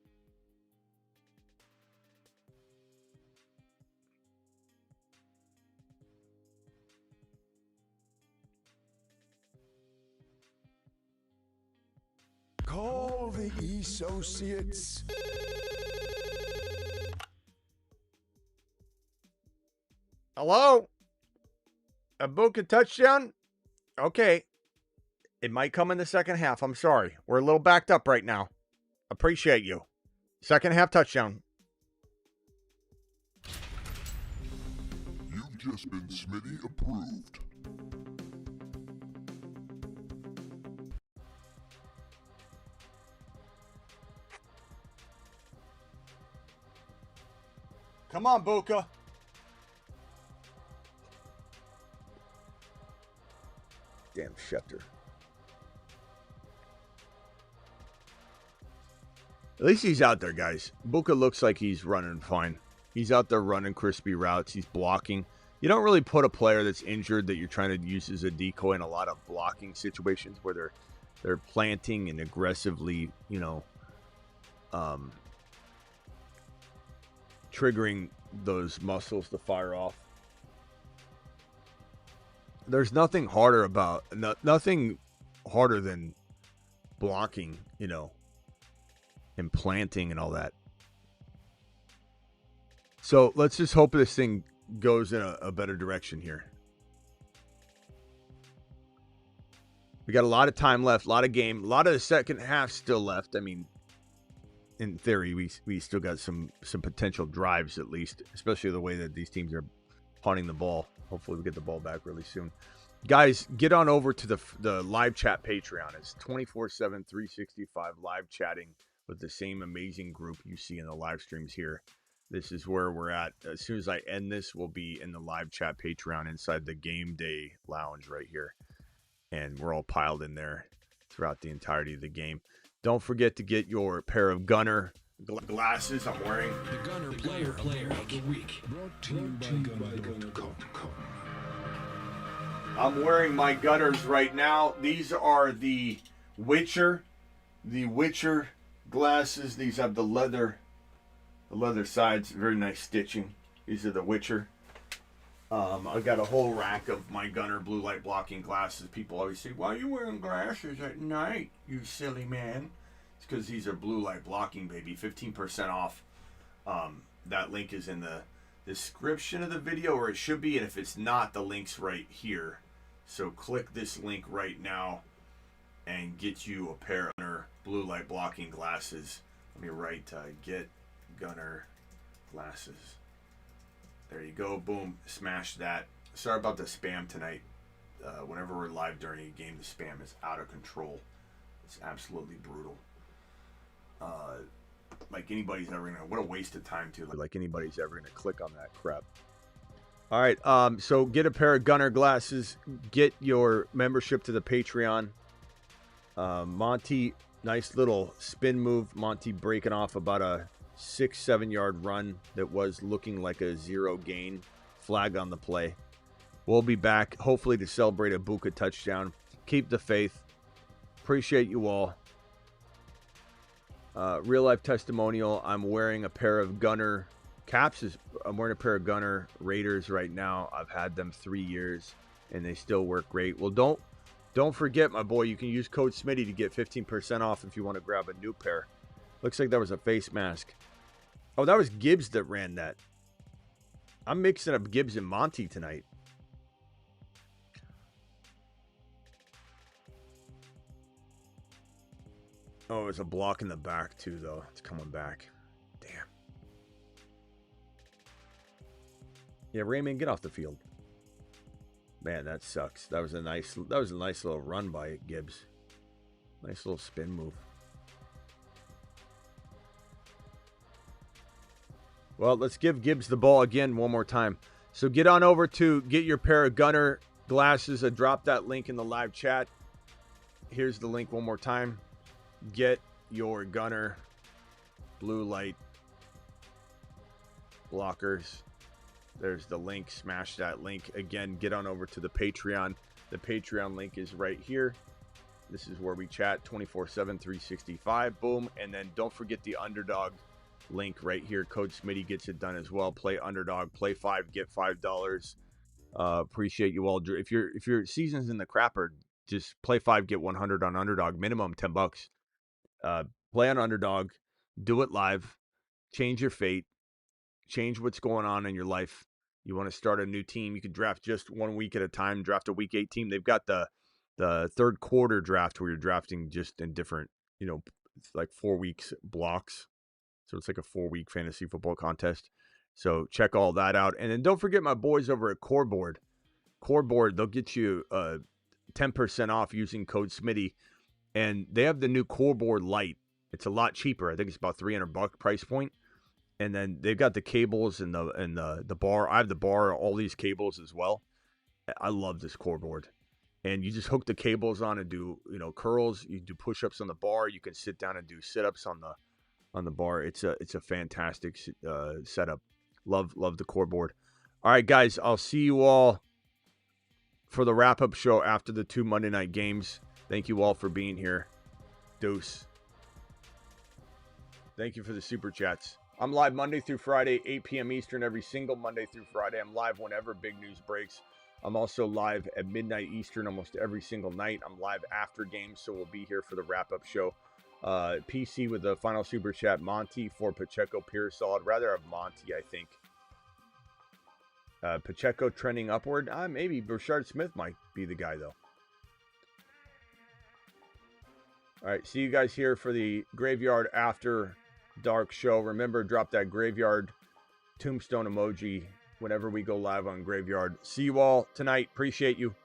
Call the associates. Hello? A Book a touchdown? Okay. It might come in the second half. I'm sorry. We're a little backed up right now. Appreciate you. Second half touchdown. You've just been Smitty approved. Come on, Buka. Damn Schefter. At least he's out there, guys. Buka looks like he's running fine. He's out there running crispy routes. He's blocking. You don't really put a player that's injured that you're trying to use as a decoy in a lot of blocking situations where they're planting and aggressively, triggering those muscles to fire off. There's nothing harder nothing harder than blocking, and planting and all that. So let's just hope this thing goes in a better direction here. We got a lot of time left, a lot of game, a lot of the second half still left. I mean, in theory, we still got some potential drives at least, especially the way that these teams are punting the ball. Hopefully we get the ball back really soon. Guys, get on over to the live chat Patreon. It's 24/7, 365 live chatting with the same amazing group you see in the live streams here. This is where we're at. As soon as I end this, we'll be in the live chat Patreon inside the game day lounge right here. And we're all piled in there throughout the entirety of the game. Don't forget to get your pair of Gunner glasses. I'm wearing The Gunner Player of the Week. Brought to you by Gunner.com. I'm wearing my Gunners right now. These are the Witcher glasses. These have the leather sides, very nice stitching. These are the Witcher. I've got a whole rack of my Gunner blue light blocking glasses. People always say, "Why are you wearing glasses at night, you silly man?" It's because these are blue light blocking, baby. 15% off. That link is in the description of the video, or it should be, and if it's not, the link's right here. So click this link right now and get you a pair of Gunner blue light blocking glasses. Let me write get Gunner glasses. There you go. Boom. Smash that. Sorry about the spam tonight. Whenever we're live during a game, the spam is out of control. It's absolutely brutal. Like anybody's ever gonna, what a waste of time too. Like anybody's ever gonna click on that crap. All right. So get a pair of Gunner glasses. Get your membership to the Patreon. Monty, nice little spin move. Monty breaking off about a 6-7 yard run that was looking like a 0 gain. Flag on the play. We'll be back hopefully to celebrate a Buka touchdown. Keep the faith. Appreciate you all. Real life testimonial. I'm wearing a pair of Gunner caps. I'm wearing a pair of Gunner Raiders right now. I've had them 3 years and they still work great. Well, don't forget, my boy, you can use code Smitty to get 15% off if you want to grab a new pair. Looks like that was a face mask. Oh, that was Gibbs that ran that. I'm mixing up Gibbs and Monty tonight. Oh, it's a block in the back too, though. It's coming back. Damn. Yeah, Raymond, get off the field. Man, that sucks. That was a nice little run by Gibbs. Nice little spin move. Well, let's give Gibbs the ball again one more time. So get on over to get your pair of Gunner glasses. I dropped that link in the live chat. Here's the link one more time. Get your Gunner blue light blockers. There's the link. Smash that link. Again, get on over to the Patreon. The Patreon link is right here. This is where we chat 24/7, 365. Boom. And then don't forget the Underdog link right here. Code Smitty gets it done as well. Play Underdog. Play 5. Get $5. Appreciate you all. If your season's in the crapper, just play 5. Get 100 on Underdog. Minimum $10. Play on Underdog. Do it live. Change your fate. Change what's going on in your life. You want to start a new team, you can draft just 1 week at a time. Draft a week 8 team. They've got the third quarter draft where you're drafting just in different, it's like 4 weeks blocks. So it's like a 4-week fantasy football contest. So check all that out. And then don't forget my boys over at Coreboard. Coreboard, they'll get you 10% off using code Smitty. And they have the new Coreboard Lite. It's a lot cheaper. I think it's about $300 price point. And then they've got the cables and the bar. I have the bar, all these cables as well. I love this core board. And you just hook the cables on and do, curls. You do push-ups on the bar. You can sit down and do sit-ups on the bar. It's a fantastic setup. Love the core board. All right, guys, I'll see you all for the wrap-up show after the 2 Monday night games. Thank you all for being here. Deuce. Thank you for the super chats. I'm live Monday through Friday, 8 p.m. Eastern, every single Monday through Friday. I'm live whenever big news breaks. I'm also live at midnight Eastern almost every single night. I'm live after games, so we'll be here for the wrap-up show. PC with the final super chat. Monty for Pacheco Pearsall. I'd rather have Monty, I think. Pacheco trending upward. Maybe Rashard Smith might be the guy, though. All right, see you guys here for the Graveyard After Dark show. Remember, drop that Graveyard tombstone emoji whenever we go live on Graveyard. See you all tonight. Appreciate you.